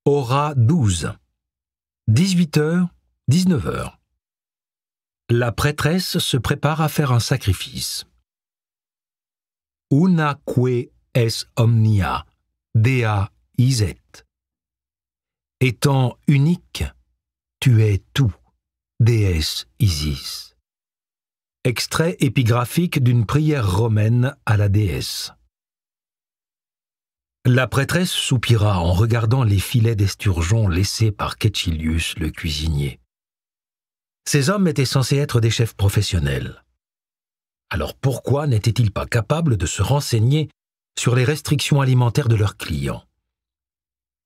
Hora 12. 18h, 19h. La prêtresse se prépare à faire un sacrifice. Unaque es omnia, dea iset. Étant unique, tu es tout, déesse Isis. Extrait épigraphique d'une prière romaine à la déesse. La prêtresse soupira en regardant les filets d'esturgeon laissés par Caecilius le cuisinier. Ces hommes étaient censés être des chefs professionnels. Alors pourquoi n'étaient-ils pas capables de se renseigner sur les restrictions alimentaires de leurs clients?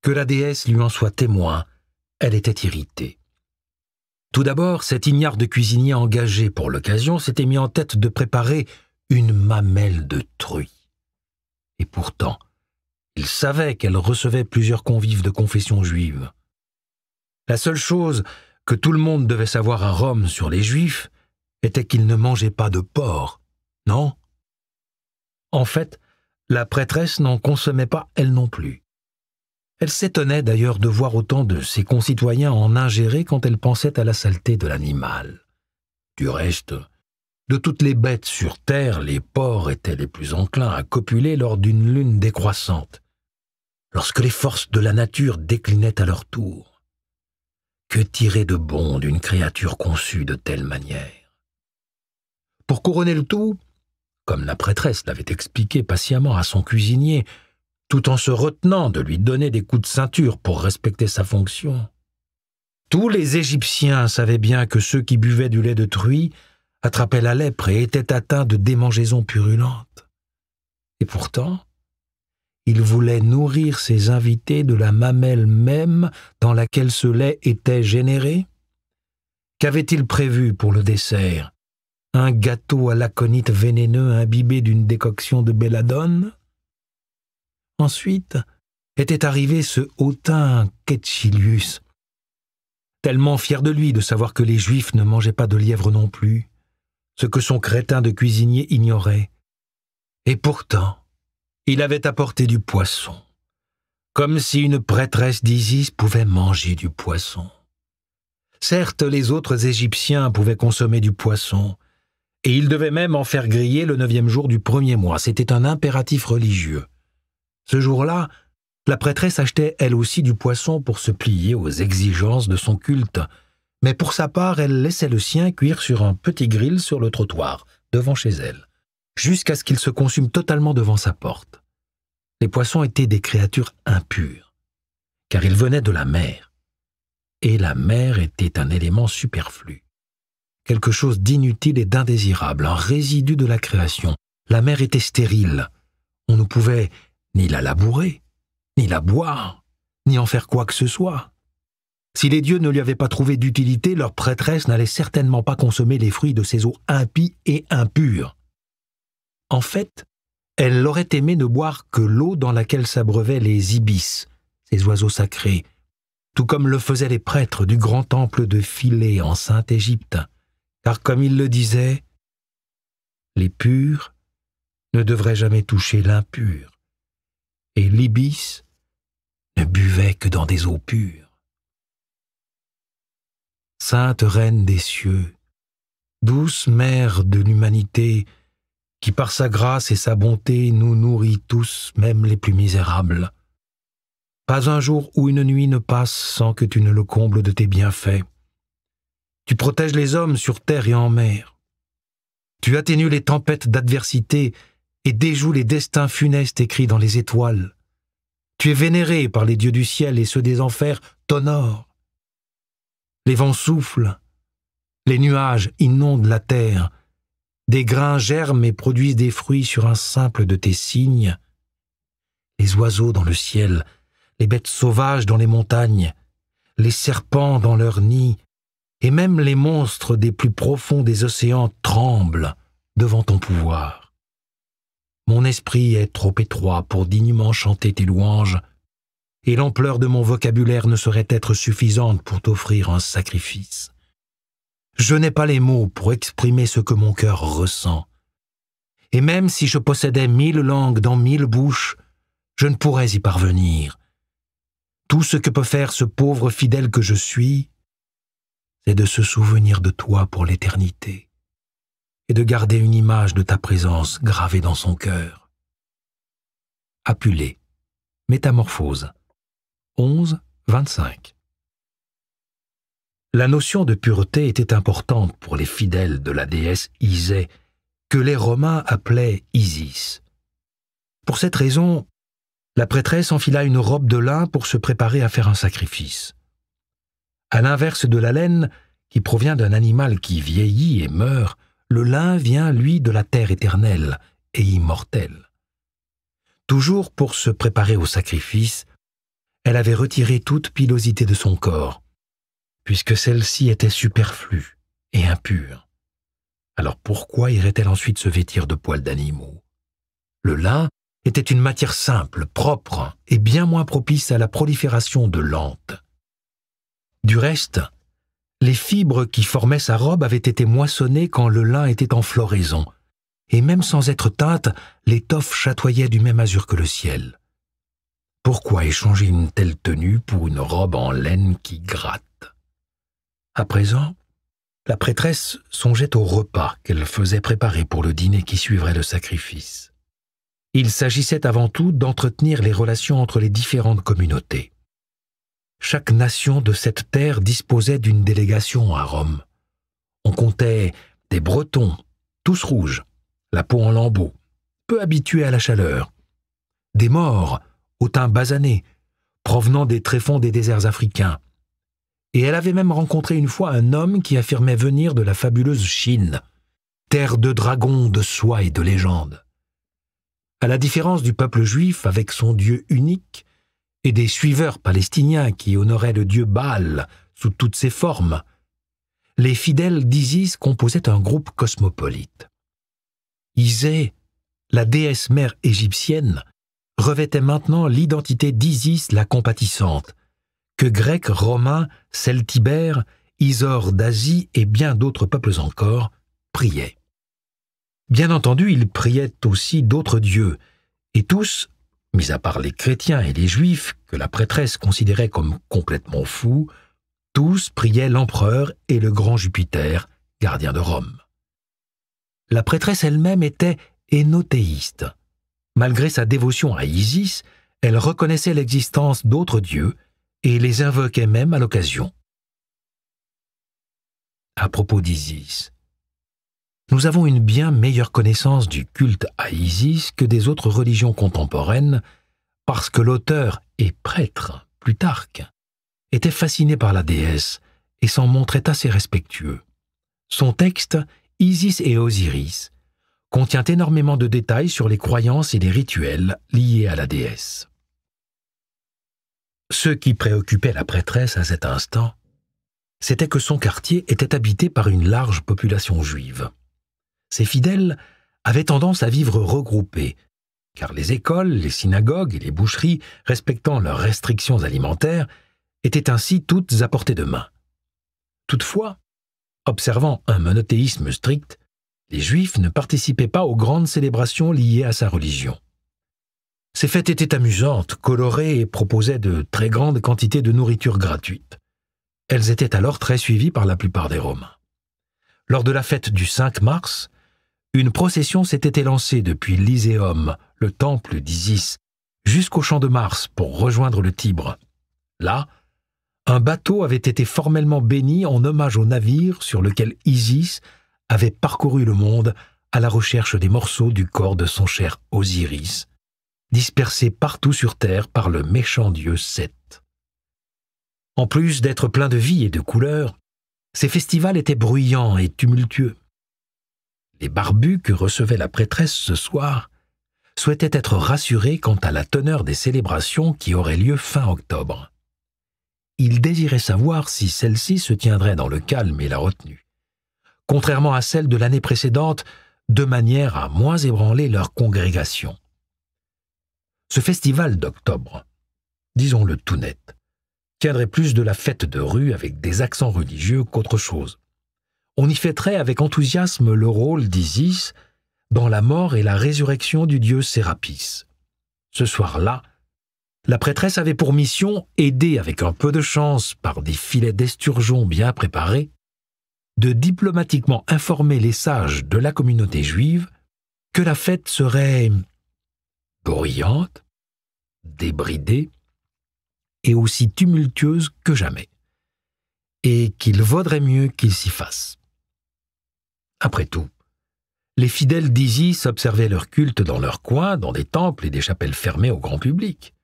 Que la déesse lui en soit témoin, elle était irritée. Tout d'abord, cet ignare de cuisinier engagé pour l'occasion s'était mis en tête de préparer une mamelle de truie. Et pourtant, il savait qu'elle recevait plusieurs convives de confession juive. La seule chose que tout le monde devait savoir à Rome sur les Juifs était qu'ils ne mangeaient pas de porc, non? En fait, la prêtresse n'en consommait pas elle non plus. Elle s'étonnait d'ailleurs de voir autant de ses concitoyens en ingérer quand elle pensait à la saleté de l'animal. Du reste, de toutes les bêtes sur terre, les porcs étaient les plus enclins à copuler lors d'une lune décroissante, lorsque les forces de la nature déclinaient à leur tour. Que tirer de bon d'une créature conçue de telle manière? Pour couronner le tout, comme la prêtresse l'avait expliqué patiemment à son cuisinier, tout en se retenant de lui donner des coups de ceinture pour respecter sa fonction, tous les Égyptiens savaient bien que ceux qui buvaient du lait de truie attrapaient la lèpre et étaient atteints de démangeaisons purulentes. Et pourtant, il voulait nourrir ses invités de la mamelle même dans laquelle ce lait était généré. Qu'avait-il prévu pour le dessert? Un gâteau à l'aconite vénéneux imbibé d'une décoction de belladone? Ensuite était arrivé ce hautain Caecilius, tellement fier de lui de savoir que les Juifs ne mangeaient pas de lièvre non plus, ce que son crétin de cuisinier ignorait. Et pourtant, il avait apporté du poisson, comme si une prêtresse d'Isis pouvait manger du poisson. Certes, les autres Égyptiens pouvaient consommer du poisson, et ils devaient même en faire griller le 9e jour du 1er mois. C'était un impératif religieux. Ce jour-là, la prêtresse achetait elle aussi du poisson pour se plier aux exigences de son culte, mais pour sa part, elle laissait le sien cuire sur un petit grill sur le trottoir, devant chez elle, jusqu'à ce qu'il se consume totalement devant sa porte. Les poissons étaient des créatures impures, car ils venaient de la mer, et la mer était un élément superflu, quelque chose d'inutile et d'indésirable, un résidu de la création. La mer était stérile, on ne pouvait ni la labourer, ni la boire, ni en faire quoi que ce soit. Si les dieux ne lui avaient pas trouvé d'utilité, leur prêtresse n'allait certainement pas consommer les fruits de ces eaux impies et impures. En fait, elle aurait aimé ne boire que l'eau dans laquelle s'abreuvaient les ibis, ces oiseaux sacrés, tout comme le faisaient les prêtres du grand temple de Philae en Sainte-Égypte, car comme il le disait, les purs ne devraient jamais toucher l'impur, et l'ibis ne buvait que dans des eaux pures. Sainte Reine des cieux, douce mère de l'humanité, qui par sa grâce et sa bonté nous nourrit tous, même les plus misérables. Pas un jour ou une nuit ne passe sans que tu ne le combles de tes bienfaits. Tu protèges les hommes sur terre et en mer. Tu atténues les tempêtes d'adversité et déjoues les destins funestes écrits dans les étoiles. Tu es vénéré par les dieux du ciel et ceux des enfers t'honorent. Les vents soufflent, les nuages inondent la terre, des grains germent et produisent des fruits sur un simple de tes signes. Les oiseaux dans le ciel, les bêtes sauvages dans les montagnes, les serpents dans leurs nids, et même les monstres des plus profonds des océans tremblent devant ton pouvoir. Mon esprit est trop étroit pour dignement chanter tes louanges, et l'ampleur de mon vocabulaire ne saurait être suffisante pour t'offrir un sacrifice. Je n'ai pas les mots pour exprimer ce que mon cœur ressent, et même si je possédais 1000 langues dans 1000 bouches, je ne pourrais y parvenir. Tout ce que peut faire ce pauvre fidèle que je suis, c'est de se souvenir de toi pour l'éternité et de garder une image de ta présence gravée dans son cœur. » Apulée, Métamorphose, 11-25. La notion de pureté était importante pour les fidèles de la déesse Isée, que les Romains appelaient Isis. Pour cette raison, la prêtresse enfila une robe de lin pour se préparer à faire un sacrifice. À l'inverse de la laine, qui provient d'un animal qui vieillit et meurt, le lin vient, lui, de la terre éternelle et immortelle. Toujours pour se préparer au sacrifice, elle avait retiré toute pilosité de son corps, puisque celle-ci était superflue et impure. Alors pourquoi irait-elle ensuite se vêtir de poils d'animaux? Le lin était une matière simple, propre et bien moins propice à la prolifération de lentes. Du reste, les fibres qui formaient sa robe avaient été moissonnées quand le lin était en floraison, et même sans être teinte, l'étoffe chatoyait du même azur que le ciel. Pourquoi échanger une telle tenue pour une robe en laine qui gratte? À présent, la prêtresse songeait au repas qu'elle faisait préparer pour le dîner qui suivrait le sacrifice. Il s'agissait avant tout d'entretenir les relations entre les différentes communautés. Chaque nation de cette terre disposait d'une délégation à Rome. On comptait des Bretons, tous rouges, la peau en lambeaux, peu habitués à la chaleur, des Maures, au teint basané, provenant des tréfonds des déserts africains. Et elle avait même rencontré une fois un homme qui affirmait venir de la fabuleuse Chine, terre de dragons, de soie et de légendes. À la différence du peuple juif avec son Dieu unique et des suiveurs palestiniens qui honoraient le dieu Baal sous toutes ses formes, les fidèles d'Isis composaient un groupe cosmopolite. Isée, la déesse mère égyptienne, revêtait maintenant l'identité d'Isis la compatissante, que Grecs, Romains, Celtibères, Isors d'Asie et bien d'autres peuples encore priaient. Bien entendu, ils priaient aussi d'autres dieux, et tous, mis à part les chrétiens et les juifs, que la prêtresse considérait comme complètement fous, tous priaient l'empereur et le grand Jupiter, gardien de Rome. La prêtresse elle-même était énothéiste. Malgré sa dévotion à Isis, elle reconnaissait l'existence d'autres dieux et les invoquait même à l'occasion. À propos d'Isis, nous avons une bien meilleure connaissance du culte à Isis que des autres religions contemporaines, parce que l'auteur et prêtre, Plutarque, était fasciné par la déesse et s'en montrait assez respectueux. Son texte, Isis et Osiris, contient énormément de détails sur les croyances et les rituels liés à la déesse. Ce qui préoccupait la prêtresse à cet instant, c'était que son quartier était habité par une large population juive. Ses fidèles avaient tendance à vivre regroupés, car les écoles, les synagogues et les boucheries, respectant leurs restrictions alimentaires, étaient ainsi toutes à portée de main. Toutefois, observant un monothéisme strict, les Juifs ne participaient pas aux grandes célébrations liées à sa religion. Ces fêtes étaient amusantes, colorées et proposaient de très grandes quantités de nourriture gratuite. Elles étaient alors très suivies par la plupart des Romains. Lors de la fête du 5 mars, une procession s'était élancée depuis l'Iséum, le temple d'Isis, jusqu'au champ de Mars pour rejoindre le Tibre. Là, un bateau avait été formellement béni en hommage au navire sur lequel Isis avait parcouru le monde à la recherche des morceaux du corps de son cher Osiris, dispersés partout sur terre par le méchant dieu Seth. En plus d'être plein de vie et de couleurs, ces festivals étaient bruyants et tumultueux. Les barbus que recevait la prêtresse ce soir souhaitaient être rassurés quant à la teneur des célébrations qui auraient lieu fin octobre. Ils désiraient savoir si celle-ci se tiendrait dans le calme et la retenue, contrairement à celle de l'année précédente, de manière à moins ébranler leur congrégation. Ce festival d'octobre, disons-le tout net, tiendrait plus de la fête de rue avec des accents religieux qu'autre chose. On y fêterait avec enthousiasme le rôle d'Isis dans la mort et la résurrection du dieu Sérapis. Ce soir-là, La prêtresse avait pour mission, aidée avec un peu de chance par des filets d'esturgeon bien préparés, de diplomatiquement informer les sages de la communauté juive que la fête serait bruyante, débridée et aussi tumultueuse que jamais, et qu'il vaudrait mieux qu'il s'y fasse. Après tout, les fidèles d'Isis observaient leur culte dans leur coin, dans des temples et des chapelles fermées au grand public.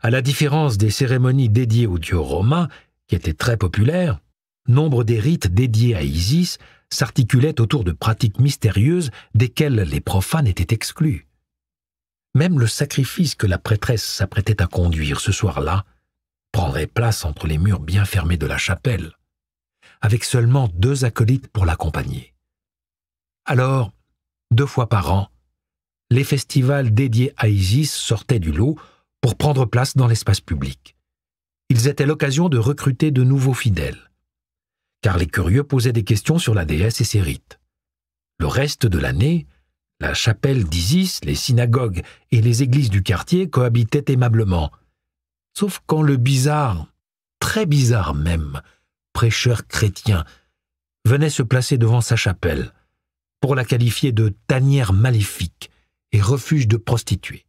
À la différence des cérémonies dédiées aux dieux romains, qui étaient très populaires, nombre des rites dédiés à Isis s'articulaient autour de pratiques mystérieuses desquelles les profanes étaient exclus. Même le sacrifice que la prêtresse s'apprêtait à conduire ce soir-là prendrait place entre les murs bien fermés de la chapelle, avec seulement 2 acolytes pour l'accompagner. Alors, 2 fois par an, les festivals dédiés à Isis sortaient du lot pour prendre place dans l'espace public. Ils étaient l'occasion de recruter de nouveaux fidèles, car les curieux posaient des questions sur la déesse et ses rites. Le reste de l'année, la chapelle d'Isis, les synagogues et les églises du quartier cohabitaient aimablement, sauf quand le bizarre, très bizarre même, prêcheur chrétien venait se placer devant sa chapelle pour la qualifier de tanière maléfique et refuge de prostituées.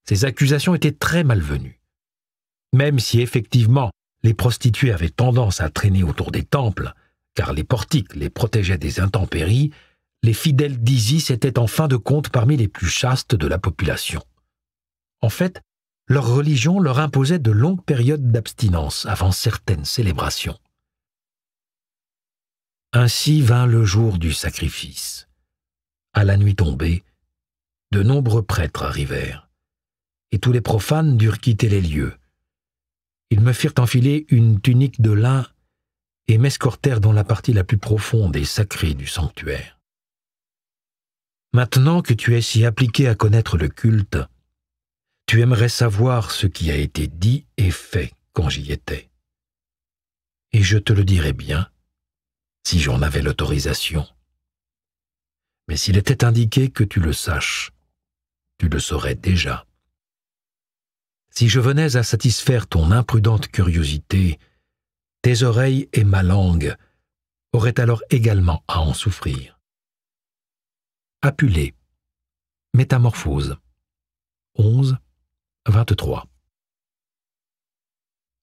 Ces accusations étaient très malvenues. Même si effectivement les prostituées avaient tendance à traîner autour des temples, car les portiques les protégeaient des intempéries, les fidèles d'Isis étaient en fin de compte parmi les plus chastes de la population. En fait, leur religion leur imposait de longues périodes d'abstinence avant certaines célébrations. Ainsi vint le jour du sacrifice. À la nuit tombée, de nombreux prêtres arrivèrent, et tous les profanes durent quitter les lieux. Ils me firent enfiler une tunique de lin et m'escortèrent dans la partie la plus profonde et sacrée du sanctuaire. Maintenant que tu es si appliqué à connaître le culte, tu aimerais savoir ce qui a été dit et fait quand j'y étais. Et je te le dirai bien, si j'en avais l'autorisation. Mais s'il était indiqué que tu le saches, tu le saurais déjà. Si je venais à satisfaire ton imprudente curiosité, tes oreilles et ma langue auraient alors également à en souffrir. Apulée, Métamorphose, 11-23.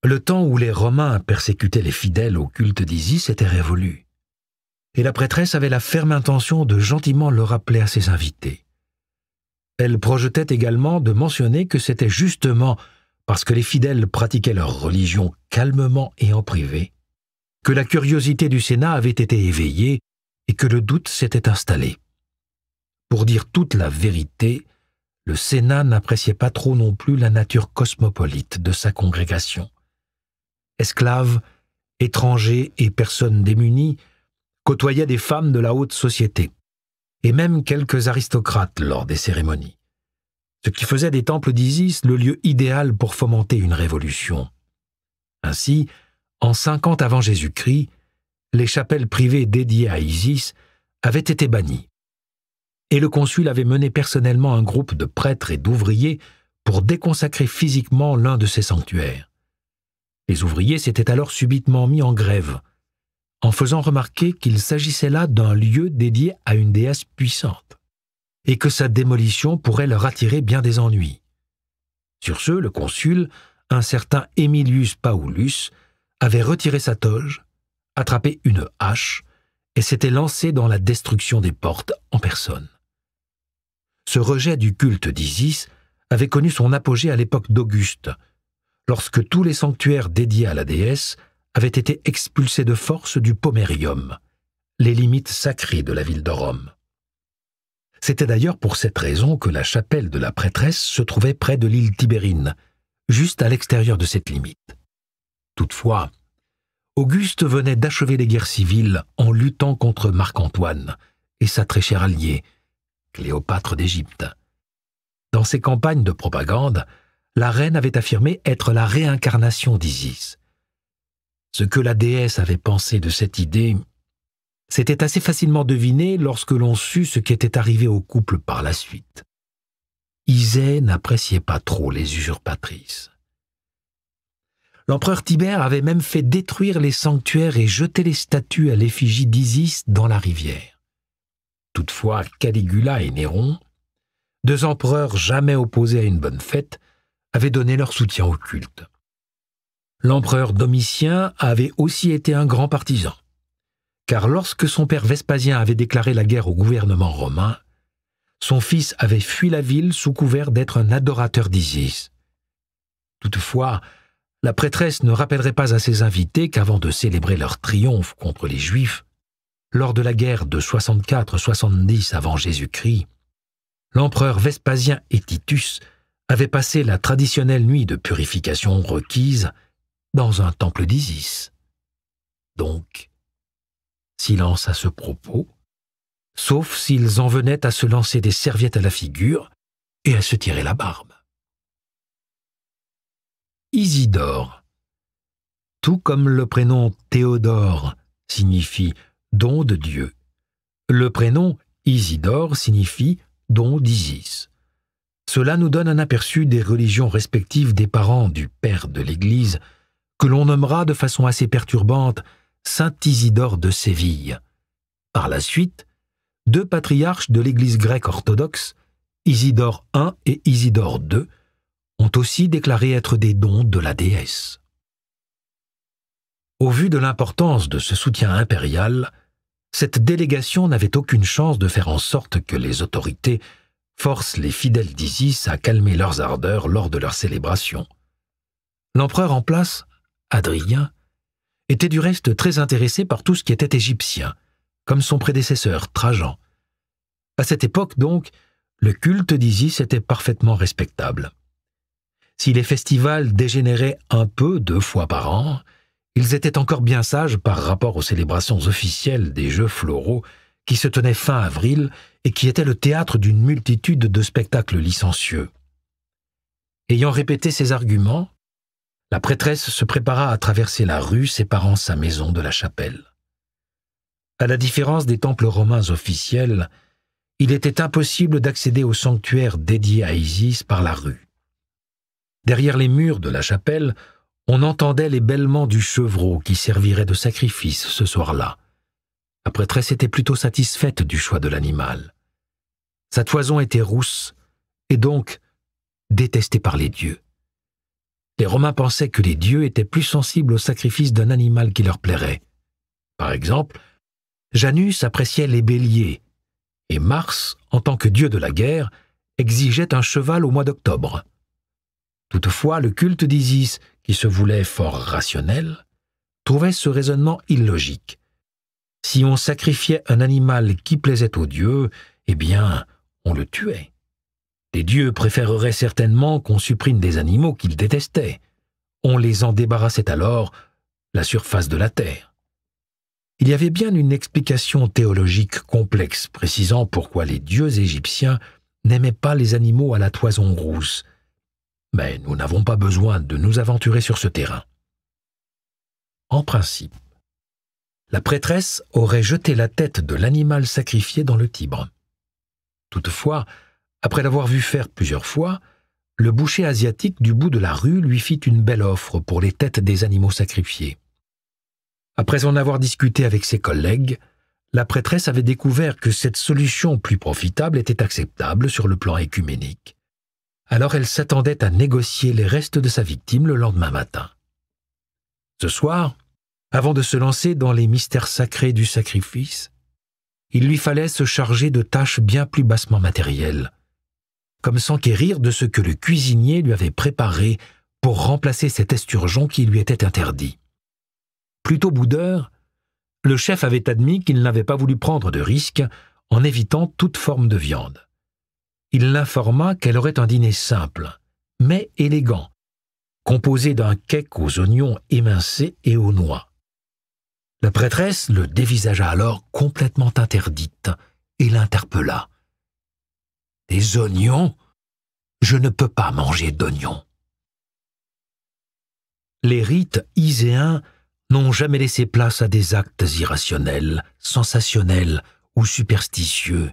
Le temps où les Romains persécutaient les fidèles au culte d'Isis était révolu, et la prêtresse avait la ferme intention de gentiment le rappeler à ses invités. Elle projetait également de mentionner que c'était justement parce que les fidèles pratiquaient leur religion calmement et en privé, que la curiosité du Sénat avait été éveillée et que le doute s'était installé. Pour dire toute la vérité, le Sénat n'appréciait pas trop non plus la nature cosmopolite de sa congrégation. Esclaves, étrangers et personnes démunies côtoyaient des femmes de la haute société, et même quelques aristocrates lors des cérémonies, ce qui faisait des temples d'Isis le lieu idéal pour fomenter une révolution. Ainsi, en 50 avant Jésus-Christ, les chapelles privées dédiées à Isis avaient été bannies, et le consul avait mené personnellement un groupe de prêtres et d'ouvriers pour déconsacrer physiquement l'un de ces sanctuaires. Les ouvriers s'étaient alors subitement mis en grève, en faisant remarquer qu'il s'agissait là d'un lieu dédié à une déesse puissante, et que sa démolition pourrait leur attirer bien des ennuis. Sur ce, le consul, un certain Aemilius Paulus, avait retiré sa toge, attrapé une hache, et s'était lancé dans la destruction des portes en personne. Ce rejet du culte d'Isis avait connu son apogée à l'époque d'Auguste, lorsque tous les sanctuaires dédiés à la déesse avaient été expulsés de force du Pomerium, les limites sacrées de la ville de Rome. C'était d'ailleurs pour cette raison que la chapelle de la prêtresse se trouvait près de l'île Tibérine, juste à l'extérieur de cette limite. Toutefois, Auguste venait d'achever les guerres civiles en luttant contre Marc-Antoine et sa très chère alliée, Cléopâtre d'Égypte. Dans ses campagnes de propagande, la reine avait affirmé être la réincarnation d'Isis. Ce que la déesse avait pensé de cette idée, c'était assez facilement deviné lorsque l'on sut ce qui était arrivé au couple par la suite. Isée n'appréciait pas trop les usurpatrices. L'empereur Tibère avait même fait détruire les sanctuaires et jeter les statues à l'effigie d'Isis dans la rivière. Toutefois, Caligula et Néron, deux empereurs jamais opposés à une bonne fête, avaient donné leur soutien au culte. L'empereur Domitien avait aussi été un grand partisan, car lorsque son père Vespasien avait déclaré la guerre au gouvernement romain, son fils avait fui la ville sous couvert d'être un adorateur d'Isis. Toutefois, la prêtresse ne rappellerait pas à ses invités qu'avant de célébrer leur triomphe contre les Juifs, lors de la guerre de 64-70 avant Jésus-Christ, l'empereur Vespasien et Titus avaient passé la traditionnelle nuit de purification requise dans un temple d'Isis. Donc, silence à ce propos, sauf s'ils en venaient à se lancer des serviettes à la figure et à se tirer la barbe. Isidore. Tout comme le prénom Théodore signifie « don de Dieu », le prénom Isidore signifie « don d'Isis ». Cela nous donne un aperçu des religions respectives des parents du père de l'Église, que l'on nommera de façon assez perturbante Saint Isidore de Séville. Par la suite, deux patriarches de l'Église grecque orthodoxe, Isidore I et Isidore II, ont aussi déclaré être des dons de la déesse. Au vu de l'importance de ce soutien impérial, cette délégation n'avait aucune chance de faire en sorte que les autorités forcent les fidèles d'Isis à calmer leurs ardeurs lors de leurs célébrations. L'empereur en place, Hadrien, était du reste très intéressé par tout ce qui était égyptien, comme son prédécesseur Trajan. À cette époque donc, le culte d'Isis était parfaitement respectable. Si les festivals dégénéraient un peu 2 fois par an, ils étaient encore bien sages par rapport aux célébrations officielles des Jeux floraux qui se tenaient fin avril et qui étaient le théâtre d'une multitude de spectacles licencieux. Ayant répété ces arguments, la prêtresse se prépara à traverser la rue séparant sa maison de la chapelle. À la différence des temples romains officiels, il était impossible d'accéder au sanctuaire dédié à Isis par la rue. Derrière les murs de la chapelle, on entendait les bêlements du chevreau qui servirait de sacrifice ce soir-là. La prêtresse était plutôt satisfaite du choix de l'animal. Sa toison était rousse et donc détestée par les dieux. Les Romains pensaient que les dieux étaient plus sensibles au sacrifice d'un animal qui leur plairait. Par exemple, Janus appréciait les béliers et Mars, en tant que dieu de la guerre, exigeait un cheval au mois d'octobre. Toutefois, le culte d'Isis, qui se voulait fort rationnel, trouvait ce raisonnement illogique. Si on sacrifiait un animal qui plaisait aux dieux, eh bien, on le tuait. Les dieux préféreraient certainement qu'on supprime des animaux qu'ils détestaient. On les en débarrassait alors la surface de la terre. Il y avait bien une explication théologique complexe précisant pourquoi les dieux égyptiens n'aimaient pas les animaux à la toison rousse, mais nous n'avons pas besoin de nous aventurer sur ce terrain. En principe, la prêtresse aurait jeté la tête de l'animal sacrifié dans le Tibre. Toutefois, après l'avoir vu faire plusieurs fois, le boucher asiatique du bout de la rue lui fit une belle offre pour les têtes des animaux sacrifiés. Après en avoir discuté avec ses collègues, la prêtresse avait découvert que cette solution plus profitable était acceptable sur le plan œcuménique. Alors elle s'attendait à négocier les restes de sa victime le lendemain matin. Ce soir, avant de se lancer dans les mystères sacrés du sacrifice, il lui fallait se charger de tâches bien plus bassement matérielles, comme s'enquérir de ce que le cuisinier lui avait préparé pour remplacer cet esturgeon qui lui était interdit. Plutôt boudeur, le chef avait admis qu'il n'avait pas voulu prendre de risques en évitant toute forme de viande. Il l'informa qu'elle aurait un dîner simple, mais élégant, composé d'un cake aux oignons émincés et aux noix. La prêtresse le dévisagea alors complètement interdite et l'interpella. « Des oignons ? Je ne peux pas manger d'oignons. » Les rites iséens n'ont jamais laissé place à des actes irrationnels, sensationnels ou superstitieux,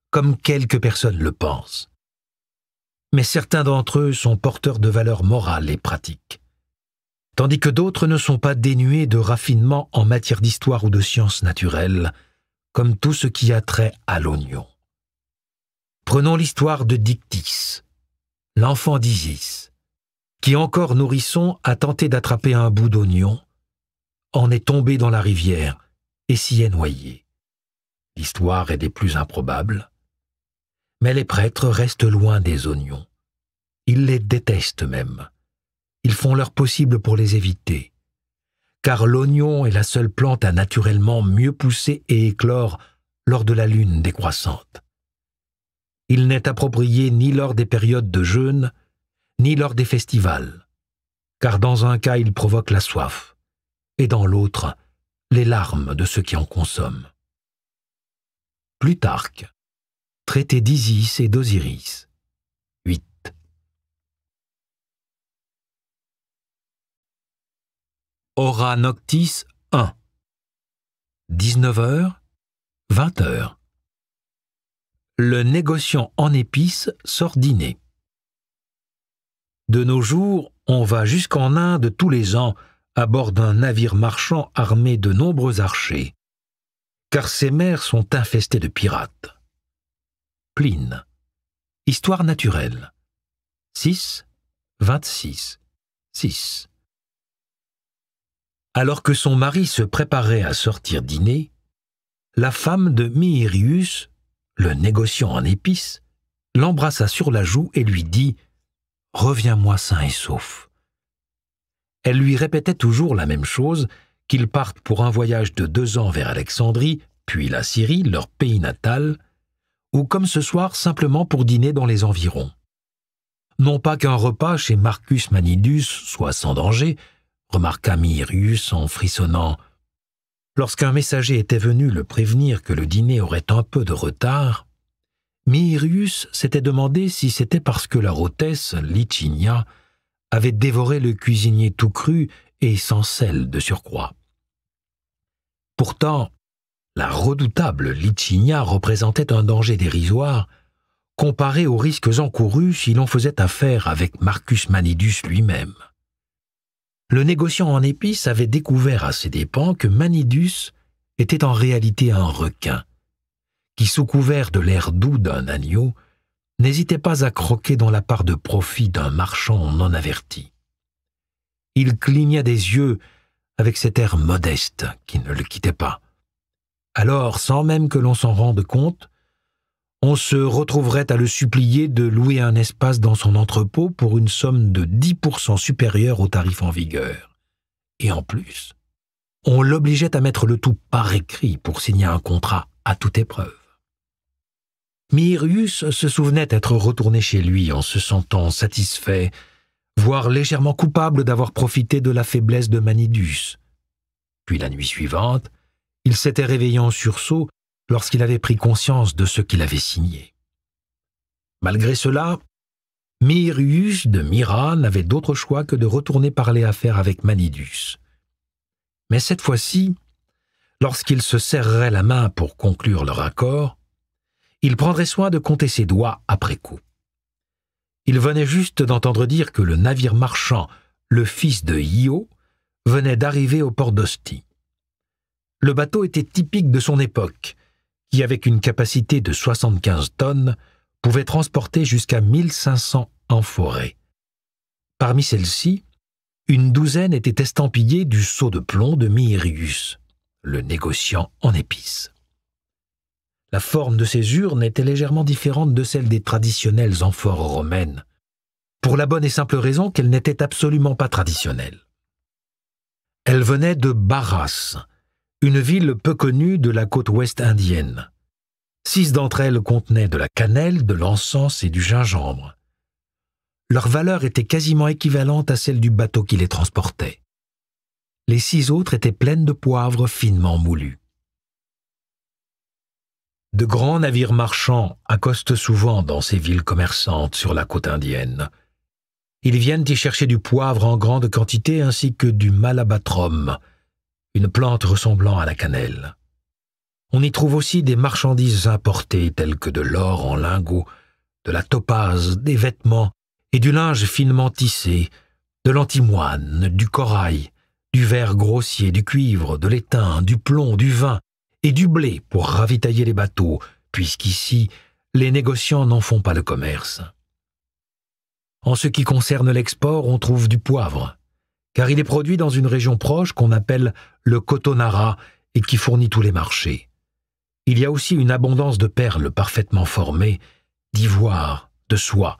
comme quelques personnes le pensent. mais certains d'entre eux sont porteurs de valeurs morales et pratiques, tandis que d'autres ne sont pas dénués de raffinement en matière d'histoire ou de sciences naturelles, comme tout ce qui a trait à l'oignon. Prenons l'histoire de Dictys, l'enfant d'Isis, qui encore nourrisson a tenté d'attraper un bout d'oignon, en est tombé dans la rivière et s'y est noyé. L'histoire est des plus improbables, mais les prêtres restent loin des oignons. Ils les détestent même. Ils font leur possible pour les éviter, car l'oignon est la seule plante à naturellement mieux pousser et éclore lors de la lune décroissante. Il n'est approprié ni lors des périodes de jeûne, ni lors des festivals, car dans un cas il provoque la soif, et dans l'autre, les larmes de ceux qui en consomment. Plutarque, traité d'Isis et d'Osiris, 8. Hora Noctis 1. 19h, 20h. Le négociant en épices sort dîner. De nos jours, on va jusqu'en Inde tous les ans à bord d'un navire marchand armé de nombreux archers, car ces mers sont infestées de pirates. Pline, Histoire naturelle, 6, 26, 6. Alors que son mari se préparait à sortir dîner, la femme de Mihérius, le négociant en épices, l'embrassa sur la joue et lui dit « Reviens-moi sain et sauf ». Elle lui répétait toujours la même chose, qu'ils partent pour un voyage de 2 ans vers Alexandrie, puis la Syrie, leur pays natal, ou comme ce soir simplement pour dîner dans les environs. Non pas qu'un repas chez Marcus Manidus soit sans danger, remarqua Mihérius en frissonnant. Lorsqu'un messager était venu le prévenir que le dîner aurait un peu de retard, Mihérius s'était demandé si c'était parce que leur hôtesse, Licinia, avait dévoré le cuisinier tout cru et sans sel de surcroît. Pourtant, la redoutable Licinia représentait un danger dérisoire comparé aux risques encourus si l'on faisait affaire avec Marcus Manidus lui-même. Le négociant en épices avait découvert à ses dépens que Manidus était en réalité un requin, qui, sous couvert de l'air doux d'un agneau, n'hésitait pas à croquer dans la part de profit d'un marchand non averti. Il cligna des yeux avec cet air modeste qui ne le quittait pas. Alors, sans même que l'on s'en rende compte, on se retrouverait à le supplier de louer un espace dans son entrepôt pour une somme de 10% supérieure au tarif en vigueur. Et en plus, on l'obligeait à mettre le tout par écrit pour signer un contrat à toute épreuve. Mihérius se souvenait être retourné chez lui en se sentant satisfait, voire légèrement coupable d'avoir profité de la faiblesse de Manidus. Puis la nuit suivante, il s'était réveillé en sursaut lorsqu'il avait pris conscience de ce qu'il avait signé. Malgré cela, Mihérius de Myra n'avait d'autre choix que de retourner parler affaires avec Manidus. Mais cette fois-ci, lorsqu'ils se serreraient la main pour conclure leur accord, il prendrait soin de compter ses doigts après coup. Il venait juste d'entendre dire que le navire marchand, le fils de Io, venait d'arriver au port d'Ostie. Le bateau était typique de son époque, qui, avec une capacité de 75 tonnes, pouvait transporter jusqu'à 1500 amphorées. Parmi celles-ci, une douzaine étaient estampillées du sceau de plomb de Mihérius, le négociant en épices. La forme de ces urnes était légèrement différente de celle des traditionnelles amphores romaines, pour la bonne et simple raison qu'elles n'étaient absolument pas traditionnelles. Elles venaient de Barras, une ville peu connue de la côte ouest indienne. 6 d'entre elles contenaient de la cannelle, de l'encens et du gingembre. Leur valeur était quasiment équivalente à celle du bateau qui les transportait. Les 6 autres étaient pleines de poivre finement moulu. De grands navires marchands accostent souvent dans ces villes commerçantes sur la côte indienne. Ils viennent y chercher du poivre en grande quantité ainsi que du malabatrum, une plante ressemblant à la cannelle. On y trouve aussi des marchandises importées telles que de l'or en lingots, de la topaze, des vêtements et du linge finement tissé, de l'antimoine, du corail, du verre grossier, du cuivre, de l'étain, du plomb, du vin et du blé pour ravitailler les bateaux, puisqu'ici, les négociants n'en font pas le commerce. En ce qui concerne l'export, on trouve du poivre, car il est produit dans une région proche qu'on appelle le Cotonara et qui fournit tous les marchés. Il y a aussi une abondance de perles parfaitement formées, d'ivoire, de soie,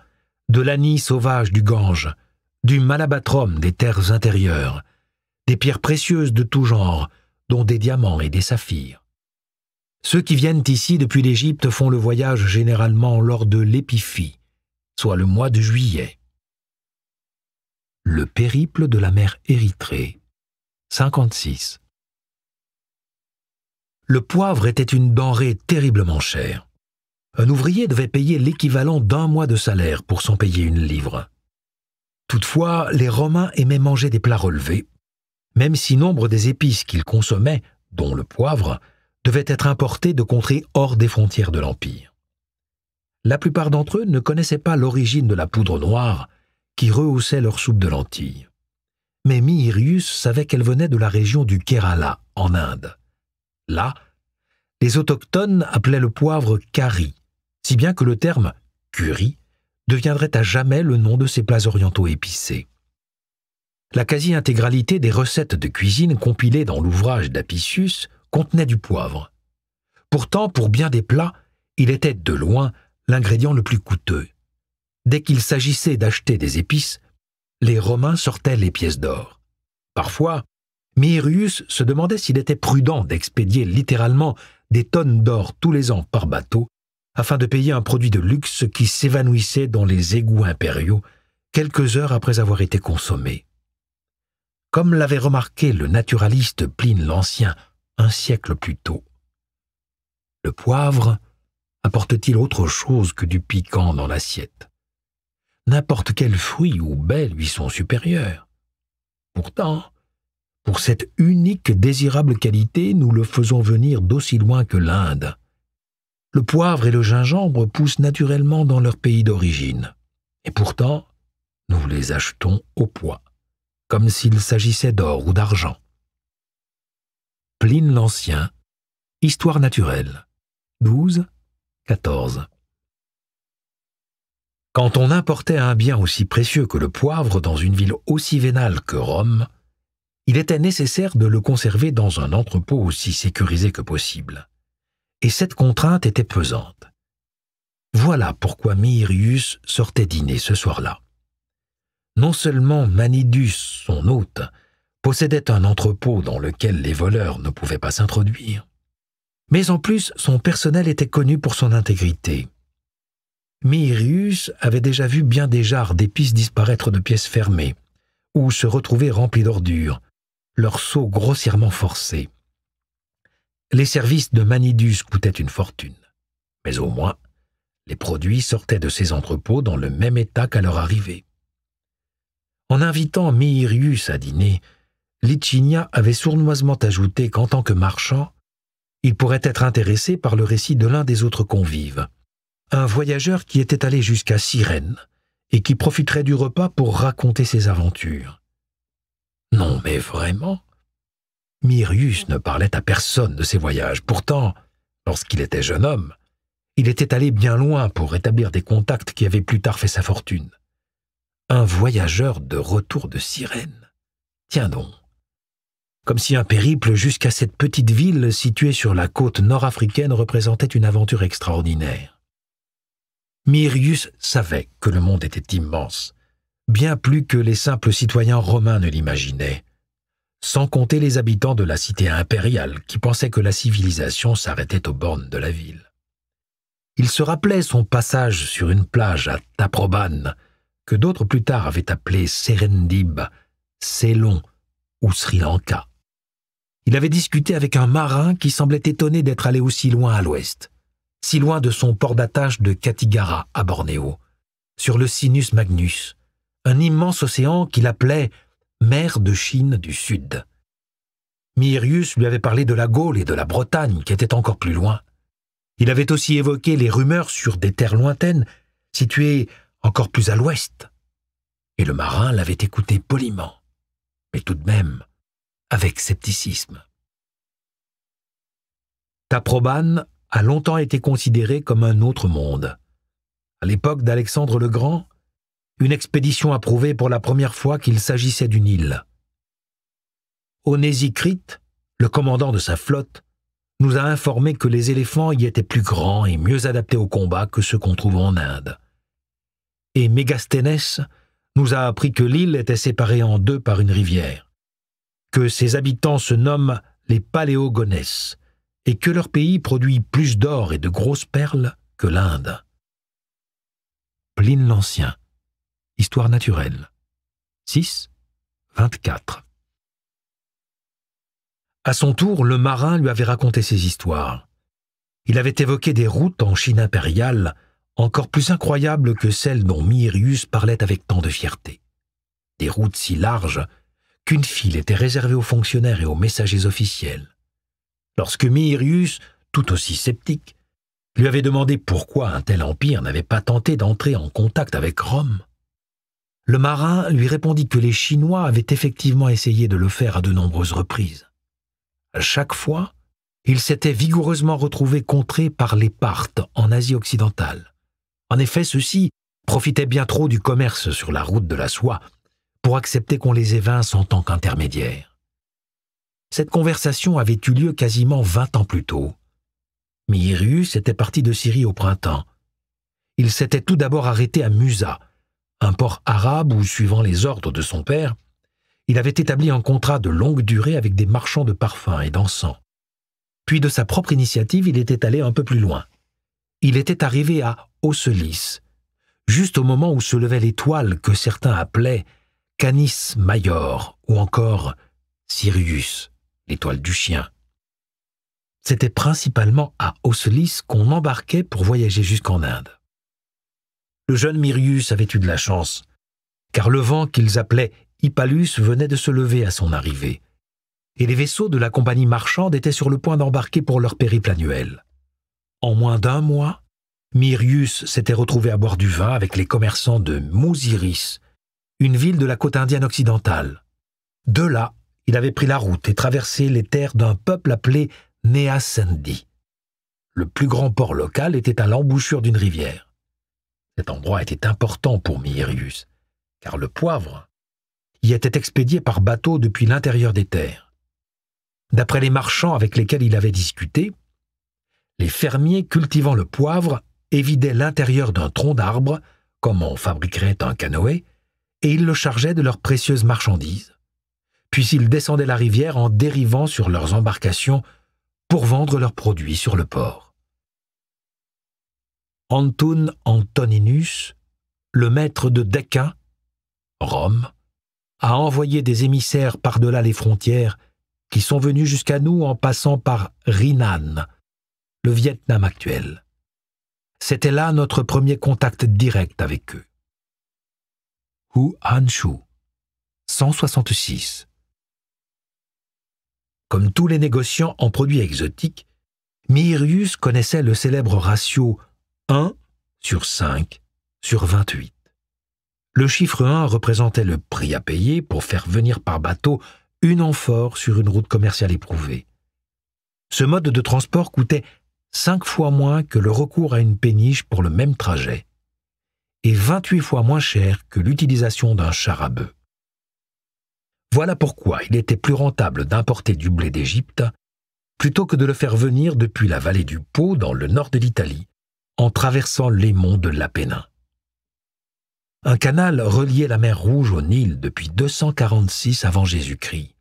de l'anis sauvage du Gange, du malabatrum des terres intérieures, des pierres précieuses de tout genre, dont des diamants et des saphirs. Ceux qui viennent ici depuis l'Égypte font le voyage généralement lors de l'épiphie, soit le mois de juillet. Le périple de la mer Érythrée, 56. Le poivre était une denrée terriblement chère. Un ouvrier devait payer l'équivalent d'1 mois de salaire pour s'en payer une livre. Toutefois, les Romains aimaient manger des plats relevés, même si nombre des épices qu'ils consommaient, dont le poivre, devaient être importés de contrées hors des frontières de l'Empire. La plupart d'entre eux ne connaissaient pas l'origine de la poudre noire qui rehaussait leur soupe de lentilles. Mais Mihirius savait qu'elle venait de la région du Kerala, en Inde. Là, les autochtones appelaient le poivre curry, si bien que le terme curry deviendrait à jamais le nom de ces plats orientaux épicés. La quasi-intégralité des recettes de cuisine compilées dans l'ouvrage d'Apicius contenait du poivre. Pourtant, pour bien des plats, il était de loin l'ingrédient le plus coûteux. Dès qu'il s'agissait d'acheter des épices, les Romains sortaient les pièces d'or. Parfois, Mihirius se demandait s'il était prudent d'expédier littéralement des tonnes d'or tous les ans par bateau afin de payer un produit de luxe qui s'évanouissait dans les égouts impériaux quelques heures après avoir été consommé. Comme l'avait remarqué le naturaliste Pline l'Ancien un siècle plus tôt. Le poivre apporte-t-il autre chose que du piquant dans l'assiette? N'importe quel fruit ou baie lui sont supérieurs. Pourtant, pour cette unique désirable qualité, nous le faisons venir d'aussi loin que l'Inde. Le poivre et le gingembre poussent naturellement dans leur pays d'origine. Et pourtant, nous les achetons au poids, comme s'il s'agissait d'or ou d'argent. Pline l'Ancien, Histoire naturelle, 12, 14. Quand on importait un bien aussi précieux que le poivre dans une ville aussi vénale que Rome, il était nécessaire de le conserver dans un entrepôt aussi sécurisé que possible. Et cette contrainte était pesante. Voilà pourquoi Mihirius sortait dîner ce soir-là. Non seulement Manidus, son hôte, possédait un entrepôt dans lequel les voleurs ne pouvaient pas s'introduire, mais en plus son personnel était connu pour son intégrité. Mihirius avait déjà vu bien des jarres d'épices disparaître de pièces fermées, ou se retrouver remplis d'ordures, leurs seaux grossièrement forcés. Les services de Manidus coûtaient une fortune, mais au moins, les produits sortaient de ces entrepôts dans le même état qu'à leur arrivée. En invitant Mihirius à dîner, Licinia avait sournoisement ajouté qu'en tant que marchand, il pourrait être intéressé par le récit de l'un des autres convives, un voyageur qui était allé jusqu'à Cyrène et qui profiterait du repas pour raconter ses aventures. Non, mais vraiment? Mihirius ne parlait à personne de ses voyages. Pourtant, lorsqu'il était jeune homme, il était allé bien loin pour établir des contacts qui avaient plus tard fait sa fortune. Un voyageur de retour de Cyrène. Tiens donc. Comme si un périple jusqu'à cette petite ville située sur la côte nord-africaine représentait une aventure extraordinaire. Mihirius savait que le monde était immense, bien plus que les simples citoyens romains ne l'imaginaient, sans compter les habitants de la cité impériale qui pensaient que la civilisation s'arrêtait aux bornes de la ville. Il se rappelait son passage sur une plage à Taprobane, que d'autres plus tard avaient appelée Serendib, Ceylan ou Sri Lanka. Il avait discuté avec un marin qui semblait étonné d'être allé aussi loin à l'ouest, si loin de son port d'attache de Katigara à Bornéo, sur le Sinus Magnus, un immense océan qu'il appelait mer de Chine du Sud. Mihirius lui avait parlé de la Gaule et de la Bretagne qui étaient encore plus loin. Il avait aussi évoqué les rumeurs sur des terres lointaines située encore plus à l'ouest. Et le marin l'avait écouté poliment, mais tout de même avec scepticisme. Taprobane a longtemps été considéré comme un autre monde. À l'époque d'Alexandre le Grand, une expédition a prouvé pour la première fois qu'il s'agissait d'une île. Onésicrite, le commandant de sa flotte, nous a informé que les éléphants y étaient plus grands et mieux adaptés au combat que ceux qu'on trouve en Inde. Et Mégasténès nous a appris que l'île était séparée en deux par une rivière, que ses habitants se nomment les Paléogonès, et que leur pays produit plus d'or et de grosses perles que l'Inde. Pline l'Ancien, Histoire naturelle, 6, 24. À son tour, le marin lui avait raconté ses histoires. Il avait évoqué des routes en Chine impériale encore plus incroyables que celles dont Mihérius parlait avec tant de fierté. Des routes si larges qu'une file était réservée aux fonctionnaires et aux messagers officiels. Lorsque Mihérius, tout aussi sceptique, lui avait demandé pourquoi un tel empire n'avait pas tenté d'entrer en contact avec Rome, le marin lui répondit que les Chinois avaient effectivement essayé de le faire à de nombreuses reprises. À chaque fois, il s'était vigoureusement retrouvé contré par les Parthes en Asie occidentale. En effet, ceux-ci profitaient bien trop du commerce sur la route de la soie pour accepter qu'on les évince en tant qu'intermédiaires. Cette conversation avait eu lieu quasiment 20 ans plus tôt. Mihérius était parti de Syrie au printemps. Il s'était tout d'abord arrêté à Musa, un port arabe où, suivant les ordres de son père, il avait établi un contrat de longue durée avec des marchands de parfums et d'encens. Puis de sa propre initiative, il était allé un peu plus loin. Il était arrivé à Océlis, juste au moment où se levait l'étoile que certains appelaient Canis Major ou encore Sirius, l'étoile du chien. C'était principalement à Océlis qu'on embarquait pour voyager jusqu'en Inde. Le jeune Mihérius avait eu de la chance, car le vent qu'ils appelaient Hippalus venait de se lever à son arrivée, et les vaisseaux de la compagnie marchande étaient sur le point d'embarquer pour leur périple annuel. En moins d'un mois, Mihérius s'était retrouvé à boire du vin avec les commerçants de Mousiris, une ville de la côte indienne occidentale. De là, il avait pris la route et traversé les terres d'un peuple appelé Néasendi. Le plus grand port local était à l'embouchure d'une rivière. Cet endroit était important pour Mihérius, car le poivre y était expédié par bateau depuis l'intérieur des terres. D'après les marchands avec lesquels il avait discuté, les fermiers cultivant le poivre évidaient l'intérieur d'un tronc d'arbre, comme on fabriquerait un canoë, et ils le chargeaient de leurs précieuses marchandises. Puis ils descendaient la rivière en dérivant sur leurs embarcations pour vendre leurs produits sur le port. Antun Antoninus, le maître de Déquin, Rome, a envoyé des émissaires par-delà les frontières qui sont venus jusqu'à nous en passant par Rinan, le Vietnam actuel. C'était là notre premier contact direct avec eux. Hu Hanshu, 166. Comme tous les négociants en produits exotiques, Mihérius connaissait le célèbre ratio 1/5/28. Le chiffre 1 représentait le prix à payer pour faire venir par bateau une amphore sur une route commerciale éprouvée. Ce mode de transport coûtait 5 fois moins que le recours à une péniche pour le même trajet, et 28 fois moins cher que l'utilisation d'un char à bœuf. Voilà pourquoi il était plus rentable d'importer du blé d'Égypte plutôt que de le faire venir depuis la vallée du Pô dans le nord de l'Italie, en traversant les monts de l'Appennin. Un canal reliait la mer Rouge au Nil depuis 246 avant Jésus-Christ.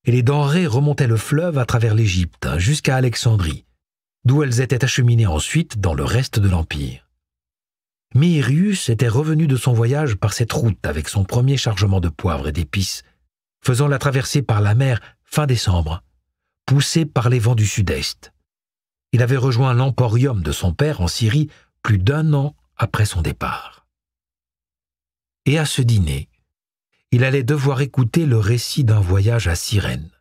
Et les denrées remontaient le fleuve à travers l'Égypte jusqu'à Alexandrie, d'où elles étaient acheminées ensuite dans le reste de l'Empire. Mihérius était revenu de son voyage par cette route avec son premier chargement de poivre et d'épices, faisant la traversée par la mer fin décembre, poussé par les vents du sud-est. Il avait rejoint l'emporium de son père en Syrie plus d'1 an après son départ. Et à ce dîner, il allait devoir écouter le récit d'un voyage à Cyrène,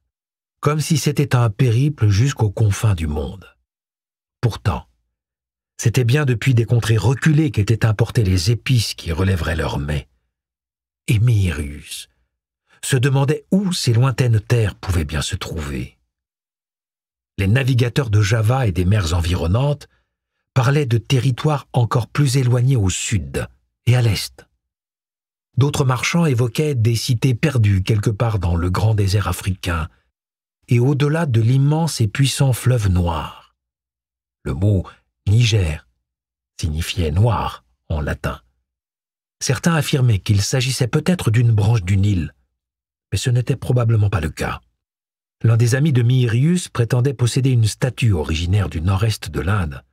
comme si c'était un périple jusqu'aux confins du monde. Pourtant, C'était bien depuis des contrées reculées qu'étaient importées les épices qui relèveraient leur mets. Et Mihirius se demandait où ces lointaines terres pouvaient bien se trouver. Les navigateurs de Java et des mers environnantes parlaient de territoires encore plus éloignés au sud et à l'est. D'autres marchands évoquaient des cités perdues quelque part dans le grand désert africain et au-delà de l'immense et puissant fleuve noir. Le mot Niger signifiait noir en latin. Certains affirmaient qu'il s'agissait peut-être d'une branche du Nil, mais ce n'était probablement pas le cas. L'un des amis de Mihirius prétendait posséder une statue originaire du nord-est de l'Inde,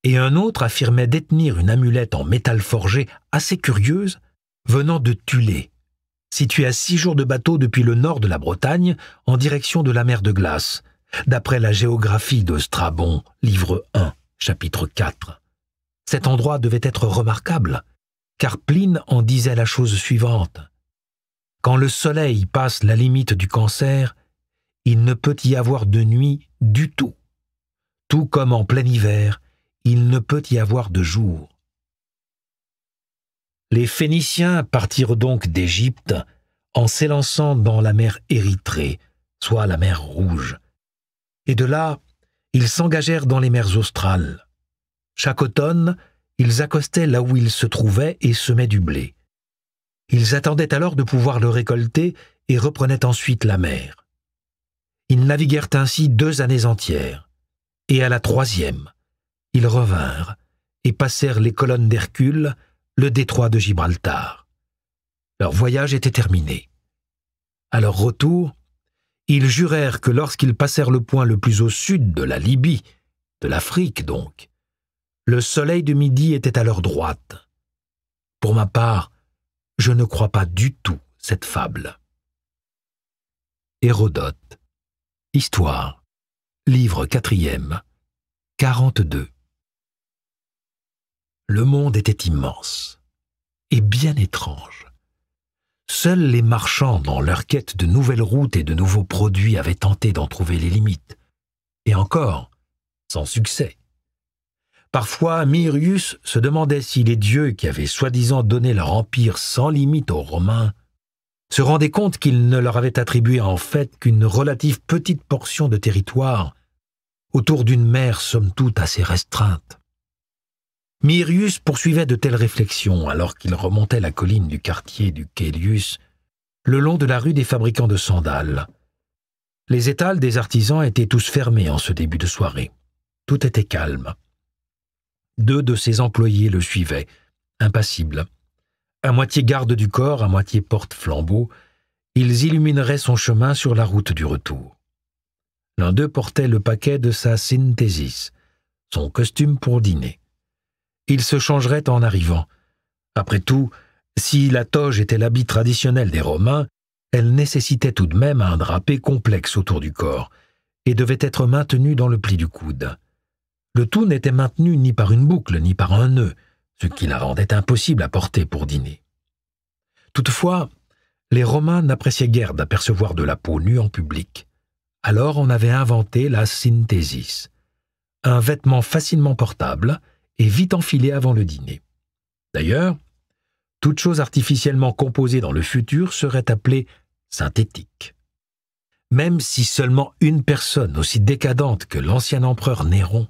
et un autre affirmait détenir une amulette en métal forgé assez curieuse venant de Thulé, située à 6 jours de bateau depuis le nord de la Bretagne en direction de la mer de glace, d'après la géographie de Strabon, livre 1, chapitre 4. Cet endroit devait être remarquable, car Pline en disait la chose suivante. Quand le soleil passe la limite du Cancer, il ne peut y avoir de nuit du tout. Tout comme en plein hiver, il ne peut y avoir de jour. Les Phéniciens partirent donc d'Égypte en s'élançant dans la mer Érythrée, soit la mer Rouge. Et de là, ils s'engagèrent dans les mers australes. Chaque automne, ils accostaient là où ils se trouvaient et semaient du blé. Ils attendaient alors de pouvoir le récolter et reprenaient ensuite la mer. Ils naviguèrent ainsi 2 années entières, et à la 3e, ils revinrent et passèrent les colonnes d'Hercule, le détroit de Gibraltar. Leur voyage était terminé. À leur retour, ils jurèrent que lorsqu'ils passèrent le point le plus au sud de la Libye, de l'Afrique donc, le soleil de midi était à leur droite. Pour ma part, je ne crois pas du tout cette fable. Hérodote, Histoire, livre 4e, 42. Le monde était immense et bien étrange. Seuls les marchands, dans leur quête de nouvelles routes et de nouveaux produits, avaient tenté d'en trouver les limites. Et encore, sans succès. Parfois, Mihirius se demandait si les dieux qui avaient soi-disant donné leur empire sans limite aux Romains se rendaient compte qu'ils ne leur avaient attribué en fait qu'une relative petite portion de territoire autour d'une mer somme toute assez restreinte. Mihirius poursuivait de telles réflexions alors qu'il remontait la colline du quartier du Caelius, le long de la rue des fabricants de sandales. Les étals des artisans étaient tous fermés en ce début de soirée. Tout était calme. 2 de ses employés le suivaient, impassibles. À moitié garde du corps, à moitié porte-flambeau, ils illumineraient son chemin sur la route du retour. L'un d'eux portait le paquet de sa synthesis, son costume pour dîner. Il se changerait en arrivant. Après tout, si la toge était l'habit traditionnel des Romains, elle nécessitait tout de même un drapé complexe autour du corps et devait être maintenue dans le pli du coude. Le tout n'était maintenu ni par une boucle ni par un nœud, ce qui la rendait impossible à porter pour dîner. Toutefois, les Romains n'appréciaient guère d'apercevoir de la peau nue en public. Alors on avait inventé la synthesis, un vêtement facilement portable et vite enfilé avant le dîner. D'ailleurs, toute chose artificiellement composée dans le futur serait appelée synthétique. Même si seulement une personne aussi décadente que l'ancien empereur Néron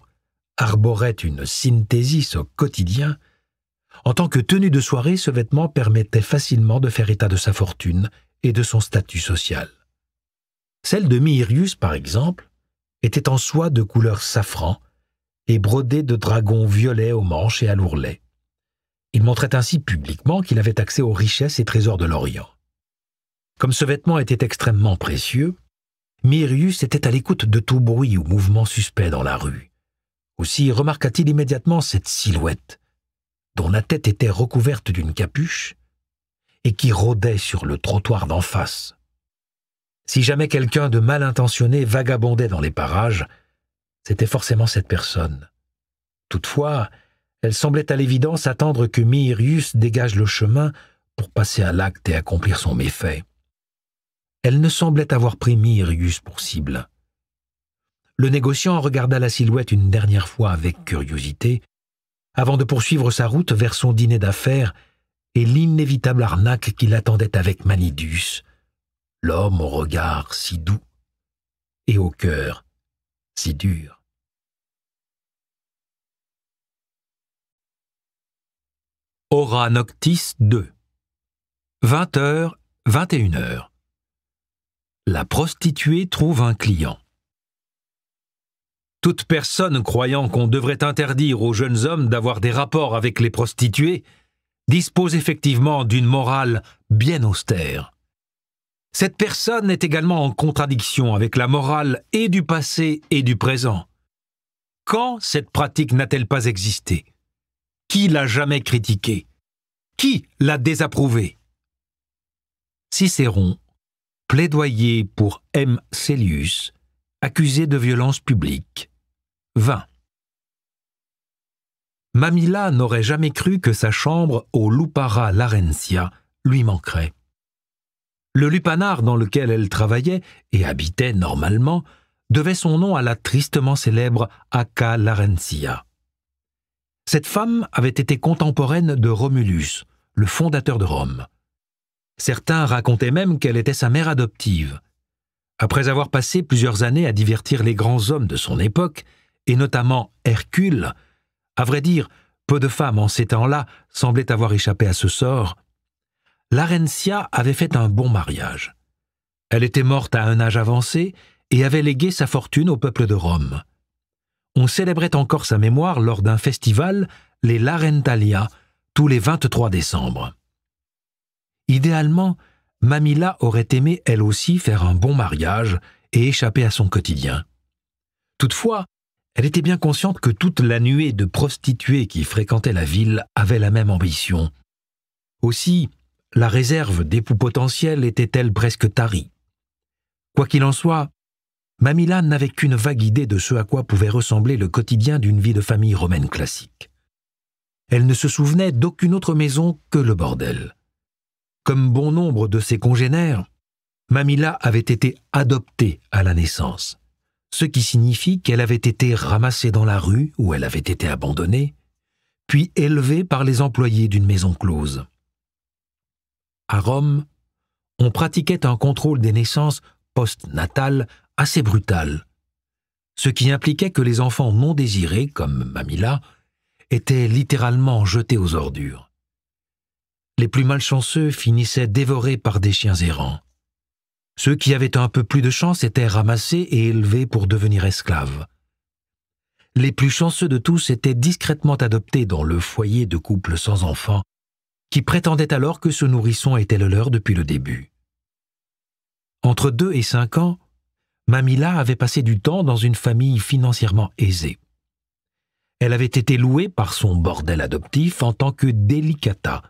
arborait une synthesis au quotidien, en tant que tenue de soirée, ce vêtement permettait facilement de faire état de sa fortune et de son statut social. Celle de Mihirius, par exemple, était en soie de couleur safran et brodée de dragons violets aux manches et à l'ourlet. Il montrait ainsi publiquement qu'il avait accès aux richesses et trésors de l'Orient. Comme ce vêtement était extrêmement précieux, Mihirius était à l'écoute de tout bruit ou mouvement suspect dans la rue. Aussi remarqua-t-il immédiatement cette silhouette, dont la tête était recouverte d'une capuche et qui rôdait sur le trottoir d'en face. Si jamais quelqu'un de mal intentionné vagabondait dans les parages, c'était forcément cette personne. Toutefois, elle semblait à l'évidence attendre que Mihirius dégage le chemin pour passer à l'acte et accomplir son méfait. Elle ne semblait avoir pris Mihirius pour cible. Le négociant regarda la silhouette une dernière fois avec curiosité, avant de poursuivre sa route vers son dîner d'affaires et l'inévitable arnaque qui l'attendait avec Manidus, l'homme au regard si doux et au cœur si dur. Hora Noctis 2 20h, 21h. La prostituée trouve un client. Toute personne croyant qu'on devrait interdire aux jeunes hommes d'avoir des rapports avec les prostituées dispose effectivement d'une morale bien austère. Cette personne est également en contradiction avec la morale et du passé et du présent. Quand cette pratique n'a-t-elle pas existé? Qui l'a jamais critiquée? Qui l'a désapprouvée? Cicéron, plaidoyer pour M. Célius, accusé de violence publique. 20. Mamilla n'aurait jamais cru que sa chambre au Lupara Larentia lui manquerait. Le lupanar dans lequel elle travaillait et habitait normalement devait son nom à la tristement célèbre Acca Larentia. Cette femme avait été contemporaine de Romulus, le fondateur de Rome. Certains racontaient même qu'elle était sa mère adoptive. Après avoir passé plusieurs années à divertir les grands hommes de son époque, et notamment Hercule, à vrai dire, peu de femmes en ces temps-là semblaient avoir échappé à ce sort, Larentia avait fait un bon mariage. Elle était morte à un âge avancé et avait légué sa fortune au peuple de Rome. On célébrait encore sa mémoire lors d'un festival, les Larentalia, tous les 23 décembre. Idéalement, Mamilla aurait aimé elle aussi faire un bon mariage et échapper à son quotidien. Toutefois, elle était bien consciente que toute la nuée de prostituées qui fréquentaient la ville avait la même ambition. Aussi, la réserve d'époux potentiels était-elle presque tarie. Quoi qu'il en soit, Mamilla n'avait qu'une vague idée de ce à quoi pouvait ressembler le quotidien d'une vie de famille romaine classique. Elle ne se souvenait d'aucune autre maison que le bordel. Comme bon nombre de ses congénères, Mamilla avait été adoptée à la naissance, ce qui signifie qu'elle avait été ramassée dans la rue où elle avait été abandonnée, puis élevée par les employés d'une maison close. À Rome, on pratiquait un contrôle des naissances post-natales assez brutal, ce qui impliquait que les enfants non désirés, comme Mamilla, étaient littéralement jetés aux ordures. Les plus malchanceux finissaient dévorés par des chiens errants. Ceux qui avaient un peu plus de chance étaient ramassés et élevés pour devenir esclaves. Les plus chanceux de tous étaient discrètement adoptés dans le foyer de couples sans enfants, qui prétendaient alors que ce nourrisson était le leur depuis le début. Entre 2 et 5 ans, Mamilla avait passé du temps dans une famille financièrement aisée. Elle avait été louée par son bordel adoptif en tant que delicata,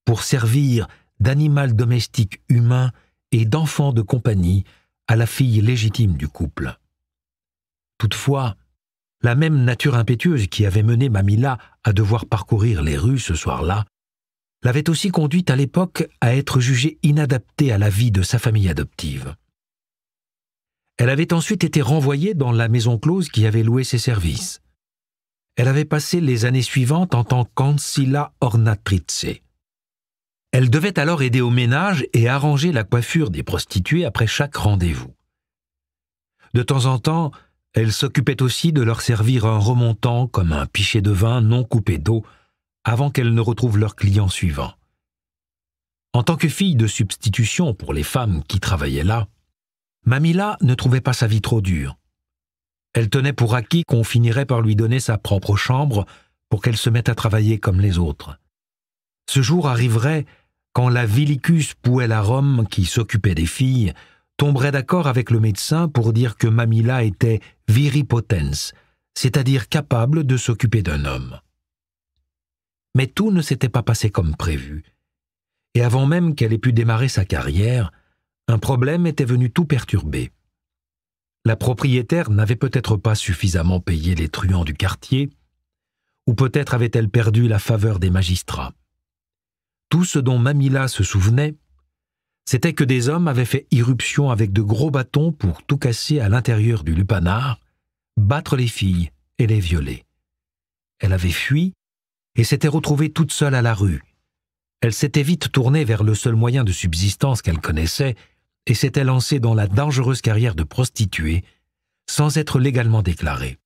pour servir d'animal domestique humain et d'enfant de compagnie à la fille légitime du couple. Toutefois, la même nature impétueuse qui avait mené Mamilla à devoir parcourir les rues ce soir-là l'avait aussi conduite à l'époque à être jugée inadaptée à la vie de sa famille adoptive. Elle avait ensuite été renvoyée dans la maison close qui avait loué ses services. Elle avait passé les années suivantes en tant qu'ancilla ornatrice. Elle devait alors aider au ménage et arranger la coiffure des prostituées après chaque rendez-vous. De temps en temps, elle s'occupait aussi de leur servir un remontant comme un pichet de vin non coupé d'eau avant qu'elles ne retrouvent leurs clients suivants. En tant que fille de substitution pour les femmes qui travaillaient là, Mamilla ne trouvait pas sa vie trop dure. Elle tenait pour acquis qu'on finirait par lui donner sa propre chambre pour qu'elle se mette à travailler comme les autres. Ce jour arriverait quand la Villicus Puella Rome, qui s'occupait des filles, tomberait d'accord avec le médecin pour dire que Mamilla était viripotens, c'est-à-dire capable de s'occuper d'un homme. Mais tout ne s'était pas passé comme prévu, et avant même qu'elle ait pu démarrer sa carrière, un problème était venu tout perturber. La propriétaire n'avait peut-être pas suffisamment payé les truands du quartier, ou peut-être avait-elle perdu la faveur des magistrats. Tout ce dont Mamilla se souvenait, c'était que des hommes avaient fait irruption avec de gros bâtons pour tout casser à l'intérieur du lupanar, battre les filles et les violer. Elle avait fui et s'était retrouvée toute seule à la rue. Elle s'était vite tournée vers le seul moyen de subsistance qu'elle connaissait et s'était lancée dans la dangereuse carrière de prostituée sans être légalement déclarée.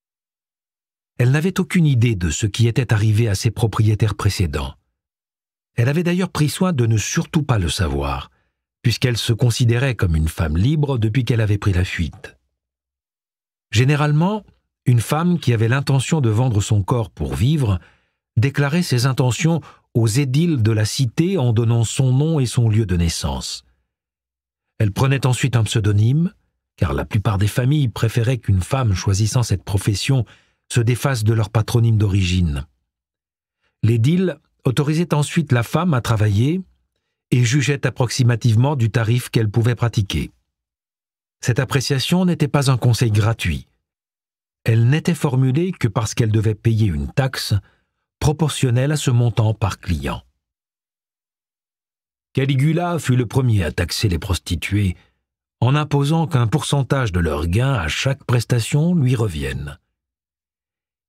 Elle n'avait aucune idée de ce qui était arrivé à ses propriétaires précédents. Elle avait d'ailleurs pris soin de ne surtout pas le savoir, puisqu'elle se considérait comme une femme libre depuis qu'elle avait pris la fuite. Généralement, une femme qui avait l'intention de vendre son corps pour vivre déclarait ses intentions aux édiles de la cité en donnant son nom et son lieu de naissance. Elle prenait ensuite un pseudonyme, car la plupart des familles préféraient qu'une femme choisissant cette profession se défasse de leur patronyme d'origine. L'édile autorisait ensuite la femme à travailler et jugeait approximativement du tarif qu'elle pouvait pratiquer. Cette appréciation n'était pas un conseil gratuit. Elle n'était formulée que parce qu'elle devait payer une taxe proportionnelle à ce montant par client. Caligula fut le premier à taxer les prostituées en imposant qu'un pourcentage de leurs gains à chaque prestation lui revienne.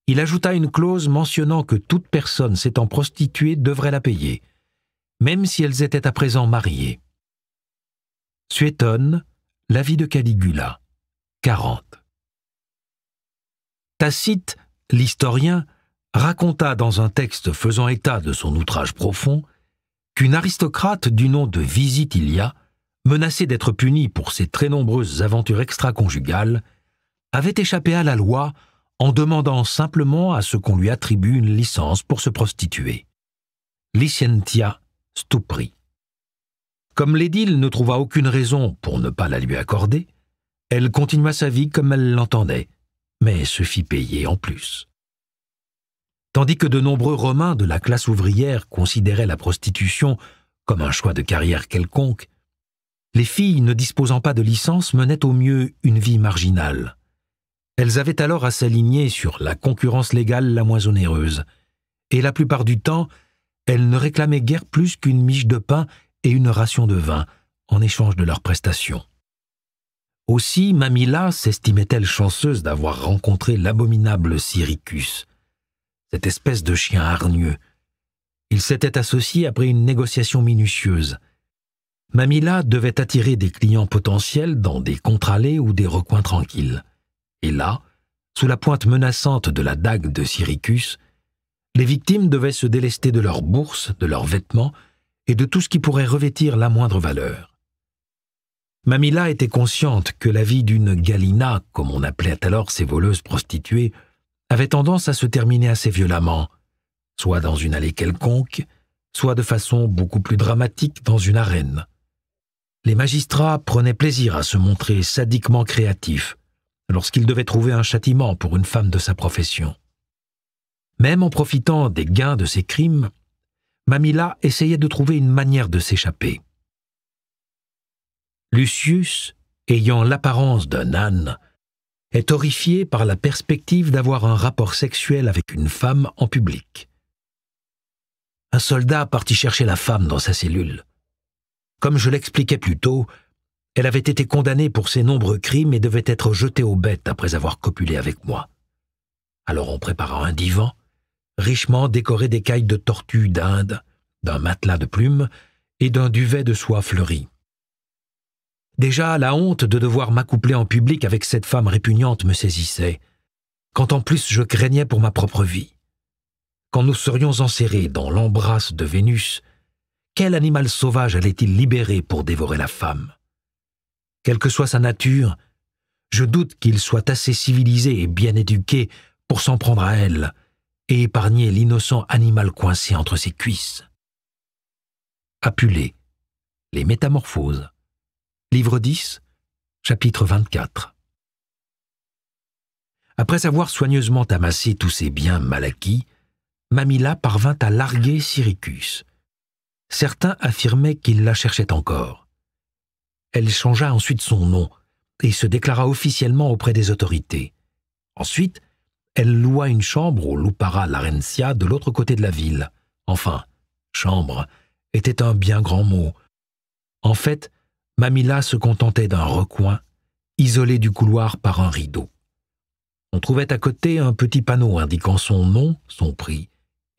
Il ajouta une clause mentionnant que toute personne s'étant prostituée devrait la payer, même si elles étaient à présent mariées. Suétone, la vie de Caligula, 40. Tacite, l'historien, raconta dans un texte faisant état de son outrage profond qu'une aristocrate du nom de Visitilia, menacée d'être punie pour ses très nombreuses aventures extra-conjugales, avait échappé à la loi en demandant simplement à ce qu'on lui attribue une licence pour se prostituer. Licentia stupri. Comme l'édile ne trouva aucune raison pour ne pas la lui accorder, elle continua sa vie comme elle l'entendait, mais se fit payer en plus. Tandis que de nombreux Romains de la classe ouvrière considéraient la prostitution comme un choix de carrière quelconque, les filles ne disposant pas de licence menaient au mieux une vie marginale. Elles avaient alors à s'aligner sur la concurrence légale la moins onéreuse, et la plupart du temps, elles ne réclamaient guère plus qu'une miche de pain et une ration de vin en échange de leurs prestations. Aussi Mamilla s'estimait-elle chanceuse d'avoir rencontré l'abominable Syricus, cette espèce de chien hargneux. Il s'était associé après une négociation minutieuse. Mamilla devait attirer des clients potentiels dans des contre-allées ou des recoins tranquilles. Et là, sous la pointe menaçante de la dague de Syricus, les victimes devaient se délester de leurs bourses, de leurs vêtements et de tout ce qui pourrait revêtir la moindre valeur. Mamilla était consciente que la vie d'une Galina, comme on appelait alors ces voleuses prostituées, avait tendance à se terminer assez violemment, soit dans une allée quelconque, soit de façon beaucoup plus dramatique dans une arène. Les magistrats prenaient plaisir à se montrer sadiquement créatifs lorsqu'ils devaient trouver un châtiment pour une femme de sa profession. Même en profitant des gains de ses crimes, Mamilla essayait de trouver une manière de s'échapper. Lucius, ayant l'apparence d'un âne, est horrifié par la perspective d'avoir un rapport sexuel avec une femme en public. Un soldat partit chercher la femme dans sa cellule. Comme je l'expliquais plus tôt, elle avait été condamnée pour ses nombreux crimes et devait être jetée aux bêtes après avoir copulé avec moi. Alors on prépara un divan, richement décoré d'écailles de tortue d'Inde, d'un matelas de plumes et d'un duvet de soie fleurie. Déjà, la honte de devoir m'accoupler en public avec cette femme répugnante me saisissait, quand en plus je craignais pour ma propre vie. Quand nous serions enserrés dans l'embrasse de Vénus, quel animal sauvage allait-il libérer pour dévorer la femme? Quelle que soit sa nature, je doute qu'il soit assez civilisé et bien éduqué pour s'en prendre à elle et épargner l'innocent animal coincé entre ses cuisses. Apulée, les Métamorphoses. Livre 10, chapitre 24. Après avoir soigneusement amassé tous ses biens mal acquis, Mamilla parvint à larguer Syricus. Certains affirmaient qu'il la cherchait encore. Elle changea ensuite son nom et se déclara officiellement auprès des autorités. Ensuite, elle loua une chambre au Lupara Larentia de l'autre côté de la ville. Enfin, chambre était un bien grand mot. En fait, Mamilla se contentait d'un recoin, isolé du couloir par un rideau. On trouvait à côté un petit panneau indiquant son nom, son prix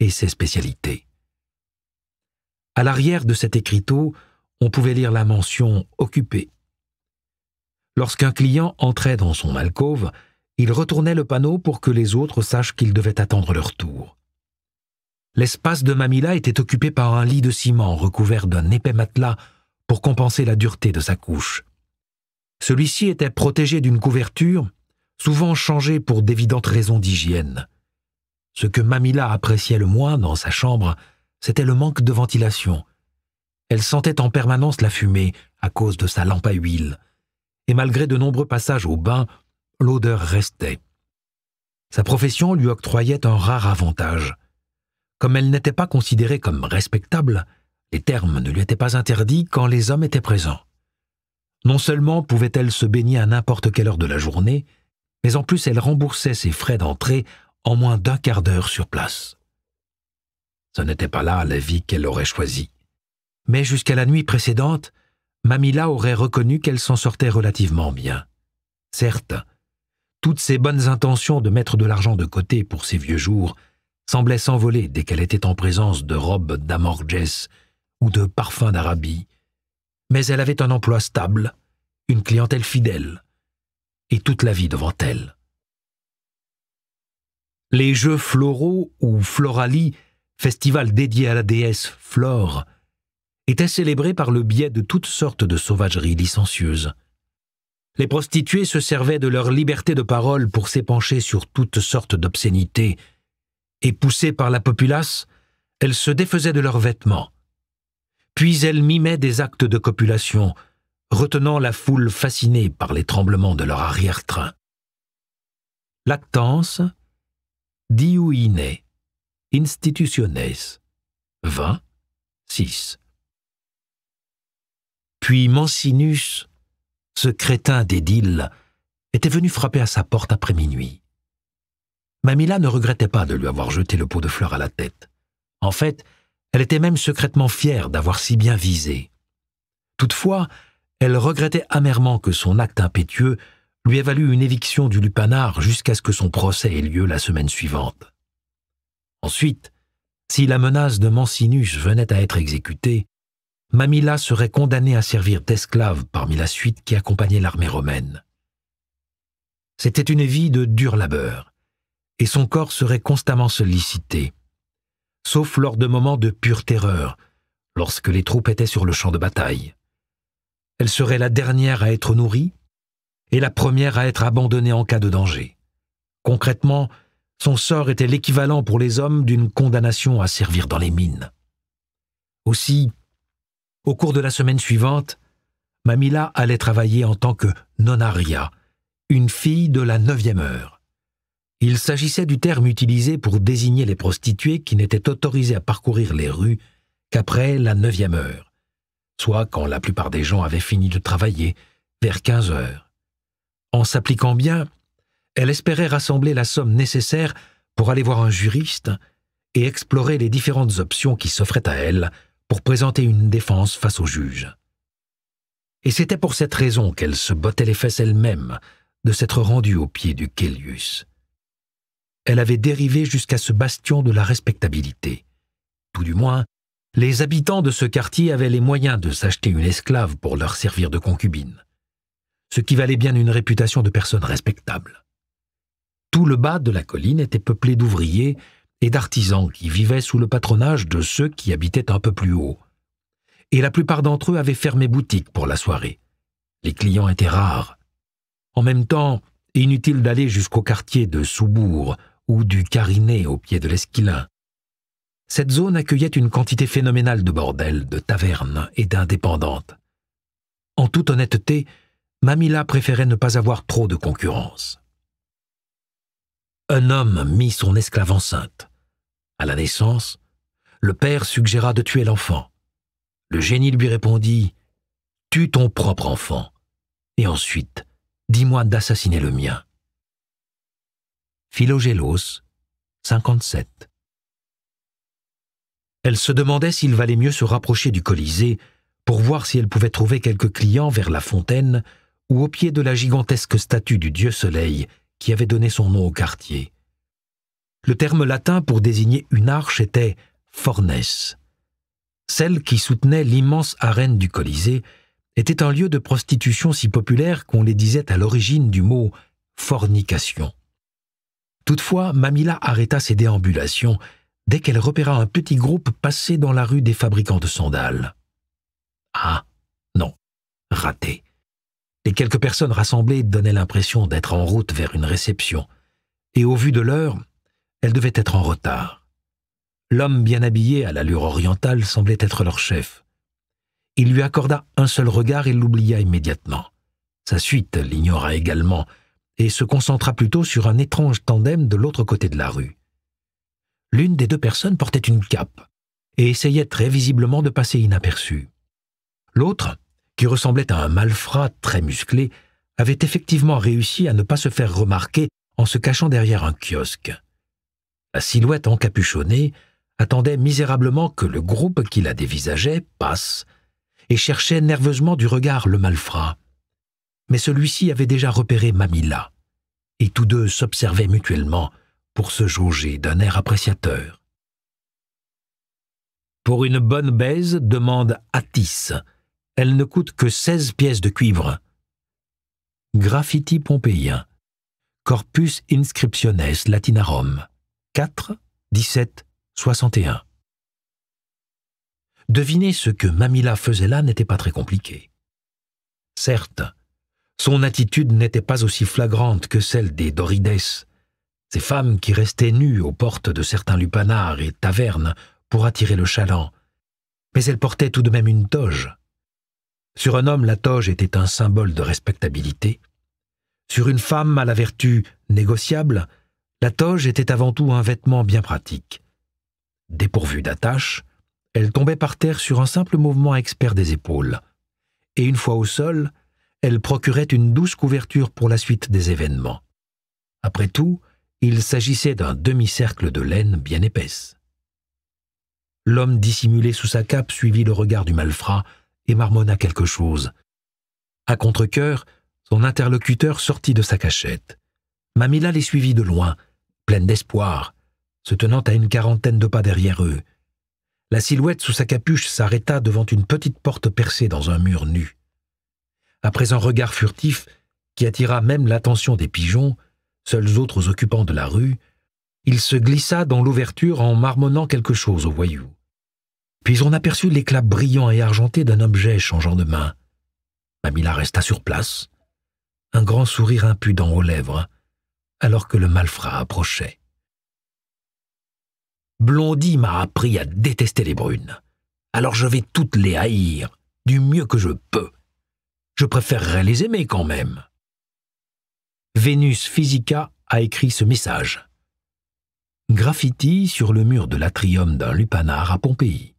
et ses spécialités. À l'arrière de cet écriteau, on pouvait lire la mention « Occupé ». Lorsqu'un client entrait dans son alcôve, il retournait le panneau pour que les autres sachent qu'ils devaient attendre leur tour. L'espace de Mamila était occupé par un lit de ciment recouvert d'un épais matelas pour compenser la dureté de sa couche. Celui-ci était protégé d'une couverture, souvent changée pour d'évidentes raisons d'hygiène. Ce que Mamila appréciait le moins dans sa chambre, c'était le manque de ventilation. Elle sentait en permanence la fumée à cause de sa lampe à huile, et malgré de nombreux passages au bain, l'odeur restait. Sa profession lui octroyait un rare avantage. Comme elle n'était pas considérée comme respectable, les termes ne lui étaient pas interdits quand les hommes étaient présents. Non seulement pouvait-elle se baigner à n'importe quelle heure de la journée, mais en plus elle remboursait ses frais d'entrée en moins d'un quart d'heure sur place. Ce n'était pas là la vie qu'elle aurait choisie. Mais jusqu'à la nuit précédente, Mamila aurait reconnu qu'elle s'en sortait relativement bien. Certes, toutes ses bonnes intentions de mettre de l'argent de côté pour ses vieux jours semblaient s'envoler dès qu'elle était en présence de robes d'Amorges ou de parfums d'Arabie, mais elle avait un emploi stable, une clientèle fidèle, et toute la vie devant elle. Les Jeux floraux ou Florali, festival dédié à la déesse Flore, étaient célébrés par le biais de toutes sortes de sauvageries licencieuses. Les prostituées se servaient de leur liberté de parole pour s'épancher sur toutes sortes d'obscénités, et poussées par la populace, elles se défaisaient de leurs vêtements. Puis elles mimaient des actes de copulation, retenant la foule fascinée par les tremblements de leur arrière-train. Lactance, diuine, institutiones, 20, 6. Puis Mancinus, ce crétin d'édile, était venu frapper à sa porte après minuit. Mamila ne regrettait pas de lui avoir jeté le pot de fleurs à la tête. En fait, elle était même secrètement fière d'avoir si bien visé. Toutefois, elle regrettait amèrement que son acte impétueux lui ait valu une éviction du lupanar jusqu'à ce que son procès ait lieu la semaine suivante. Ensuite, si la menace de Mancinus venait à être exécutée, Mamila serait condamnée à servir d'esclave parmi la suite qui accompagnait l'armée romaine. C'était une vie de dur labeur, et son corps serait constamment sollicité, sauf lors de moments de pure terreur, lorsque les troupes étaient sur le champ de bataille. Elle serait la dernière à être nourrie et la première à être abandonnée en cas de danger. Concrètement, son sort était l'équivalent pour les hommes d'une condamnation à servir dans les mines. Aussi, au cours de la semaine suivante, Mamila allait travailler en tant que nonaria, une fille de la 9e heure. Il s'agissait du terme utilisé pour désigner les prostituées qui n'étaient autorisées à parcourir les rues qu'après la 9e heure, soit quand la plupart des gens avaient fini de travailler, vers 15 heures. En s'appliquant bien, elle espérait rassembler la somme nécessaire pour aller voir un juriste et explorer les différentes options qui s'offraient à elle pour présenter une défense face au juge. Et c'était pour cette raison qu'elle se bottait les fesses elle-même de s'être rendue au pied du Caelius. Elle avait dérivé jusqu'à ce bastion de la respectabilité. Tout du moins, les habitants de ce quartier avaient les moyens de s'acheter une esclave pour leur servir de concubine, ce qui valait bien une réputation de personne respectable. Tout le bas de la colline était peuplé d'ouvriers et d'artisans qui vivaient sous le patronage de ceux qui habitaient un peu plus haut. Et la plupart d'entre eux avaient fermé boutique pour la soirée. Les clients étaient rares. En même temps, inutile d'aller jusqu'au quartier de Soubourg ou du Cariné au pied de l'Esquilin. Cette zone accueillait une quantité phénoménale de bordels, de tavernes et d'indépendantes. En toute honnêteté, Mamila préférait ne pas avoir trop de concurrence. Un homme mit son esclave enceinte. À la naissance, le père suggéra de tuer l'enfant. Le génie lui répondit « Tue ton propre enfant, et ensuite, dis-moi d'assassiner le mien. » Philogélos, 57. Elle se demandait s'il valait mieux se rapprocher du Colisée pour voir si elle pouvait trouver quelques clients vers la fontaine ou au pied de la gigantesque statue du dieu Soleil qui avait donné son nom au quartier. Le terme latin pour désigner une arche était « fornes ». Celle qui soutenait l'immense arène du Colisée était un lieu de prostitution si populaire qu'on les disait à l'origine du mot « fornication ». Toutefois, Mamilla arrêta ses déambulations dès qu'elle repéra un petit groupe passer dans la rue des fabricants de sandales. Ah, non, raté. Les quelques personnes rassemblées donnaient l'impression d'être en route vers une réception, et au vu de l'heure, elles devaient être en retard. L'homme bien habillé à l'allure orientale semblait être leur chef. Il lui accorda un seul regard et l'oublia immédiatement. Sa suite l'ignora également et se concentra plutôt sur un étrange tandem de l'autre côté de la rue. L'une des deux personnes portait une cape et essayait très visiblement de passer inaperçue. L'autre, qui ressemblait à un malfrat très musclé, avait effectivement réussi à ne pas se faire remarquer en se cachant derrière un kiosque. La silhouette encapuchonnée attendait misérablement que le groupe qui la dévisageait passe et cherchait nerveusement du regard le malfrat. Mais celui-ci avait déjà repéré Mamilla, et tous deux s'observaient mutuellement pour se jauger d'un air appréciateur. « Pour une bonne baise, demande Atis. Elle ne coûte que 16 pièces de cuivre. » Graffiti pompéien. Corpus inscriptiones latinarum. 4, 17, 61. Deviner ce que Mamilla faisait là n'était pas très compliqué. Certes, son attitude n'était pas aussi flagrante que celle des Dorides, ces femmes qui restaient nues aux portes de certains lupanars et tavernes pour attirer le chaland, mais elle portait tout de même une toge. Sur un homme, la toge était un symbole de respectabilité. Sur une femme à la vertu négociable, la toge était avant tout un vêtement bien pratique. Dépourvue d'attache, elle tombait par terre sur un simple mouvement expert des épaules, et une fois au sol, elle procurait une douce couverture pour la suite des événements. Après tout, il s'agissait d'un demi-cercle de laine bien épaisse. L'homme dissimulé sous sa cape suivit le regard du malfrat et marmonna quelque chose. À contre-cœur, son interlocuteur sortit de sa cachette. Mamilla les suivit de loin, pleine d'espoir, se tenant à une quarantaine de pas derrière eux. La silhouette sous sa capuche s'arrêta devant une petite porte percée dans un mur nu. Après un regard furtif qui attira même l'attention des pigeons, seuls autres occupants de la rue, il se glissa dans l'ouverture en marmonnant quelque chose au voyou. Puis on aperçut l'éclat brillant et argenté d'un objet changeant de main. Mamilla resta sur place, un grand sourire impudent aux lèvres, alors que le malfrat approchait. Blondie m'a appris à détester les brunes. Alors je vais toutes les haïr, du mieux que je peux. Je préférerais les aimer quand même. Vénus Physica a écrit ce message. Graffiti sur le mur de l'atrium d'un lupanar à Pompéi.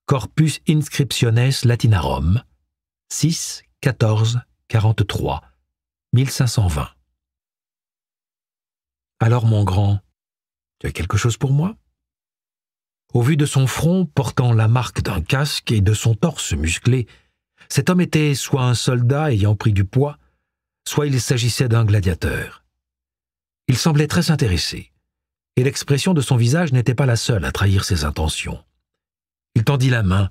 Corpus inscriptiones latinarum. 6, 14, 43, 1520. Alors, mon grand, tu as quelque chose pour moi ? Au vu de son front portant la marque d'un casque et de son torse musclé, cet homme était soit un soldat ayant pris du poids, soit il s'agissait d'un gladiateur. Il semblait très intéressé, et l'expression de son visage n'était pas la seule à trahir ses intentions. Il tendit la main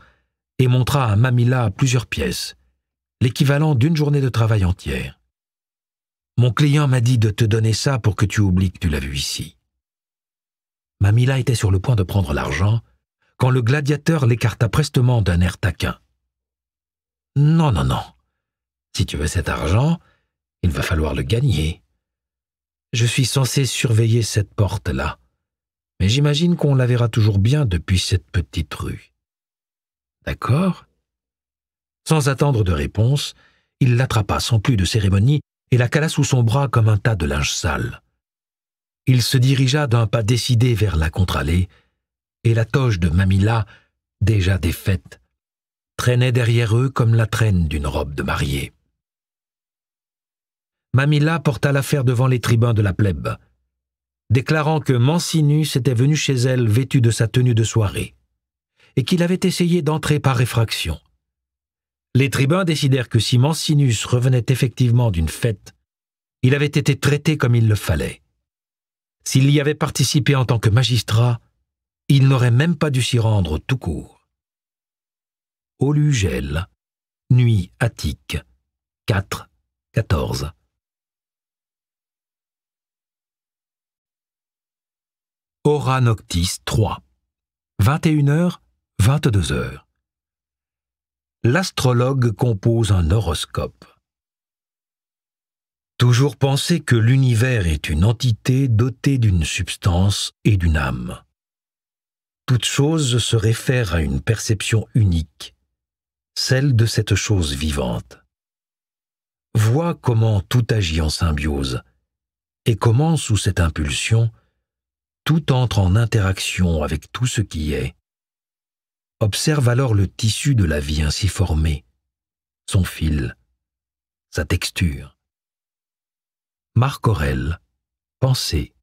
et montra à Mamilla plusieurs pièces, l'équivalent d'une journée de travail entière. « Mon client m'a dit de te donner ça pour que tu oublies que tu l'as vu ici. » Mamilla était sur le point de prendre l'argent quand le gladiateur l'écarta prestement d'un air taquin. « Non, non, non. Si tu veux cet argent, il va falloir le gagner. Je suis censé surveiller cette porte-là, mais j'imagine qu'on la verra toujours bien depuis cette petite rue. D'accord ?» Sans attendre de réponse, il l'attrapa sans plus de cérémonie et la cala sous son bras comme un tas de linge sale. Il se dirigea d'un pas décidé vers la contre-allée, et la toge de Mamilla, déjà défaite, traînait derrière eux comme la traîne d'une robe de mariée. Mamilla porta l'affaire devant les tribuns de la plèbe, déclarant que Mancinus était venu chez elle vêtu de sa tenue de soirée, et qu'il avait essayé d'entrer par effraction. Les tribuns décidèrent que si Mancinus revenait effectivement d'une fête, Il avait été traité comme il le fallait. S'il y avait participé en tant que magistrat, il n'aurait même pas dû s'y rendre tout court. Olugel, nuit Attique, 4, 14. Hora Noctis 3, 21h, 22h. L'astrologue compose un horoscope. Toujours penser que l'univers est une entité dotée d'une substance et d'une âme. Toute chose se réfère à une perception unique, celle de cette chose vivante. Vois comment tout agit en symbiose, et comment, sous cette impulsion, tout entre en interaction avec tout ce qui est. Observe alors le tissu de la vie ainsi formé, son fil, sa texture. Marc Aurèle, Pensée,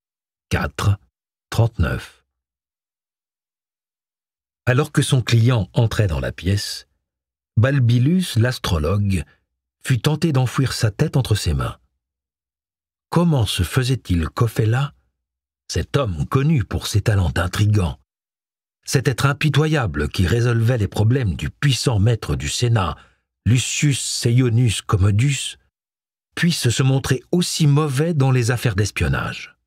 4, 39. Alors que son client entrait dans la pièce, Balbillus, l'astrologue, fut tenté d'enfouir sa tête entre ses mains. Comment se faisait-il qu'Ophéla, cet homme connu pour ses talents d'intrigant, cet être impitoyable qui résolvait les problèmes du puissant maître du Sénat, Lucius Seionius Commodus, puisse se montrer aussi mauvais dans les affaires d'espionnage?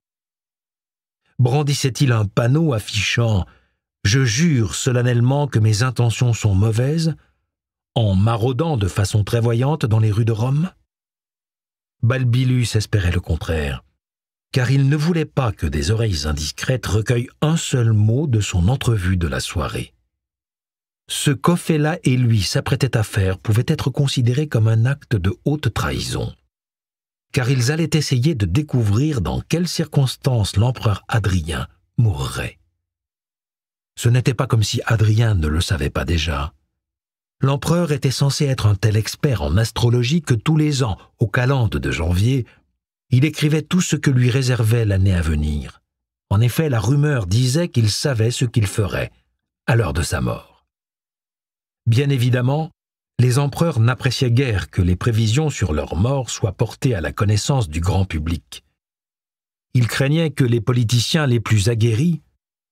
Brandissait-il un panneau affichant « Je jure solennellement que mes intentions sont mauvaises » en maraudant de façon très voyante dans les rues de Rome? Balbillus espérait le contraire, car il ne voulait pas que des oreilles indiscrètes recueillent un seul mot de son entrevue de la soirée. Ce qu'Ophéla et lui s'apprêtaient à faire pouvait être considéré comme un acte de haute trahison, car ils allaient essayer de découvrir dans quelles circonstances l'empereur Hadrien mourrait. Ce n'était pas comme si Hadrien ne le savait pas déjà. L'empereur était censé être un tel expert en astrologie que tous les ans, au calende de janvier, il écrivait tout ce que lui réservait l'année à venir. En effet, la rumeur disait qu'il savait ce qu'il ferait à l'heure de sa mort. Bien évidemment, les empereurs n'appréciaient guère que les prévisions sur leur mort soient portées à la connaissance du grand public. Ils craignaient que les politiciens les plus aguerris,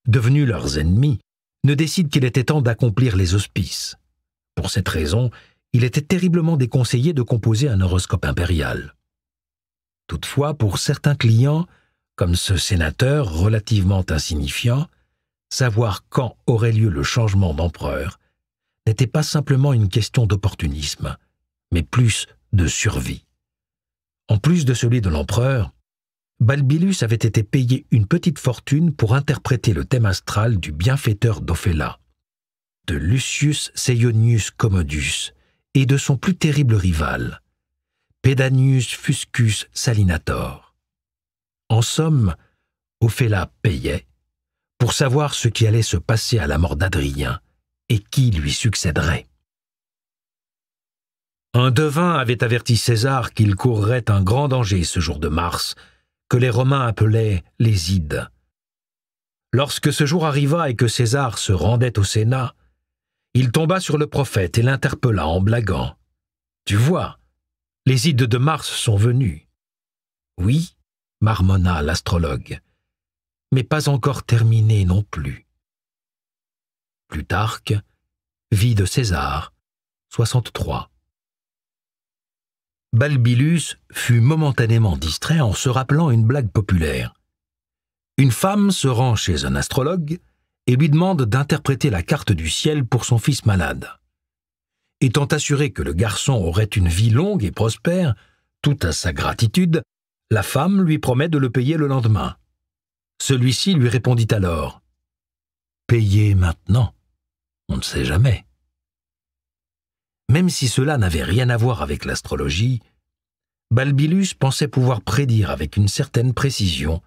devenus leurs ennemis, ne décident qu'il était temps d'accomplir les auspices. Pour cette raison, il était terriblement déconseillé de composer un horoscope impérial. Toutefois, pour certains clients, comme ce sénateur relativement insignifiant, savoir quand aurait lieu le changement d'empereur n'était pas simplement une question d'opportunisme, mais plus de survie. En plus de celui de l'empereur, Balbillus avait été payé une petite fortune pour interpréter le thème astral du bienfaiteur d'Ophéla, de Lucius Seionius Commodus et de son plus terrible rival, Pedanius Fuscus Salinator. En somme, Ophéla payait pour savoir ce qui allait se passer à la mort d'Hadrien et qui lui succéderait. Un devin avait averti César qu'il courrait un grand danger ce jour de mars, que les Romains appelaient les Ides. Lorsque ce jour arriva et que César se rendait au Sénat, il tomba sur le prophète et l'interpella en blaguant. « Tu vois, les Ides de Mars sont venus. »« Oui, marmonna l'astrologue, mais pas encore terminées non plus. » Plutarque, Vie de César, 63. Balbillus fut momentanément distrait en se rappelant une blague populaire. Une femme se rend chez un astrologue et lui demande d'interpréter la carte du ciel pour son fils malade. Étant assuré que le garçon aurait une vie longue et prospère, tout à sa gratitude, la femme lui promet de le payer le lendemain. Celui-ci lui répondit alors « Payez maintenant, on ne sait jamais. » Même si cela n'avait rien à voir avec l'astrologie, Balbillus pensait pouvoir prédire avec une certaine précision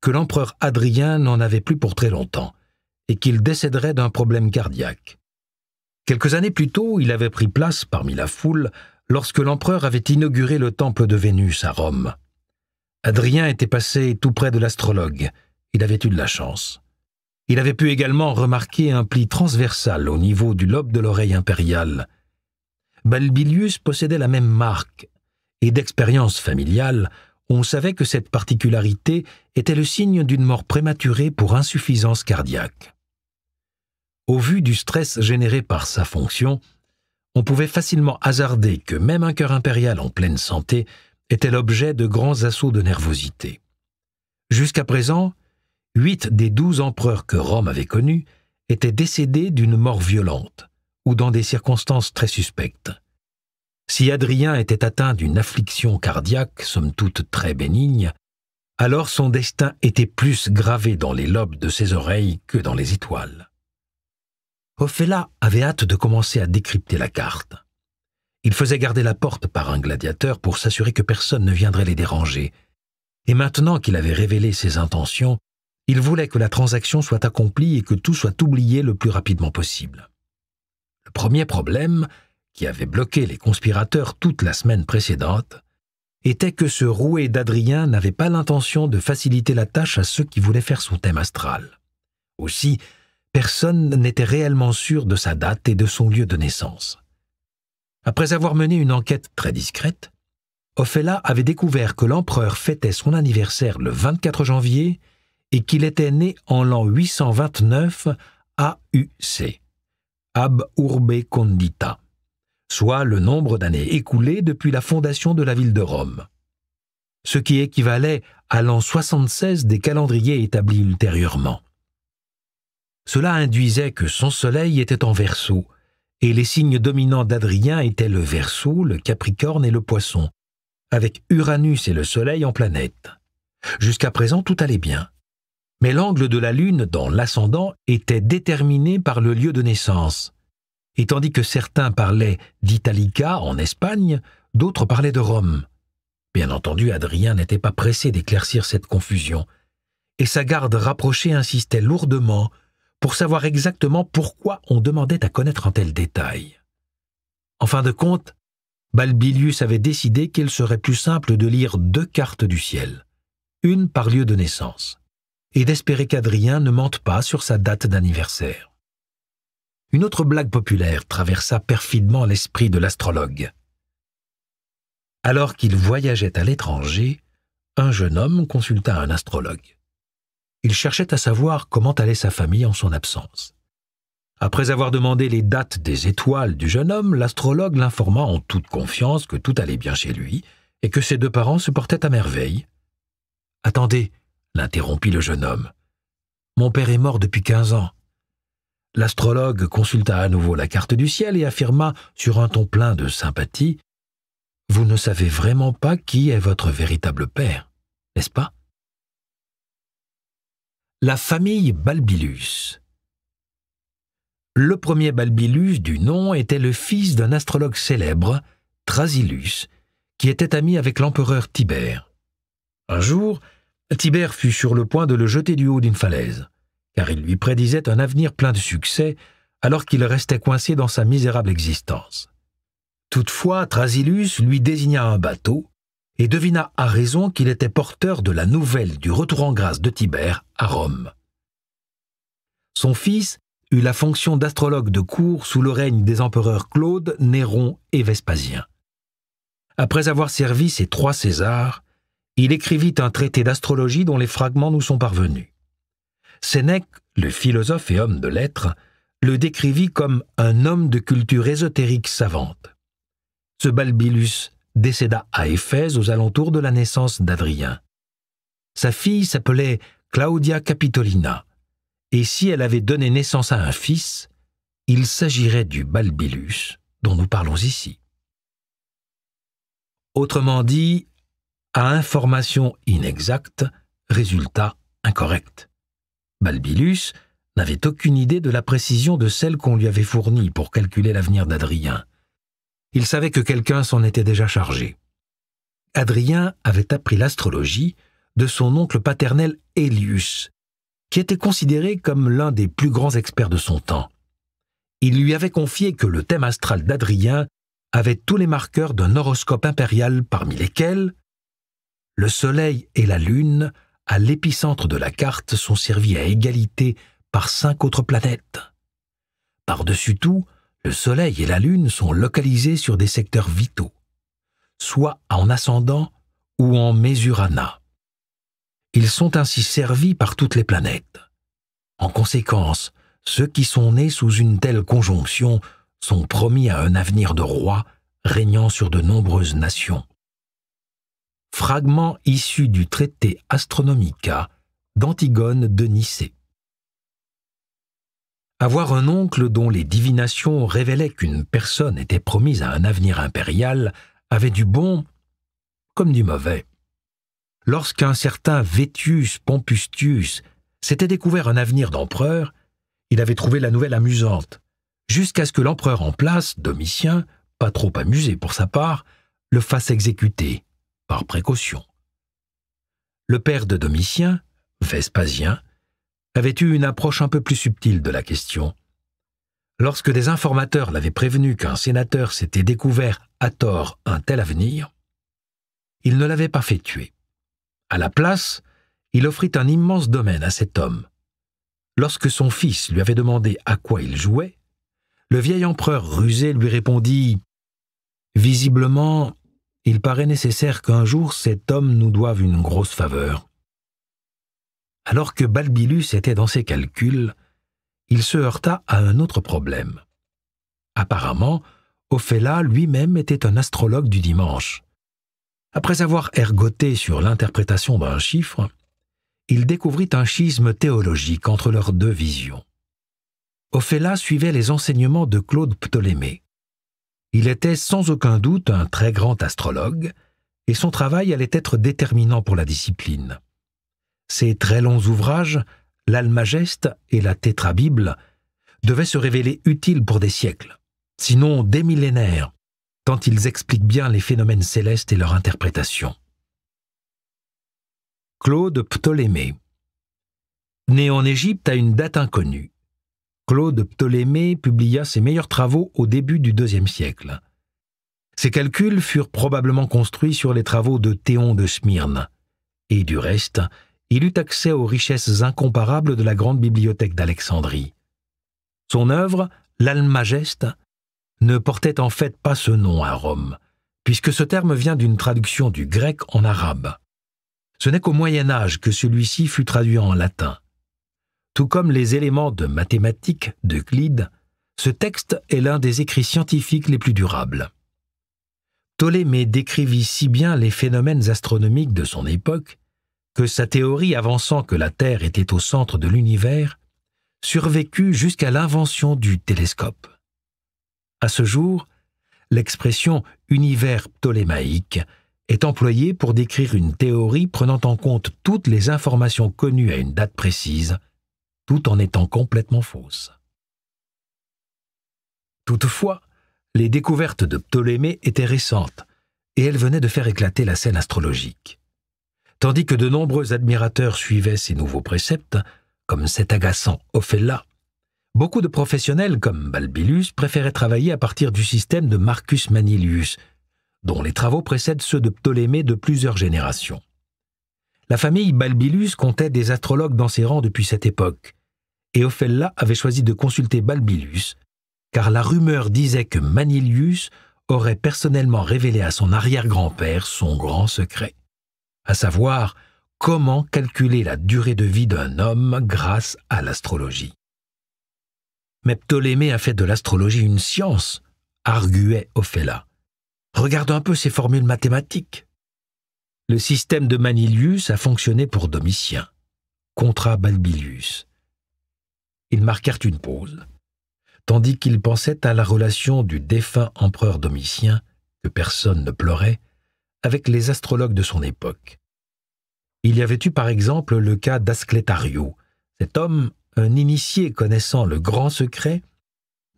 que l'empereur Hadrien n'en avait plus pour très longtemps et qu'il décéderait d'un problème cardiaque. Quelques années plus tôt, il avait pris place parmi la foule lorsque l'empereur avait inauguré le temple de Vénus à Rome. Hadrien était passé tout près de l'astrologue. Il avait eu de la chance. Il avait pu également remarquer un pli transversal au niveau du lobe de l'oreille impériale. Balbillus possédait la même marque, et d'expérience familiale, on savait que cette particularité était le signe d'une mort prématurée pour insuffisance cardiaque. Au vu du stress généré par sa fonction, on pouvait facilement hasarder que même un cœur impérial en pleine santé était l'objet de grands assauts de nervosité. Jusqu'à présent, 8 des 12 empereurs que Rome avait connus étaient décédés d'une mort violente ou dans des circonstances très suspectes. Si Hadrien était atteint d'une affliction cardiaque, somme toute très bénigne, alors son destin était plus gravé dans les lobes de ses oreilles que dans les étoiles. Ofella avait hâte de commencer à décrypter la carte. Il faisait garder la porte par un gladiateur pour s'assurer que personne ne viendrait les déranger. Et maintenant qu'il avait révélé ses intentions, il voulait que la transaction soit accomplie et que tout soit oublié le plus rapidement possible. Le premier problème, qui avait bloqué les conspirateurs toute la semaine précédente, était que ce roué d'Hadrien n'avait pas l'intention de faciliter la tâche à ceux qui voulaient faire son thème astral. Aussi, personne n'était réellement sûr de sa date et de son lieu de naissance. Après avoir mené une enquête très discrète, Ofella avait découvert que l'empereur fêtait son anniversaire le 24 janvier et qu'il était né en l'an 829 AUC, Ab Urbe Condita, soit le nombre d'années écoulées depuis la fondation de la ville de Rome, ce qui équivalait à l'an 76 des calendriers établis ultérieurement. Cela induisait que son soleil était en Verseau, et les signes dominants d'Hadrien étaient le Verseau, le Capricorne et le Poisson, avec Uranus et le Soleil en planète. Jusqu'à présent, tout allait bien. Mais l'angle de la Lune dans l'ascendant était déterminé par le lieu de naissance. Et tandis que certains parlaient d'Italica en Espagne, d'autres parlaient de Rome. Bien entendu, Hadrien n'était pas pressé d'éclaircir cette confusion, et sa garde rapprochée insistait lourdement pour savoir exactement pourquoi on demandait à connaître un tel détail. En fin de compte, Balbilius avait décidé qu'il serait plus simple de lire 2 cartes du ciel, une par lieu de naissance, et d'espérer qu'Hadrien ne mente pas sur sa date d'anniversaire. Une autre blague populaire traversa perfidement l'esprit de l'astrologue. Alors qu'il voyageait à l'étranger, un jeune homme consulta un astrologue. Il cherchait à savoir comment allait sa famille en son absence. Après avoir demandé les dates des étoiles du jeune homme, l'astrologue l'informa en toute confiance que tout allait bien chez lui et que ses 2 parents se portaient à merveille. « Attendez » l'interrompit le jeune homme. « Mon père est mort depuis 15 ans. » L'astrologue consulta à nouveau la carte du ciel et affirma sur un ton plein de sympathie « Vous ne savez vraiment pas qui est votre véritable père, n'est-ce pas ?» La famille Balbilius. Le premier Balbilius du nom était le fils d'un astrologue célèbre, Thrasilus, qui était ami avec l'empereur Tibère. Un jour, Tibère fut sur le point de le jeter du haut d'une falaise, car il lui prédisait un avenir plein de succès alors qu'il restait coincé dans sa misérable existence. Toutefois, Thrasilus lui désigna un bateau et devina à raison qu'il était porteur de la nouvelle du retour en grâce de Tibère à Rome. Son fils eut la fonction d'astrologue de cour sous le règne des empereurs Claude, Néron et Vespasien. Après avoir servi ses 3 Césars, il écrivit un traité d'astrologie dont les fragments nous sont parvenus. Sénèque, le philosophe et homme de lettres, le décrivit comme un homme de culture ésotérique savante. Ce Balbilius décéda à Éphèse aux alentours de la naissance d'Hadrien. Sa fille s'appelait Claudia Capitolina, et si elle avait donné naissance à un fils, il s'agirait du Balbilius dont nous parlons ici. Autrement dit, à information inexacte, résultat incorrect. Balbilius n'avait aucune idée de la précision de celle qu'on lui avait fournie pour calculer l'avenir d'Hadrien. Il savait que quelqu'un s'en était déjà chargé. Hadrien avait appris l'astrologie de son oncle paternel Hélius, qui était considéré comme l'un des plus grands experts de son temps. Il lui avait confié que le thème astral d'Hadrien avait tous les marqueurs d'un horoscope impérial parmi lesquels le Soleil et la Lune, à l'épicentre de la carte, sont servis à égalité par 5 autres planètes. Par-dessus tout, le Soleil et la Lune sont localisés sur des secteurs vitaux, soit en ascendant ou en Mesurana. Ils sont ainsi servis par toutes les planètes. En conséquence, ceux qui sont nés sous une telle conjonction sont promis à un avenir de roi régnant sur de nombreuses nations. Fragment issu du traité Astronomica d'Antigone de Nicée. Avoir un oncle dont les divinations révélaient qu'une personne était promise à un avenir impérial avait du bon comme du mauvais. Lorsqu'un certain Vettius Pompustius s'était découvert un avenir d'empereur, il avait trouvé la nouvelle amusante, jusqu'à ce que l'empereur en place, Domitien, pas trop amusé pour sa part, le fasse exécuter, par précaution. Le père de Domitien, Vespasien, avait eu une approche un peu plus subtile de la question. Lorsque des informateurs l'avaient prévenu qu'un sénateur s'était découvert à tort un tel avenir, il ne l'avait pas fait tuer. À la place, il offrit un immense domaine à cet homme. Lorsque son fils lui avait demandé à quoi il jouait, le vieil empereur rusé lui répondit « Visiblement, il paraît nécessaire qu'un jour cet homme nous doive une grosse faveur. » Alors que Balbillus était dans ses calculs, il se heurta à un autre problème. Apparemment, Ophéla lui-même était un astrologue du dimanche. Après avoir ergoté sur l'interprétation d'un chiffre, il découvrit un schisme théologique entre leurs deux visions. Ophéla suivait les enseignements de Claude Ptolémée. Il était sans aucun doute un très grand astrologue, et son travail allait être déterminant pour la discipline. Ses très longs ouvrages, l'Almageste et la Tétrabible, devaient se révéler utiles pour des siècles, sinon des millénaires, tant ils expliquent bien les phénomènes célestes et leur interprétation. Claude Ptolémée. Né en Égypte à une date inconnue, Claude Ptolémée publia ses meilleurs travaux au début du IIe siècle. Ses calculs furent probablement construits sur les travaux de Théon de Smyrne, et du reste, il eut accès aux richesses incomparables de la grande bibliothèque d'Alexandrie. Son œuvre, l'Almageste, ne portait en fait pas ce nom à Rome, puisque ce terme vient d'une traduction du grec en arabe. Ce n'est qu'au Moyen Âge que celui-ci fut traduit en latin. Tout comme les éléments de mathématiques d'Euclide, ce texte est l'un des écrits scientifiques les plus durables. Ptolémée décrivit si bien les phénomènes astronomiques de son époque que sa théorie avançant que la Terre était au centre de l'univers survécut jusqu'à l'invention du télescope. À ce jour, l'expression « univers ptolémaïque » est employée pour décrire une théorie prenant en compte toutes les informations connues à une date précise, tout en étant complètement fausse. Toutefois, les découvertes de Ptolémée étaient récentes et elles venaient de faire éclater la scène astrologique. Tandis que de nombreux admirateurs suivaient ces nouveaux préceptes, comme cet agaçant Ophéla, beaucoup de professionnels comme Balbillus préféraient travailler à partir du système de Marcus Manilius, dont les travaux précèdent ceux de Ptolémée de plusieurs générations. La famille Balbillus comptait des astrologues dans ses rangs depuis cette époque, et Ophéla avait choisi de consulter Balbillus, car la rumeur disait que Manilius aurait personnellement révélé à son arrière-grand-père son grand secret, à savoir comment calculer la durée de vie d'un homme grâce à l'astrologie. Mais Ptolémée a fait de l'astrologie une science, arguait Ophéla. Regarde un peu ces formules mathématiques. Le système de Manilius a fonctionné pour Domitien, contra Balbillus. Ils marquèrent une pause, tandis qu'ils pensaient à la relation du défunt empereur Domitien, que personne ne pleurait, avec les astrologues de son époque. Il y avait eu par exemple le cas d'Asclétario. Cet homme, un initié connaissant le grand secret,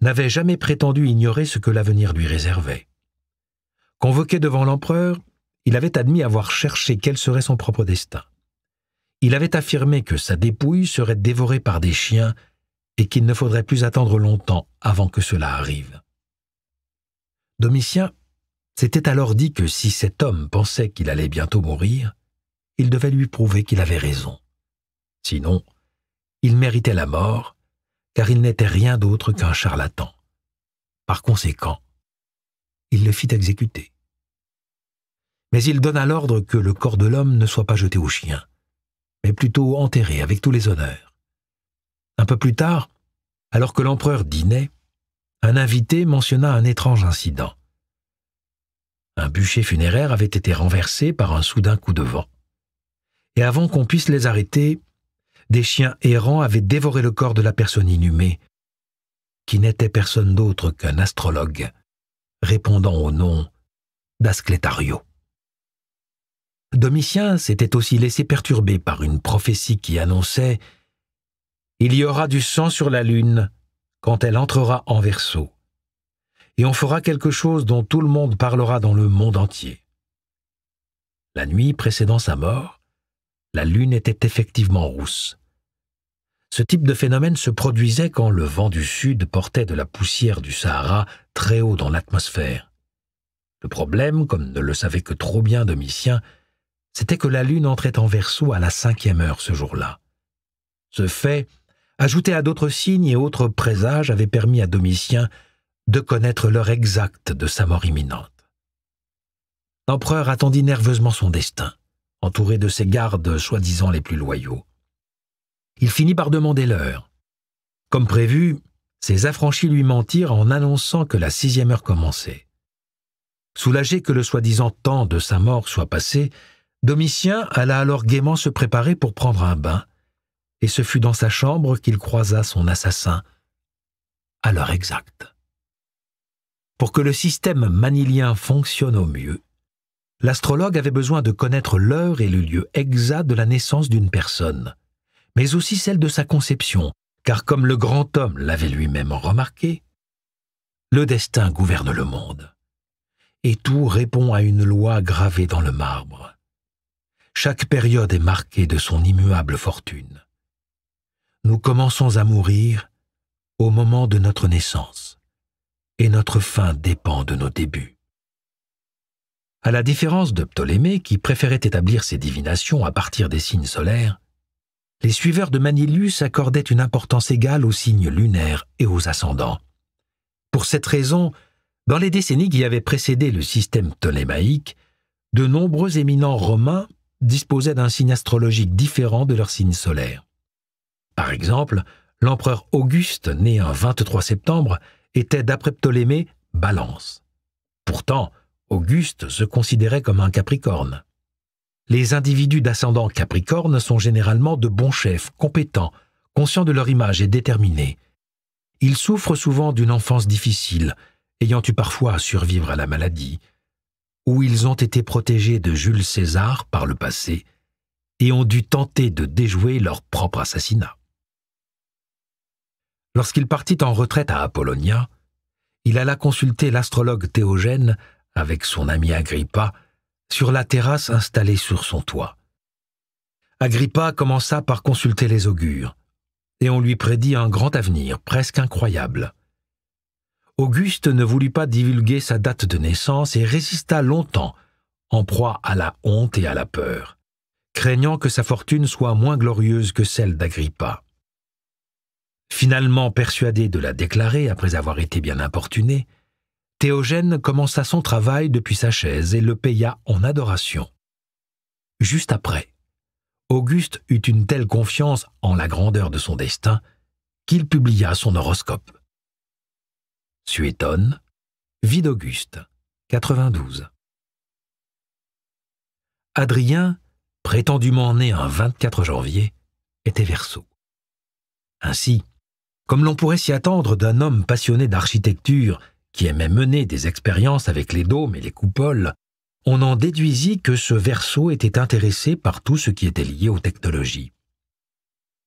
n'avait jamais prétendu ignorer ce que l'avenir lui réservait. Convoqué devant l'empereur, il avait admis avoir cherché quel serait son propre destin. Il avait affirmé que sa dépouille serait dévorée par des chiens et qu'il ne faudrait plus attendre longtemps avant que cela arrive. Domitien s'était alors dit que si cet homme pensait qu'il allait bientôt mourir, il devait lui prouver qu'il avait raison. Sinon, il méritait la mort, car il n'était rien d'autre qu'un charlatan. Par conséquent, il le fit exécuter. Mais il donna l'ordre que le corps de l'homme ne soit pas jeté aux chiens, mais plutôt enterré avec tous les honneurs. Un peu plus tard, alors que l'empereur dînait, un invité mentionna un étrange incident. Un bûcher funéraire avait été renversé par un soudain coup de vent. Et avant qu'on puisse les arrêter, des chiens errants avaient dévoré le corps de la personne inhumée, qui n'était personne d'autre qu'un astrologue, répondant au nom d'Asclétario. Domitien s'était aussi laissé perturber par une prophétie qui annonçait « Il y aura du sang sur la lune quand elle entrera en Verseau, et on fera quelque chose dont tout le monde parlera dans le monde entier. » La nuit précédant sa mort, la lune était effectivement rousse. Ce type de phénomène se produisait quand le vent du sud portait de la poussière du Sahara très haut dans l'atmosphère. Le problème, comme ne le savait que trop bien Domitien, c'était que la lune entrait en Verseau à la 5e heure ce jour-là. Ce fait, ajouté à d'autres signes et autres présages, avait permis à Domitien de connaître l'heure exacte de sa mort imminente. L'empereur attendit nerveusement son destin, entouré de ses gardes soi-disant les plus loyaux. Il finit par demander l'heure. Comme prévu, ses affranchis lui mentirent en annonçant que la 6e heure commençait. Soulagé que le soi-disant temps de sa mort soit passé, Domitien alla alors gaiement se préparer pour prendre un bain, et ce fut dans sa chambre qu'il croisa son assassin à l'heure exacte. Pour que le système manilien fonctionne au mieux, l'astrologue avait besoin de connaître l'heure et le lieu exact de la naissance d'une personne, mais aussi celle de sa conception, car comme le grand homme l'avait lui-même remarqué, le destin gouverne le monde, et tout répond à une loi gravée dans le marbre. Chaque période est marquée de son immuable fortune. Nous commençons à mourir au moment de notre naissance, et notre fin dépend de nos débuts. À la différence de Ptolémée, qui préférait établir ses divinations à partir des signes solaires, les suiveurs de Manilius accordaient une importance égale aux signes lunaires et aux ascendants. Pour cette raison, dans les décennies qui avaient précédé le système ptolémaïque, de nombreux éminents romains disposaient d'un signe astrologique différent de leur signe solaire. Par exemple, l'empereur Auguste, né un 23 septembre, était d'après Ptolémée Balance. Pourtant, Auguste se considérait comme un Capricorne. Les individus d'ascendant Capricorne sont généralement de bons chefs, compétents, conscients de leur image et déterminés. Ils souffrent souvent d'une enfance difficile, ayant eu parfois à survivre à la maladie, où ils ont été protégés de Jules César par le passé et ont dû tenter de déjouer leur propre assassinat. Lorsqu'il partit en retraite à Apollonia, il alla consulter l'astrologue Théogène avec son ami Agrippa sur la terrasse installée sur son toit. Agrippa commença par consulter les augures, et on lui prédit un grand avenir, presque incroyable. Auguste ne voulut pas divulguer sa date de naissance et résista longtemps, en proie à la honte et à la peur, craignant que sa fortune soit moins glorieuse que celle d'Agrippa. Finalement persuadé de la déclarer après avoir été bien importuné, Théogène commença son travail depuis sa chaise et le paya en adoration. Juste après, Auguste eut une telle confiance en la grandeur de son destin qu'il publia son horoscope. Suétone, vie d'Auguste, 92. Adrien, prétendument né un 24 janvier, était Verseau. Ainsi, comme l'on pourrait s'y attendre d'un homme passionné d'architecture qui aimait mener des expériences avec les dômes et les coupoles, on en déduisit que ce Verseau était intéressé par tout ce qui était lié aux technologies.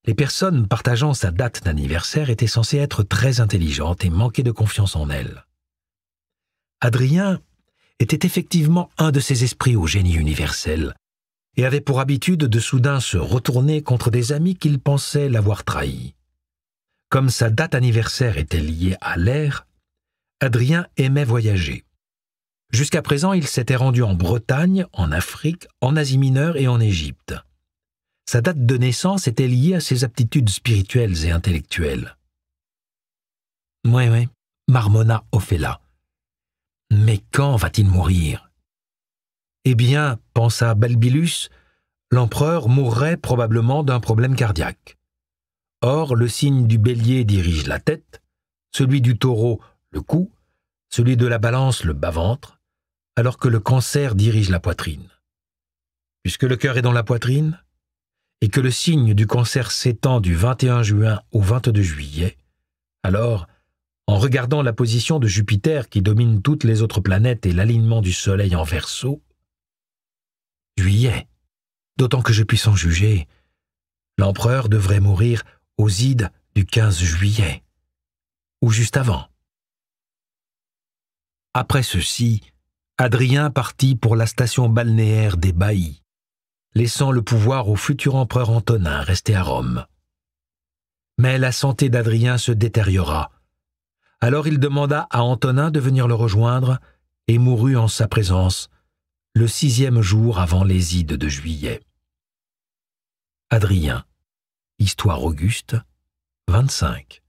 Les personnes partageant sa date d'anniversaire étaient censées être très intelligentes et manquer de confiance en elles. Adrien était effectivement un de ces esprits au génie universel et avait pour habitude de soudain se retourner contre des amis qu'il pensait l'avoir trahi. Comme sa date anniversaire était liée à l'air, Adrien aimait voyager. Jusqu'à présent, il s'était rendu en Bretagne, en Afrique, en Asie mineure et en Égypte. Sa date de naissance était liée à ses aptitudes spirituelles et intellectuelles. « Oui, marmonna Ophéla. Mais quand va-t-il mourir ? Eh bien, pensa Balbillus, l'empereur mourrait probablement d'un problème cardiaque. Or, le signe du bélier dirige la tête, celui du taureau le cou, celui de la balance le bas-ventre, alors que le cancer dirige la poitrine. Puisque le cœur est dans la poitrine, et que le signe du cancer s'étend du 21 juin au 22 juillet, alors, en regardant la position de Jupiter qui domine toutes les autres planètes et l'alignement du Soleil en Verseau, juillet, d'autant que je puisse en juger, l'empereur devrait mourir aux ides du 15 juillet, ou juste avant. Après ceci, Adrien partit pour la station balnéaire des Baillis, laissant le pouvoir au futur empereur Antonin resté à Rome. Mais la santé d'Adrien se détériora. Alors il demanda à Antonin de venir le rejoindre et mourut en sa présence le 6e jour avant les ides de juillet. Adrien, Histoire Auguste, 25.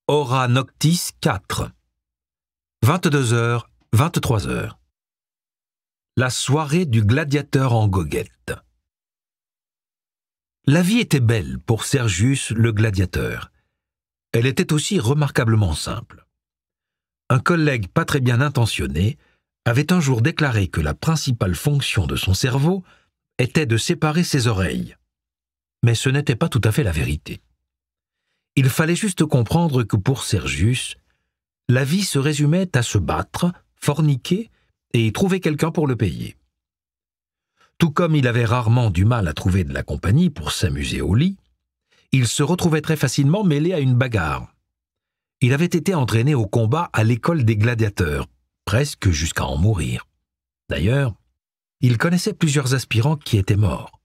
Hora Noctis 4. 22h, 23h. La soirée du gladiateur en goguette. La vie était belle pour Sergius le gladiateur. Elle était aussi remarquablement simple. Un collègue pas très bien intentionné avait un jour déclaré que la principale fonction de son cerveau était de séparer ses oreilles. Mais ce n'était pas tout à fait la vérité. Il fallait juste comprendre que pour Sergius, la vie se résumait à se battre, forniquer et trouver quelqu'un pour le payer. Tout comme il avait rarement du mal à trouver de la compagnie pour s'amuser au lit, il se retrouvait très facilement mêlé à une bagarre. Il avait été entraîné au combat à l'école des gladiateurs, presque jusqu'à en mourir. D'ailleurs, il connaissait plusieurs aspirants qui étaient morts.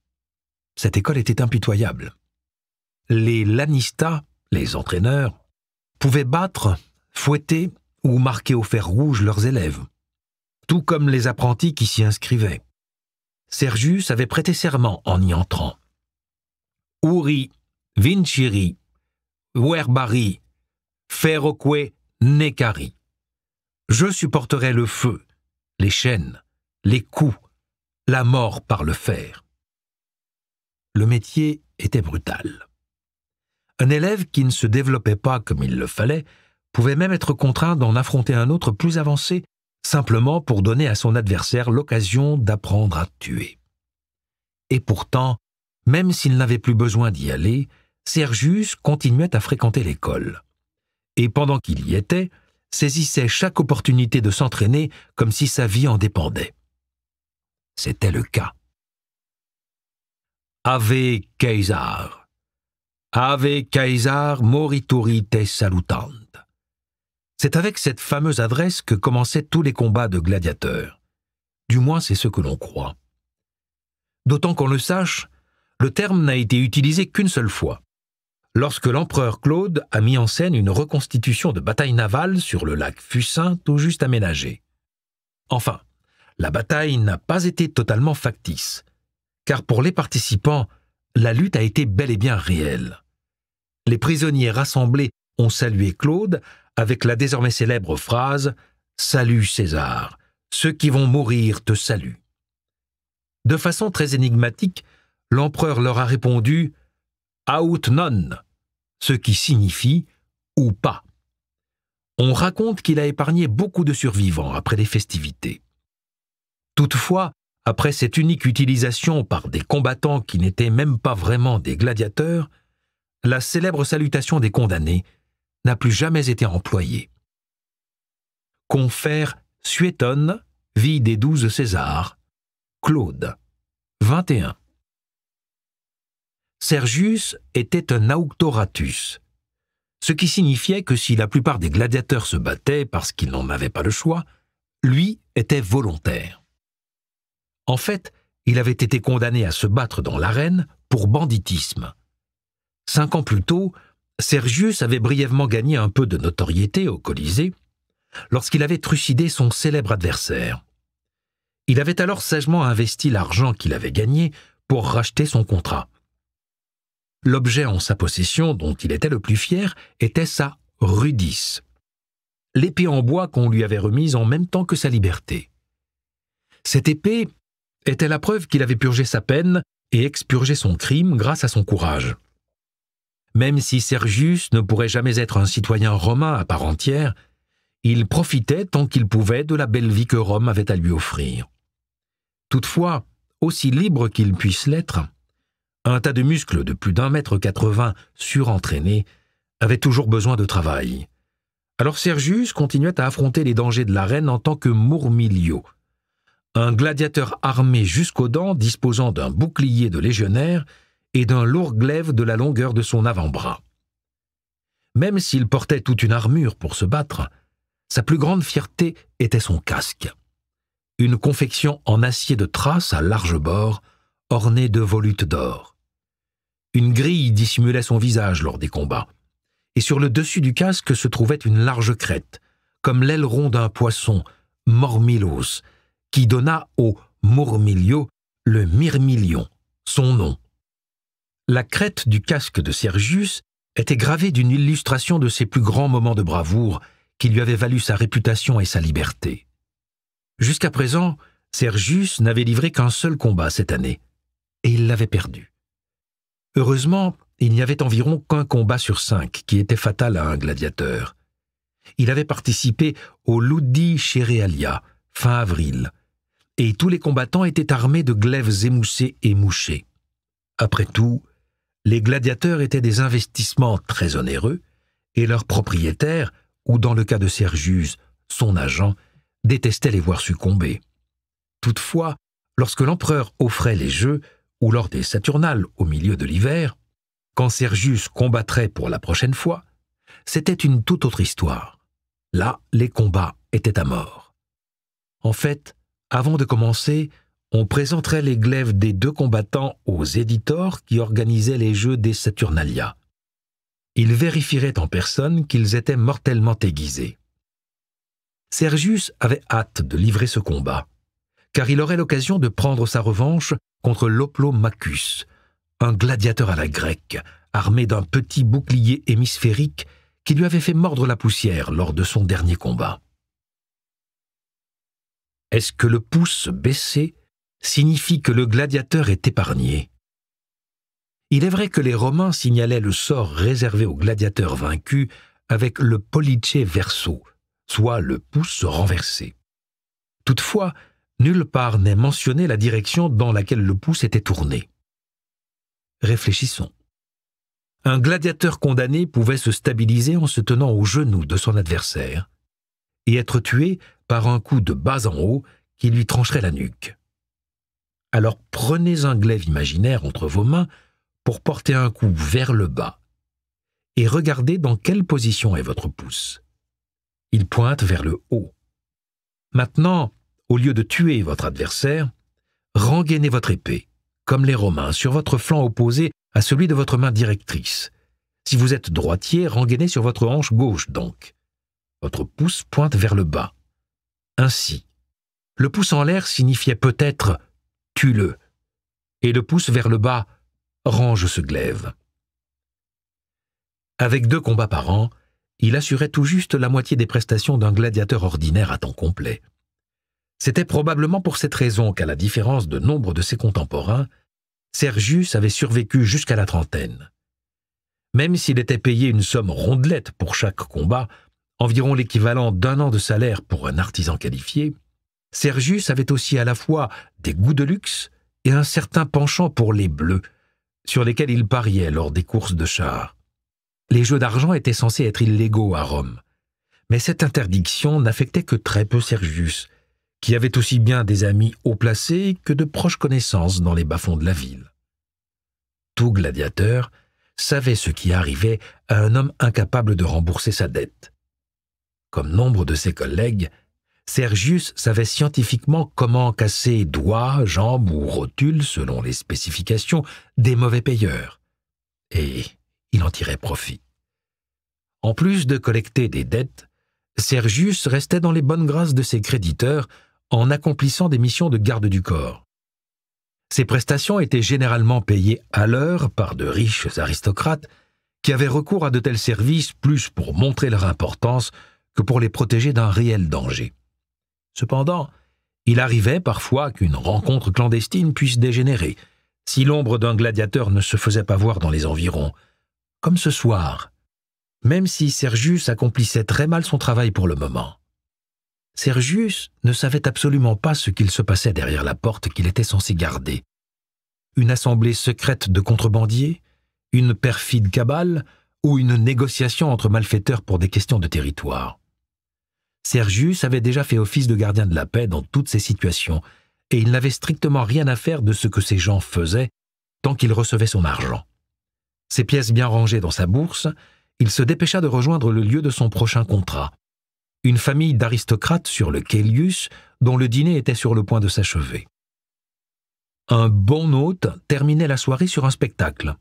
Cette école était impitoyable. Les lanistas, les entraîneurs, pouvaient battre, fouetter ou marquer au fer rouge leurs élèves, tout comme les apprentis qui s'y inscrivaient. Sergius avait prêté serment en y entrant. Uri, vinciri, verbari, feroque necari. Je supporterai le feu, les chaînes, les coups, la mort par le fer. Le métier était brutal. Un élève qui ne se développait pas comme il le fallait pouvait même être contraint d'en affronter un autre plus avancé simplement pour donner à son adversaire l'occasion d'apprendre à tuer. Et pourtant, même s'il n'avait plus besoin d'y aller, Sergius continuait à fréquenter l'école. Et pendant qu'il y était, saisissait chaque opportunité de s'entraîner comme si sa vie en dépendait. C'était le cas. Ave Caesar. Ave Caesar morituri te salutant. C'est avec cette fameuse adresse que commençaient tous les combats de gladiateurs. Du moins, c'est ce que l'on croit. D'autant qu'on le sache, le terme n'a été utilisé qu'une seule fois, lorsque l'empereur Claude a mis en scène une reconstitution de bataille navale sur le lac Fucin tout juste aménagé. Enfin, la bataille n'a pas été totalement factice, car pour les participants, la lutte a été bel et bien réelle. Les prisonniers rassemblés ont salué Claude avec la désormais célèbre phrase « Salut César, ceux qui vont mourir te saluent ». De façon très énigmatique, l'empereur leur a répondu « Aut non », ce qui signifie « ou pas ». On raconte qu'il a épargné beaucoup de survivants après les festivités. Toutefois, après cette unique utilisation par des combattants qui n'étaient même pas vraiment des gladiateurs, la célèbre salutation des condamnés n'a plus jamais été employée. Confère Suétone, vie des 12 Césars, Claude, 21. Sergius était un auctoratus, ce qui signifiait que si la plupart des gladiateurs se battaient parce qu'ils n'en avaient pas le choix, lui était volontaire. En fait, il avait été condamné à se battre dans l'arène pour banditisme. 5 ans plus tôt, Sergius avait brièvement gagné un peu de notoriété au Colisée lorsqu'il avait trucidé son célèbre adversaire. Il avait alors sagement investi l'argent qu'il avait gagné pour racheter son contrat. L'objet en sa possession dont il était le plus fier était sa rudis. l'épée en bois qu'on lui avait remise en même temps que sa liberté. Cette épée était la preuve qu'il avait purgé sa peine et expurgé son crime grâce à son courage. Même si Sergius ne pourrait jamais être un citoyen romain à part entière, il profitait tant qu'il pouvait de la belle vie que Rome avait à lui offrir. Toutefois, aussi libre qu'il puisse l'être, un tas de muscles de plus d'1,80 m surentraînés avait toujours besoin de travail. Alors Sergius continuait à affronter les dangers de l'arène en tant que Murmilio, un gladiateur armé jusqu'aux dents disposant d'un bouclier de légionnaire et d'un lourd glaive de la longueur de son avant-bras. Même s'il portait toute une armure pour se battre, sa plus grande fierté était son casque. Une confection en acier de trace à large bord, ornée de volutes d'or. Une grille dissimulait son visage lors des combats, et sur le dessus du casque se trouvait une large crête, comme l'aileron d'un poisson, Mormilos, qui donna au Murmilio le Myrmilion, son nom. La crête du casque de Sergius était gravée d'une illustration de ses plus grands moments de bravoure qui lui avaient valu sa réputation et sa liberté. Jusqu'à présent, Sergius n'avait livré qu'un seul combat cette année, et il l'avait perdu. Heureusement, il n'y avait environ qu'un combat sur 5 qui était fatal à un gladiateur. Il avait participé au Ludi Cerealia, fin avril, et tous les combattants étaient armés de glaives émoussés et mouchés. Après tout, les gladiateurs étaient des investissements très onéreux, et leurs propriétaires, ou dans le cas de Sergius, son agent, détestaient les voir succomber. Toutefois, lorsque l'empereur offrait les jeux, ou lors des Saturnales au milieu de l'hiver, quand Sergius combattrait pour la prochaine fois, c'était une toute autre histoire. Là, les combats étaient à mort. En fait, avant de commencer, on présenterait les glaives des 2 combattants aux éditeurs qui organisaient les jeux des Saturnalia. Ils vérifieraient en personne qu'ils étaient mortellement aiguisés. Sergius avait hâte de livrer ce combat, car il aurait l'occasion de prendre sa revanche contre l'Oplomachus, un gladiateur à la grecque, armé d'un petit bouclier hémisphérique qui lui avait fait mordre la poussière lors de son dernier combat. Est-ce que le pouce baissé signifie que le gladiateur est épargné? Il est vrai que les Romains signalaient le sort réservé aux gladiateurs vaincus avec le pollice verso, soit le pouce renversé. Toutefois, nulle part n'est mentionné la direction dans laquelle le pouce était tourné. Réfléchissons. Un gladiateur condamné pouvait se stabiliser en se tenant au genou de son adversaire et être tué par un coup de bas en haut qui lui trancherait la nuque. Alors prenez un glaive imaginaire entre vos mains pour porter un coup vers le bas et regardez dans quelle position est votre pouce. Il pointe vers le haut. Maintenant, au lieu de tuer votre adversaire, rengainez votre épée, comme les Romains, sur votre flanc opposé à celui de votre main directrice. Si vous êtes droitier, rengainez sur votre hanche gauche donc. Votre pouce pointe vers le bas. Ainsi, le pouce en l'air signifiait peut-être « tue-le » et le pouce vers le bas « range ce glaive ». Avec 2 combats par an, il assurait tout juste la moitié des prestations d'un gladiateur ordinaire à temps complet. C'était probablement pour cette raison qu'à la différence de nombre de ses contemporains, Sergius avait survécu jusqu'à la trentaine. Même s'il était payé une somme rondelette pour chaque combat, environ l'équivalent d'1 an de salaire pour un artisan qualifié, Sergius avait aussi à la fois des goûts de luxe et un certain penchant pour les bleus, sur lesquels il pariait lors des courses de chars. Les jeux d'argent étaient censés être illégaux à Rome, mais cette interdiction n'affectait que très peu Sergius, qui avait aussi bien des amis haut placés que de proches connaissances dans les bas-fonds de la ville. Tout gladiateur savait ce qui arrivait à un homme incapable de rembourser sa dette. Comme nombre de ses collègues, Sergius savait scientifiquement comment casser doigts, jambes ou rotules, selon les spécifications, des mauvais payeurs. Et il en tirait profit. En plus de collecter des dettes, Sergius restait dans les bonnes grâces de ses créditeurs en accomplissant des missions de garde du corps. Ces prestations étaient généralement payées à l'heure par de riches aristocrates qui avaient recours à de tels services plus pour montrer leur importance que pour les protéger d'un réel danger. Cependant, il arrivait parfois qu'une rencontre clandestine puisse dégénérer, si l'ombre d'un gladiateur ne se faisait pas voir dans les environs, comme ce soir, même si Sergius accomplissait très mal son travail pour le moment. Sergius ne savait absolument pas ce qu'il se passait derrière la porte qu'il était censé garder. Une assemblée secrète de contrebandiers, une perfide cabale ou une négociation entre malfaiteurs pour des questions de territoire. Sergius avait déjà fait office de gardien de la paix dans toutes ces situations et il n'avait strictement rien à faire de ce que ces gens faisaient tant qu'il recevait son argent. Ses pièces bien rangées dans sa bourse, il se dépêcha de rejoindre le lieu de son prochain contrat, une famille d'aristocrates sur le Caelius dont le dîner était sur le point de s'achever. Un bon hôte terminait la soirée sur un spectacle.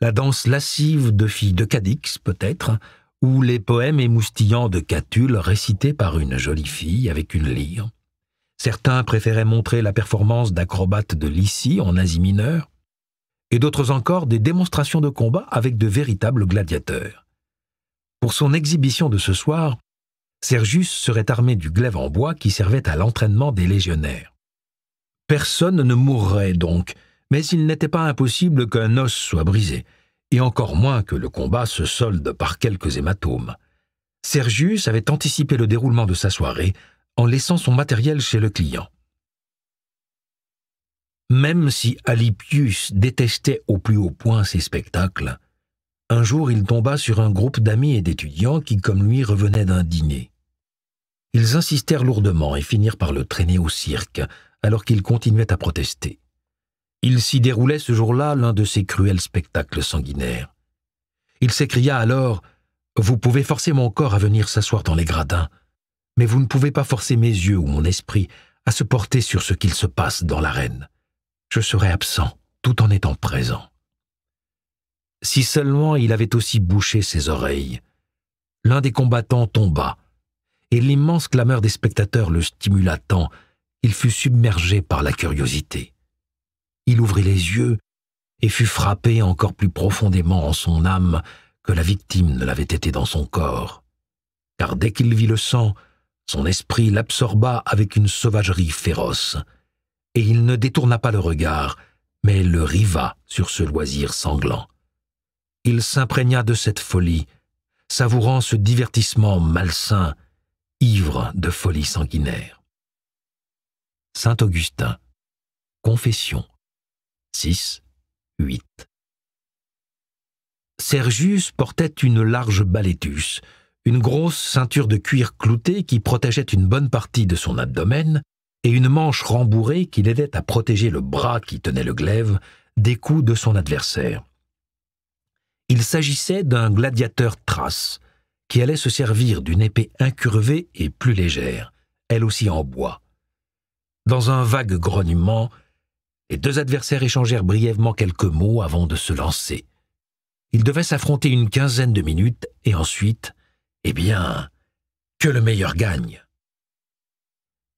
La danse lascive de filles de Cadix, peut-être, ou les poèmes émoustillants de Catulle récités par une jolie fille avec une lyre. Certains préféraient montrer la performance d'acrobates de Lycie en Asie mineure, et d'autres encore des démonstrations de combat avec de véritables gladiateurs. Pour son exhibition de ce soir, Sergius serait armé du glaive en bois qui servait à l'entraînement des légionnaires. Personne ne mourrait donc, mais il n'était pas impossible qu'un os soit brisé, et encore moins que le combat se solde par quelques hématomes. Sergius avait anticipé le déroulement de sa soirée en laissant son matériel chez le client. Même si Alypius détestait au plus haut point ces spectacles, un jour il tomba sur un groupe d'amis et d'étudiants qui, comme lui, revenaient d'un dîner. Ils insistèrent lourdement et finirent par le traîner au cirque, alors qu'il continuait à protester. Il s'y déroulait ce jour-là l'un de ces cruels spectacles sanguinaires. Il s'écria alors « Vous pouvez forcer mon corps à venir s'asseoir dans les gradins, mais vous ne pouvez pas forcer mes yeux ou mon esprit à se porter sur ce qu'il se passe dans l'arène. Je serai absent tout en étant présent. » Si seulement il avait aussi bouché ses oreilles. L'un des combattants tomba, et l'immense clameur des spectateurs le stimula tant, il fut submergé par la curiosité. Il ouvrit les yeux et fut frappé encore plus profondément en son âme que la victime ne l'avait été dans son corps. Car dès qu'il vit le sang, son esprit l'absorba avec une sauvagerie féroce, et il ne détourna pas le regard, mais le riva sur ce loisir sanglant. Il s'imprégna de cette folie, savourant ce divertissement malsain, ivre de folie sanguinaire. Saint Augustin, Confession, 6, 8. Sergius portait une large balétus, une grosse ceinture de cuir clouté qui protégeait une bonne partie de son abdomen et une manche rembourrée qui l'aidait à protéger le bras qui tenait le glaive des coups de son adversaire. Il s'agissait d'un gladiateur thrace qui allait se servir d'une épée incurvée et plus légère, elle aussi en bois. Dans un vague grognement, les deux adversaires échangèrent brièvement quelques mots avant de se lancer. Ils devaient s'affronter une quinzaine de minutes et ensuite, eh bien, que le meilleur gagne.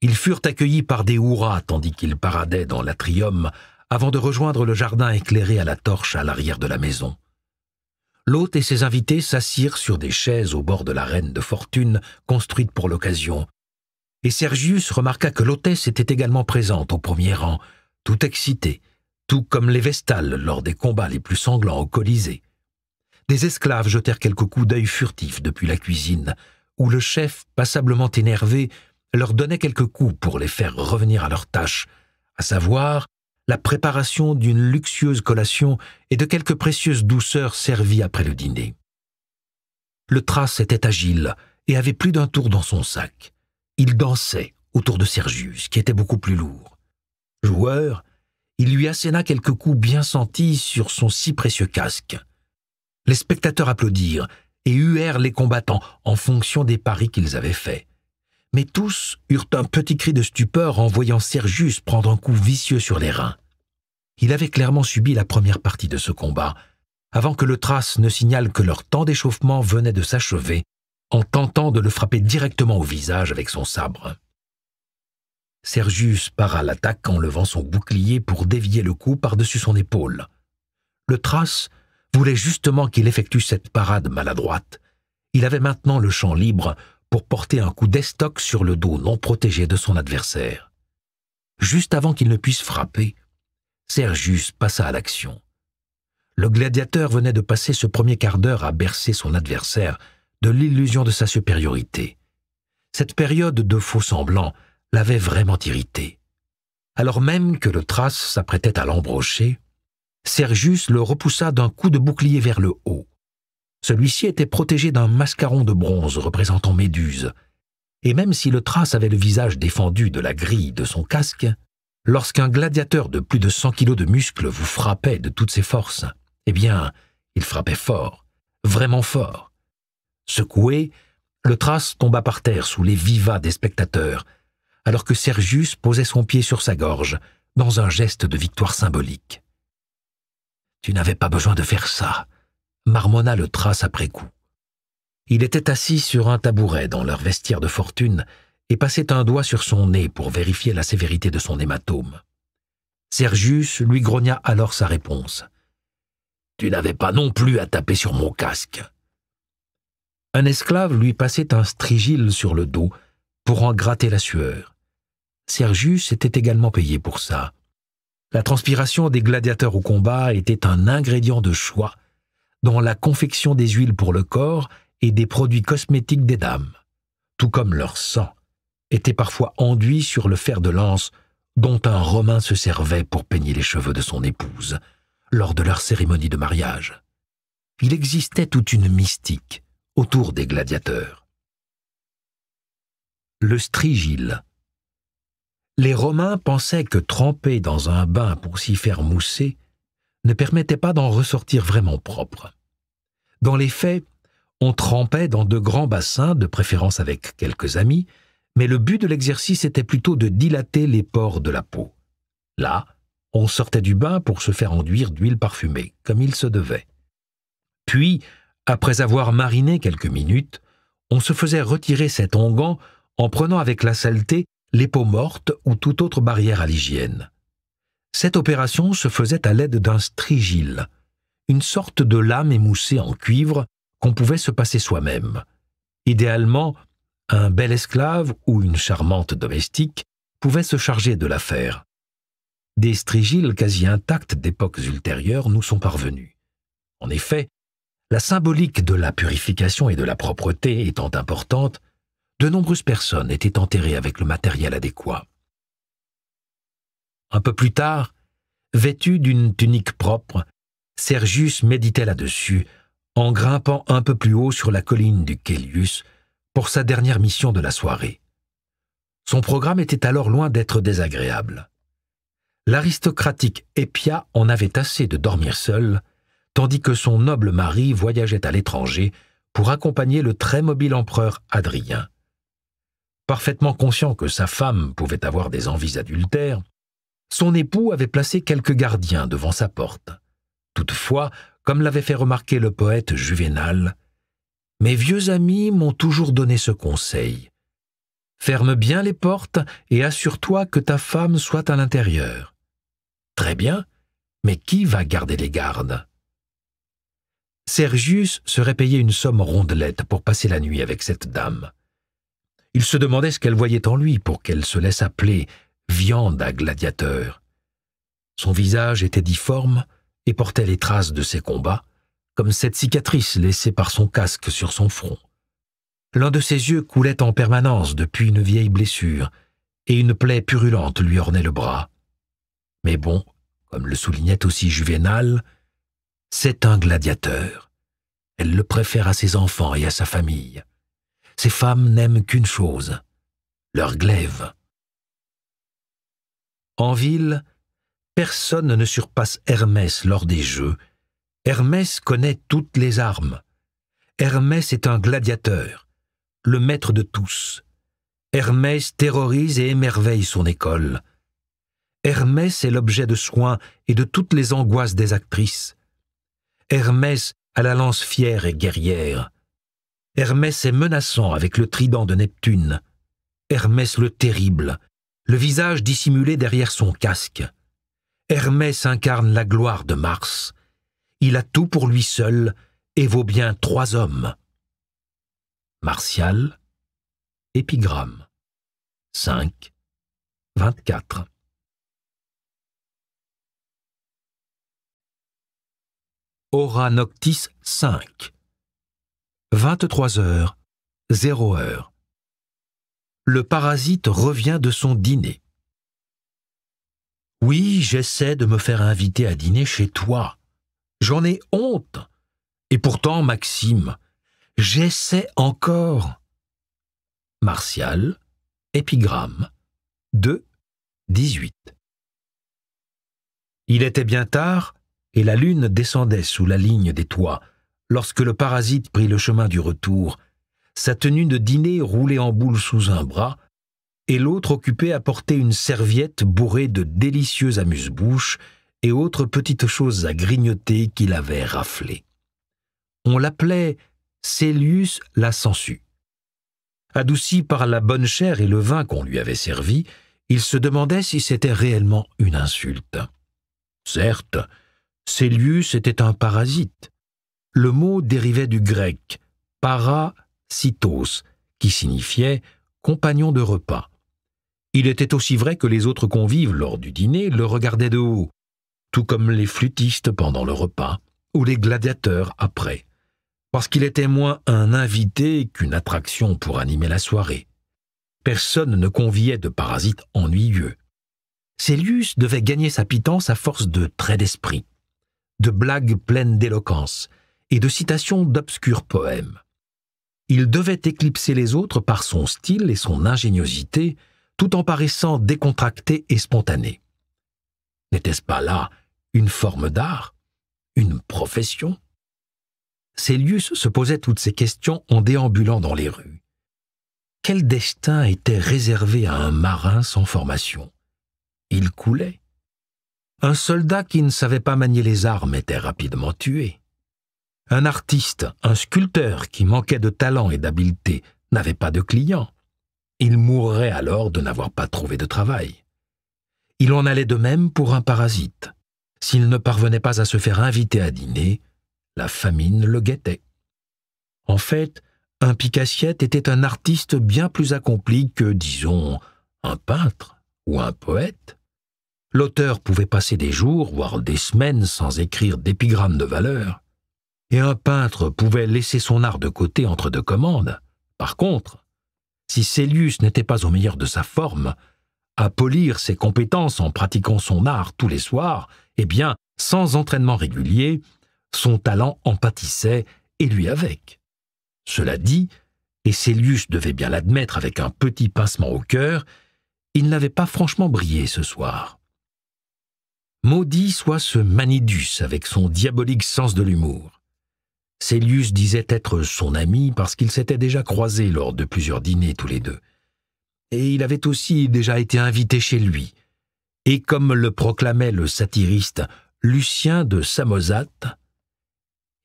Ils furent accueillis par des hurrahs tandis qu'ils paradaient dans l'atrium avant de rejoindre le jardin éclairé à la torche à l'arrière de la maison. L'hôte et ses invités s'assirent sur des chaises au bord de l'arène de fortune construite pour l'occasion, et Sergius remarqua que l'hôtesse était également présente au premier rang, tout excitée, tout comme les Vestales lors des combats les plus sanglants au Colisée. Des esclaves jetèrent quelques coups d'œil furtifs depuis la cuisine, où le chef, passablement énervé, leur donnait quelques coups pour les faire revenir à leur tâche, à savoir la préparation d'une luxueuse collation et de quelques précieuses douceurs servies après le dîner. Le thrace était agile et avait plus d'un tour dans son sac. Il dansait autour de Sergius, qui était beaucoup plus lourd. Joueur, il lui asséna quelques coups bien sentis sur son si précieux casque. Les spectateurs applaudirent et huèrent les combattants en fonction des paris qu'ils avaient faits. Mais tous eurent un petit cri de stupeur en voyant Sergius prendre un coup vicieux sur les reins. Il avait clairement subi la première partie de ce combat, avant que le thrace ne signale que leur temps d'échauffement venait de s'achever en tentant de le frapper directement au visage avec son sabre. Sergius part à l'attaque en levant son bouclier pour dévier le coup par-dessus son épaule. Le thrace voulait justement qu'il effectue cette parade maladroite. Il avait maintenant le champ libre pour porter un coup d'estoc sur le dos non protégé de son adversaire. Juste avant qu'il ne puisse frapper, Sergius passa à l'action. Le gladiateur venait de passer ce premier quart d'heure à bercer son adversaire de l'illusion de sa supériorité. Cette période de faux-semblants l'avait vraiment irrité. Alors même que le Thrace s'apprêtait à l'embrocher, Sergius le repoussa d'un coup de bouclier vers le haut. Celui-ci était protégé d'un mascaron de bronze représentant Méduse, et même si le Thrace avait le visage défendu de la grille de son casque, lorsqu'un gladiateur de plus de 100 kilos de muscles vous frappait de toutes ses forces, eh bien, il frappait fort, vraiment fort. Secoué, le Thrace tomba par terre sous les vivas des spectateurs, alors que Sergius posait son pied sur sa gorge, dans un geste de victoire symbolique. « Tu n'avais pas besoin de faire ça », marmonna le Thrace après coup. Il était assis sur un tabouret dans leur vestiaire de fortune et passait un doigt sur son nez pour vérifier la sévérité de son hématome. Sergius lui grogna alors sa réponse. « Tu n'avais pas non plus à taper sur mon casque. » Un esclave lui passait un strigile sur le dos pour en gratter la sueur. Sergius était également payé pour ça. La transpiration des gladiateurs au combat était un ingrédient de choix dans la confection des huiles pour le corps et des produits cosmétiques des dames, tout comme leur sang était parfois enduit sur le fer de lance dont un Romain se servait pour peigner les cheveux de son épouse lors de leur cérémonie de mariage. Il existait toute une mystique autour des gladiateurs. Le strigile. Les Romains pensaient que tremper dans un bain pour s'y faire mousser ne permettait pas d'en ressortir vraiment propre. Dans les faits, on trempait dans de grands bassins, de préférence avec quelques amis, mais le but de l'exercice était plutôt de dilater les pores de la peau. Là, on sortait du bain pour se faire enduire d'huile parfumée, comme il se devait. Puis, après avoir mariné quelques minutes, on se faisait retirer cet onguent en prenant avec la saleté les peaux mortes ou toute autre barrière à l'hygiène. Cette opération se faisait à l'aide d'un strigile, une sorte de lame émoussée en cuivre qu'on pouvait se passer soi-même. Idéalement, un bel esclave ou une charmante domestique pouvait se charger de l'affaire. Des strigiles quasi intacts d'époques ultérieures nous sont parvenus. En effet, la symbolique de la purification et de la propreté étant importante, de nombreuses personnes étaient enterrées avec le matériel adéquat. Un peu plus tard, vêtu d'une tunique propre, Sergius méditait là-dessus, en grimpant un peu plus haut sur la colline du Caelius pour sa dernière mission de la soirée. Son programme était alors loin d'être désagréable. L'aristocratique Épia en avait assez de dormir seul, tandis que son noble mari voyageait à l'étranger pour accompagner le très mobile empereur Hadrien. Parfaitement conscient que sa femme pouvait avoir des envies adultères, son époux avait placé quelques gardiens devant sa porte. Toutefois, comme l'avait fait remarquer le poète Juvénal, « Mes vieux amis m'ont toujours donné ce conseil. Ferme bien les portes et assure-toi que ta femme soit à l'intérieur. » Très bien, mais qui va garder les gardes? Sergius serait payé une somme rondelette pour passer la nuit avec cette dame. Il se demandait ce qu'elle voyait en lui pour qu'elle se laisse appeler viande à gladiateur. Son visage était difforme et portait les traces de ses combats, comme cette cicatrice laissée par son casque sur son front. L'un de ses yeux coulait en permanence depuis une vieille blessure, et une plaie purulente lui ornait le bras. Mais bon, comme le soulignait aussi Juvénal, c'est un gladiateur. Elle le préfère à ses enfants et à sa famille. Ces femmes n'aiment qu'une chose, leur glaive. En ville, personne ne surpasse Hermès lors des jeux. Hermès connaît toutes les armes. Hermès est un gladiateur, le maître de tous. Hermès terrorise et émerveille son école. Hermès est l'objet de soins et de toutes les angoisses des actrices. Hermès a la lance fière et guerrière. Hermès est menaçant avec le trident de Neptune. Hermès le terrible, le visage dissimulé derrière son casque. Hermès incarne la gloire de Mars. Il a tout pour lui seul et vaut bien 3 hommes. Martial, Épigramme 5, 24. Hora noctis 5, 23h, 0h. Le parasite revient de son dîner. Oui, j'essaie de me faire inviter à dîner chez toi. J'en ai honte. Et pourtant, Maxime, j'essaie encore. Martial, épigramme 2, 18. Il était bien tard et la lune descendait sous la ligne des toits lorsque le parasite prit le chemin du retour, sa tenue de dîner roulée en boule sous un bras et l'autre occupé à porter une serviette bourrée de délicieux amuse-bouches et autres petites choses à grignoter qu'il avait raflées. On l'appelait Célius la sangsue. Adouci par la bonne chair et le vin qu'on lui avait servi, il se demandait si c'était réellement une insulte. Certes, Célius était un parasite. Le mot dérivait du grec « parasitos » qui signifiait « compagnon de repas ». Il était aussi vrai que les autres convives lors du dîner le regardaient de haut, tout comme les flûtistes pendant le repas ou les gladiateurs après, parce qu'il était moins un invité qu'une attraction pour animer la soirée. Personne ne conviait de parasites ennuyeux. Célius devait gagner sa pitance à force de traits d'esprit, de blagues pleines d'éloquence et de citations d'obscurs poèmes. Il devait éclipser les autres par son style et son ingéniosité, tout en paraissant décontracté et spontané. N'était-ce pas là une forme d'art, une profession? Célius se posait toutes ces questions en déambulant dans les rues. Quel destin était réservé à un marin sans formation? Il coulait. Un soldat qui ne savait pas manier les armes était rapidement tué. Un artiste, un sculpteur qui manquait de talent et d'habileté n'avait pas de clients. Il mourrait alors de n'avoir pas trouvé de travail. Il en allait de même pour un parasite. S'il ne parvenait pas à se faire inviter à dîner, la famine le guettait. En fait, un pique-assiette était un artiste bien plus accompli que, disons, un peintre ou un poète. L'auteur pouvait passer des jours, voire des semaines sans écrire d'épigramme de valeur, et un peintre pouvait laisser son art de côté entre deux commandes. Par contre, si Célius n'était pas au meilleur de sa forme, à polir ses compétences en pratiquant son art tous les soirs, eh bien, sans entraînement régulier, son talent en pâtissait et lui avec. Cela dit, et Célius devait bien l'admettre avec un petit pincement au cœur, il n'avait pas franchement brillé ce soir. Maudit soit ce Manidus avec son diabolique sens de l'humour. Célius disait être son ami parce qu'ils s'étaient déjà croisés lors de plusieurs dîners tous les deux. Et il avait aussi déjà été invité chez lui. Et comme le proclamait le satiriste Lucien de Samosate,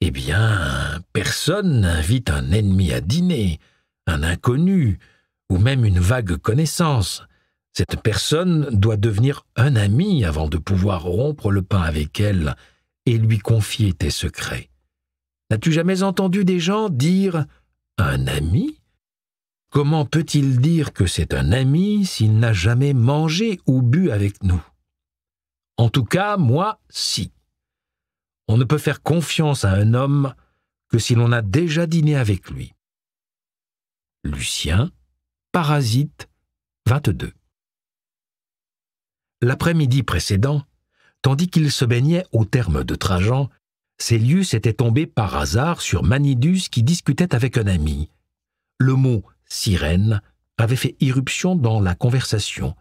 eh bien, personne n'invite un ennemi à dîner, un inconnu, ou même une vague connaissance. Cette personne doit devenir un ami avant de pouvoir rompre le pain avec elle et lui confier tes secrets. N'as-tu jamais entendu des gens dire « un ami » ? Comment peut-il dire que c'est un ami s'il n'a jamais mangé ou bu avec nous? En tout cas, moi, si. On ne peut faire confiance à un homme que si l'on a déjà dîné avec lui. Lucien, Parasite, 22. L'après-midi précédent, tandis qu'il se baignait au terme de Trajan, Célius était tombé par hasard sur Manidus qui discutait avec un ami. Le mot « sirène » avait fait irruption dans la conversation,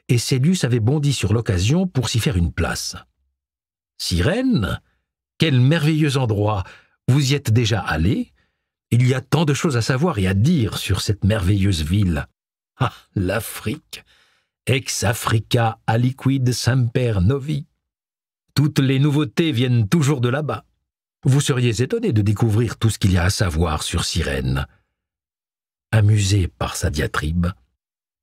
et Célius avait bondi sur l'occasion pour s'y faire une place. « Sirène ? Quel merveilleux endroit! Vous y êtes déjà allé? Il y a tant de choses à savoir et à dire sur cette merveilleuse ville. Ah, l'Afrique! Ex Africa aliquid semper novi. Toutes les nouveautés viennent toujours de là-bas. Vous seriez étonné de découvrir tout ce qu'il y a à savoir sur Cyrène. » Amusé par sa diatribe,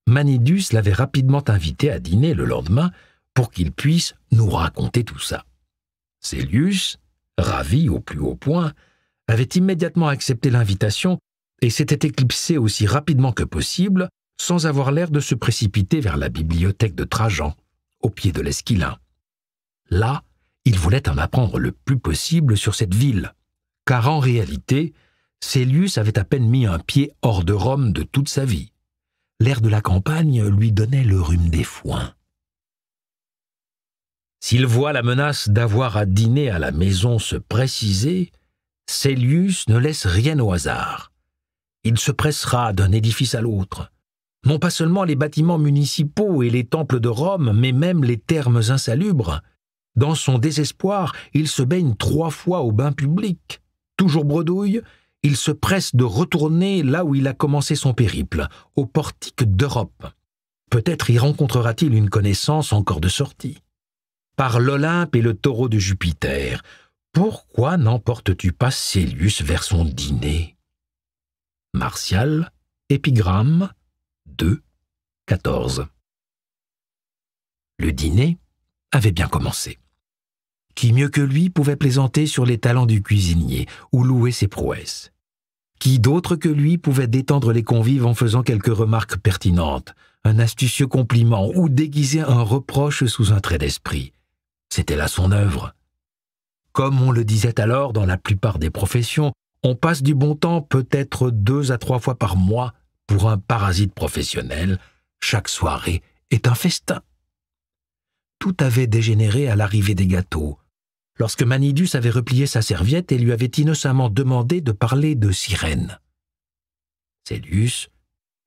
Manidus l'avait rapidement invité à dîner le lendemain pour qu'il puisse nous raconter tout ça. Célius, ravi au plus haut point, avait immédiatement accepté l'invitation et s'était éclipsé aussi rapidement que possible, sans avoir l'air de se précipiter vers la bibliothèque de Trajan, au pied de l'Esquilin. Là, il voulait en apprendre le plus possible sur cette ville, car en réalité, Célius avait à peine mis un pied hors de Rome de toute sa vie. L'air de la campagne lui donnait le rhume des foins. S'il voit la menace d'avoir à dîner à la maison se préciser, Célius ne laisse rien au hasard. Il se pressera d'un édifice à l'autre. Non pas seulement les bâtiments municipaux et les temples de Rome, mais même les thermes insalubres. Dans son désespoir, il se baigne 3 fois au bain public. Toujours bredouille, il se presse de retourner là où il a commencé son périple, au portique d'Europe. Peut-être y rencontrera-t-il une connaissance encore de sortie. Par l'Olympe et le taureau de Jupiter, pourquoi n'emportes-tu pas Célius vers son dîner? Martial, épigramme 2, 14. Le dîner avait bien commencé. Qui mieux que lui pouvait plaisanter sur les talents du cuisinier ou louer ses prouesses? Qui d'autre que lui pouvait détendre les convives en faisant quelques remarques pertinentes, un astucieux compliment ou déguiser un reproche sous un trait d'esprit? C'était là son œuvre. Comme on le disait alors dans la plupart des professions, on passe du bon temps peut-être 2 à 3 fois par mois. Pour un parasite professionnel, chaque soirée est un festin. Tout avait dégénéré à l'arrivée des gâteaux, lorsque Manidius avait replié sa serviette et lui avait innocemment demandé de parler de Cyrène. Célius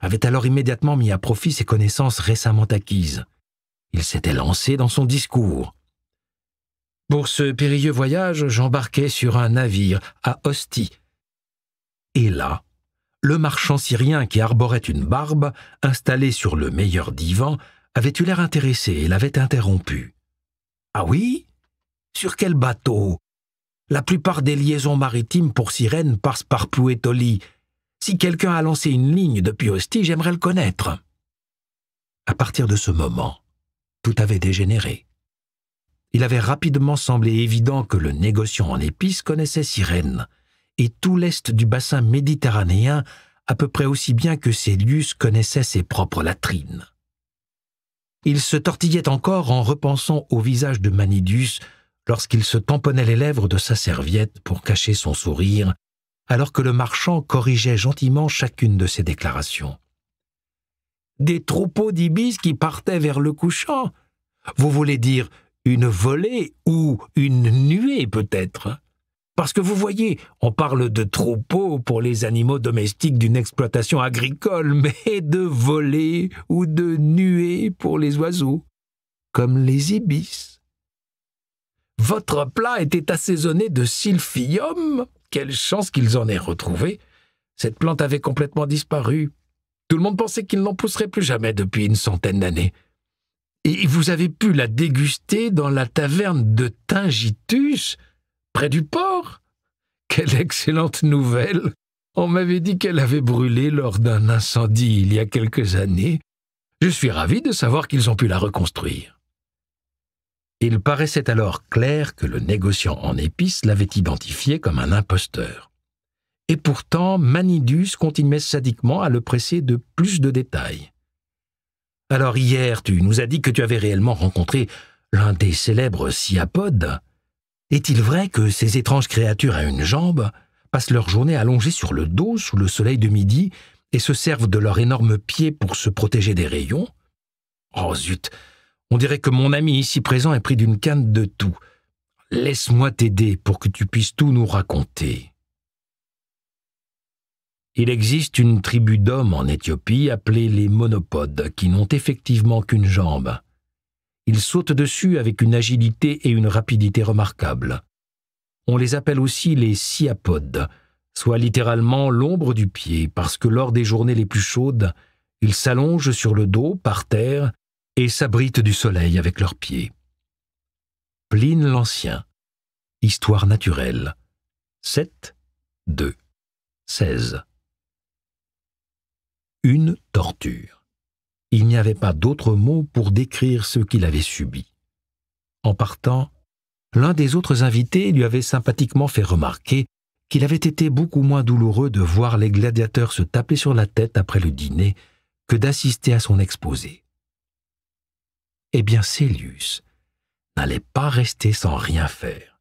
avait alors immédiatement mis à profit ses connaissances récemment acquises. Il s'était lancé dans son discours. Pour ce périlleux voyage, j'embarquai sur un navire à Ostie. Et là, le marchand syrien qui arborait une barbe, installé sur le meilleur divan, avait eu l'air intéressé et l'avait interrompu. « Ah oui? Sur quel bateau? La plupart des liaisons maritimes pour Cyrène passent par Puétolie. Si quelqu'un a lancé une ligne depuis Ostie, j'aimerais le connaître. » À partir de ce moment, tout avait dégénéré. Il avait rapidement semblé évident que le négociant en épices connaissait Cyrène, et tout l'est du bassin méditerranéen à peu près aussi bien que Célius connaissait ses propres latrines. Il se tortillait encore en repensant au visage de Manidius lorsqu'il se tamponnait les lèvres de sa serviette pour cacher son sourire, alors que le marchand corrigeait gentiment chacune de ses déclarations. « Des troupeaux d'ibis qui partaient vers le couchant. Vous voulez dire une volée ou une nuée peut-être ? Parce que vous voyez, on parle de troupeaux pour les animaux domestiques d'une exploitation agricole, mais de volée ou de nuée pour les oiseaux, comme les ibis. Votre plat était assaisonné de silphium. Quelle chance qu'ils en aient retrouvé. Cette plante avait complètement disparu. Tout le monde pensait qu'il n'en pousserait plus jamais depuis une centaine d'années. Et vous avez pu la déguster dans la taverne de Tingitus, près du port? Quelle excellente nouvelle! On m'avait dit qu'elle avait brûlé lors d'un incendie il y a quelques années. Je suis ravi de savoir qu'ils ont pu la reconstruire. Il paraissait alors clair que le négociant en épices l'avait identifié comme un imposteur. Et pourtant, Manidius continuait sadiquement à le presser de plus de détails. « Alors hier, tu nous as dit que tu avais réellement rencontré l'un des célèbres sciapodes. Est-il vrai que ces étranges créatures à une jambe passent leur journée allongées sur le dos sous le soleil de midi et se servent de leurs énormes pieds pour se protéger des rayons? Oh zut, on dirait que mon ami ici présent est pris d'une canne de tout. Laisse-moi t'aider pour que tu puisses tout nous raconter. » Il existe une tribu d'hommes en Éthiopie appelée les monopodes qui n'ont effectivement qu'une jambe. Ils sautent dessus avec une agilité et une rapidité remarquables. On les appelle aussi les sciapodes, soit littéralement l'ombre du pied, parce que lors des journées les plus chaudes, ils s'allongent sur le dos, par terre, et s'abritent du soleil avec leurs pieds. Pline l'Ancien, Histoire naturelle, 7, 2, 16. Une torture. Il n'y avait pas d'autre mot pour décrire ce qu'il avait subi. En partant, l'un des autres invités lui avait sympathiquement fait remarquer qu'il avait été beaucoup moins douloureux de voir les gladiateurs se taper sur la tête après le dîner que d'assister à son exposé. Eh bien, Célius n'allait pas rester sans rien faire.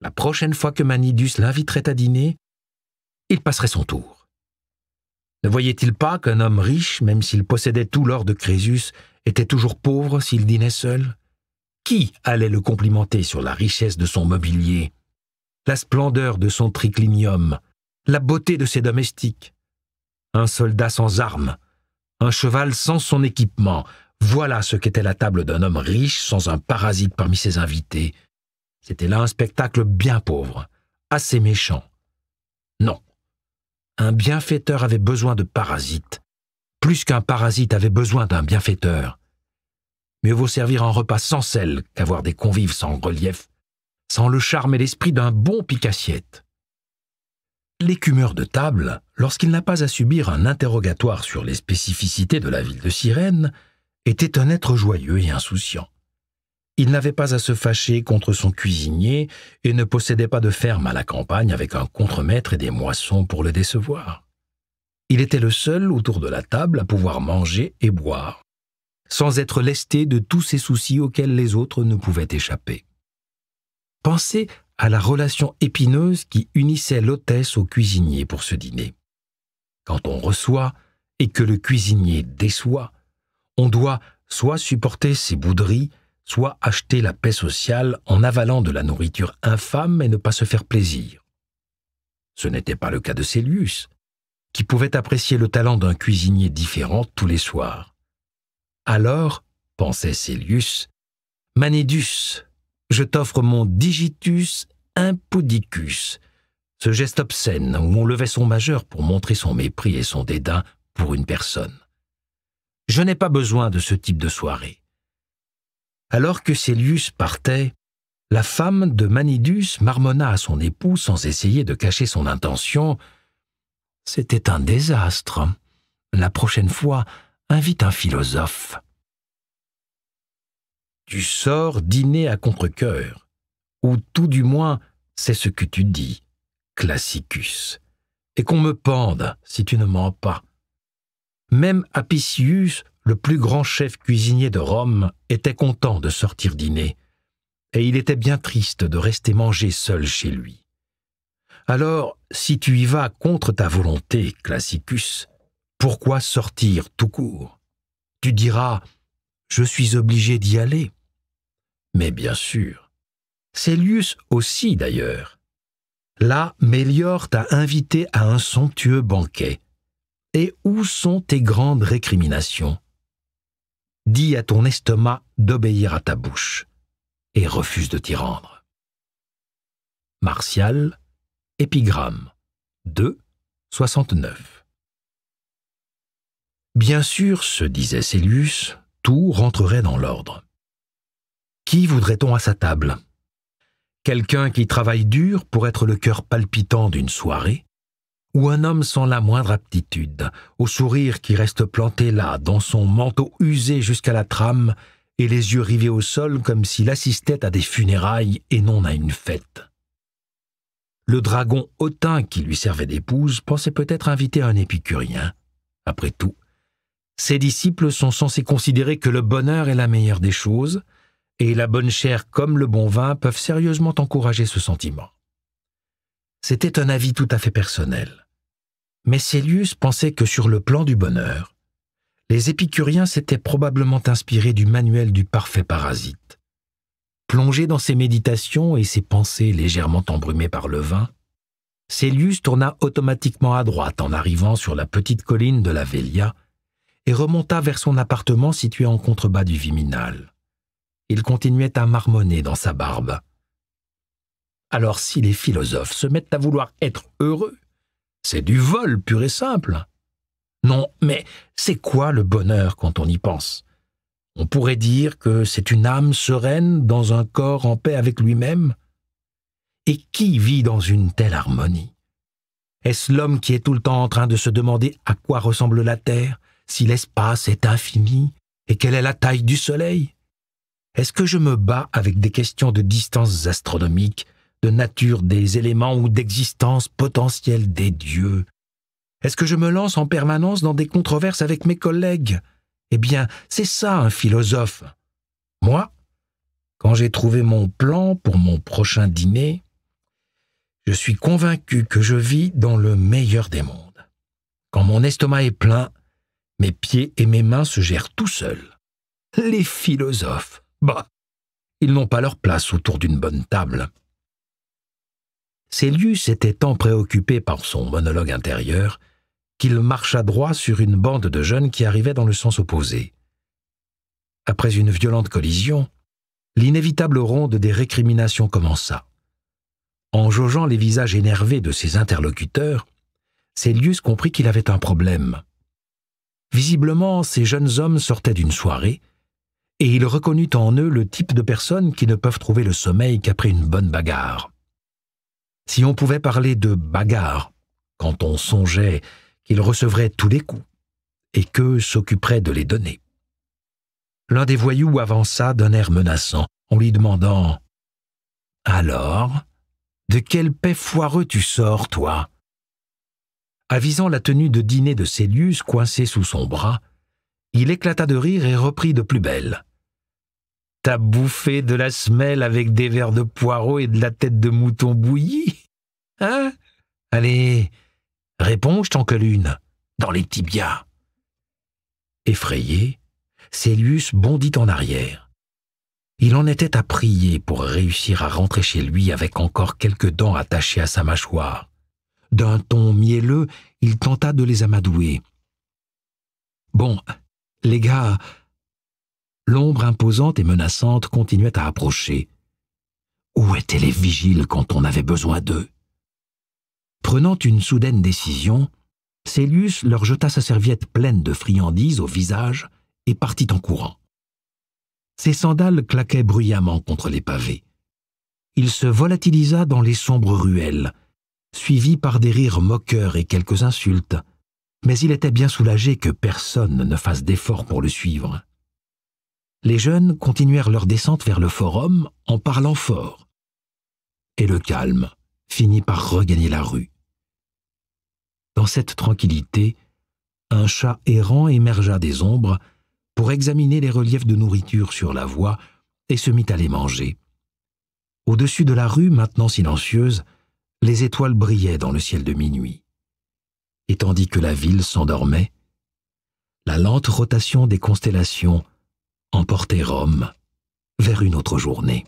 La prochaine fois que Manidius l'inviterait à dîner, il passerait son tour. Ne voyait-il pas qu'un homme riche, même s'il possédait tout l'or de Crésus, était toujours pauvre s'il dînait seul? Qui allait le complimenter sur la richesse de son mobilier, la splendeur de son triclinium, la beauté de ses domestiques? Un soldat sans armes, un cheval sans son équipement, voilà ce qu'était la table d'un homme riche sans un parasite parmi ses invités. C'était là un spectacle bien pauvre, assez méchant. Non, un bienfaiteur avait besoin de parasites, plus qu'un parasite avait besoin d'un bienfaiteur. Mieux vaut servir un repas sans sel qu'avoir des convives sans relief, sans le charme et l'esprit d'un bon pique-assiette. L'écumeur de table, lorsqu'il n'a pas à subir un interrogatoire sur les spécificités de la ville de Cyrène, était un être joyeux et insouciant. Il n'avait pas à se fâcher contre son cuisinier et ne possédait pas de ferme à la campagne avec un contremaître et des moissons pour le décevoir. Il était le seul autour de la table à pouvoir manger et boire, sans être lesté de tous ces soucis auxquels les autres ne pouvaient échapper. Pensez à la relation épineuse qui unissait l'hôtesse au cuisinier pour ce dîner. Quand on reçoit et que le cuisinier déçoit, on doit soit supporter ses bouderies, soit acheter la paix sociale en avalant de la nourriture infâme et ne pas se faire plaisir. Ce n'était pas le cas de Célius, qui pouvait apprécier le talent d'un cuisinier différent tous les soirs. Alors, pensait Célius, « Manidius, je t'offre mon digitus impudicus », ce geste obscène où on levait son majeur pour montrer son mépris et son dédain pour une personne. Je n'ai pas besoin de ce type de soirée. Alors que Célius partait, la femme de Manidius marmonna à son époux sans essayer de cacher son intention. « C'était un désastre. La prochaine fois, invite un philosophe. » Tu sors dîner à contre-cœur, ou tout du moins, c'est ce que tu dis, Classicus, et qu'on me pende si tu ne mens pas. Même Apicius, le plus grand chef cuisinier de Rome, était content de sortir dîner, et il était bien triste de rester manger seul chez lui. Alors, si tu y vas contre ta volonté, Classicus, pourquoi sortir tout court? Tu diras, je suis obligé d'y aller. Mais bien sûr, Célius aussi d'ailleurs. Là, Mélior t'a invité à un somptueux banquet. Et où sont tes grandes récriminations? Dis à ton estomac d'obéir à ta bouche, et refuse de t'y rendre. Martial, Épigramme, 2, 69. Bien sûr, se disait Célius, tout rentrerait dans l'ordre. Qui voudrait-on à sa table? Quelqu'un qui travaille dur pour être le cœur palpitant d'une soirée? Ou un homme sans la moindre aptitude, au sourire qui reste planté là, dans son manteau usé jusqu'à la trame, et les yeux rivés au sol comme s'il assistait à des funérailles et non à une fête? Le dragon hautain qui lui servait d'épouse pensait peut-être inviter un épicurien. Après tout, ses disciples sont censés considérer que le bonheur est la meilleure des choses, et la bonne chair comme le bon vin peuvent sérieusement encourager ce sentiment. C'était un avis tout à fait personnel. Mais Célius pensait que sur le plan du bonheur, les épicuriens s'étaient probablement inspirés du manuel du parfait parasite. Plongé dans ses méditations et ses pensées légèrement embrumées par le vin, Célius tourna automatiquement à droite en arrivant sur la petite colline de la Velia et remonta vers son appartement situé en contrebas du Viminal. Il continuait à marmonner dans sa barbe. Alors si les philosophes se mettent à vouloir être heureux, c'est du vol pur et simple. Non, mais c'est quoi le bonheur quand on y pense? On pourrait dire que c'est une âme sereine dans un corps en paix avec lui-même. Et qui vit dans une telle harmonie? Est-ce l'homme qui est tout le temps en train de se demander à quoi ressemble la Terre, si l'espace est infini et quelle est la taille du Soleil? Est-ce que je me bats avec des questions de distances astronomiques, de nature des éléments ou d'existence potentielle des dieux? Est-ce que je me lance en permanence dans des controverses avec mes collègues? Eh bien, c'est ça un philosophe. Moi, quand j'ai trouvé mon plan pour mon prochain dîner, je suis convaincu que je vis dans le meilleur des mondes. Quand mon estomac est plein, mes pieds et mes mains se gèrent tout seuls. Les philosophes, ils n'ont pas leur place autour d'une bonne table. Célius était tant préoccupé par son monologue intérieur qu'il marcha droit sur une bande de jeunes qui arrivaient dans le sens opposé. Après une violente collision, l'inévitable ronde des récriminations commença. En jaugeant les visages énervés de ses interlocuteurs, Célius comprit qu'il avait un problème. Visiblement, ces jeunes hommes sortaient d'une soirée, et il reconnut en eux le type de personnes qui ne peuvent trouver le sommeil qu'après une bonne bagarre. Si on pouvait parler de bagarre, quand on songeait qu'ils recevraient tous les coups, et qu'eux s'occuperaient de les donner. L'un des voyous avança d'un air menaçant, en lui demandant « Alors, de quel paix foireux tu sors, toi ?» Avisant la tenue de dîner de Célius coincée sous son bras, il éclata de rire et reprit de plus belle. « T'as bouffé de la semelle avec des verres de poireaux et de la tête de mouton bouillie? Hein? Allez, réponds, je t'en colle une, dans les tibias. » Effrayé, Célius bondit en arrière. Il en était à prier pour réussir à rentrer chez lui avec encore quelques dents attachées à sa mâchoire. D'un ton mielleux, il tenta de les amadouer. « Bon, les gars... » L'ombre imposante et menaçante continuait à approcher. Où étaient les vigiles quand on avait besoin d'eux? Prenant une soudaine décision, Célius leur jeta sa serviette pleine de friandises au visage et partit en courant. Ses sandales claquaient bruyamment contre les pavés. Il se volatilisa dans les sombres ruelles, suivi par des rires moqueurs et quelques insultes, mais il était bien soulagé que personne ne fasse d'effort pour le suivre. Les jeunes continuèrent leur descente vers le forum en parlant fort. Et le calme finit par regagner la rue. Dans cette tranquillité, un chat errant émergea des ombres pour examiner les reliefs de nourriture sur la voie et se mit à les manger. Au-dessus de la rue, maintenant silencieuse, les étoiles brillaient dans le ciel de minuit. Et tandis que la ville s'endormait, la lente rotation des constellations emportait Rome vers une autre journée.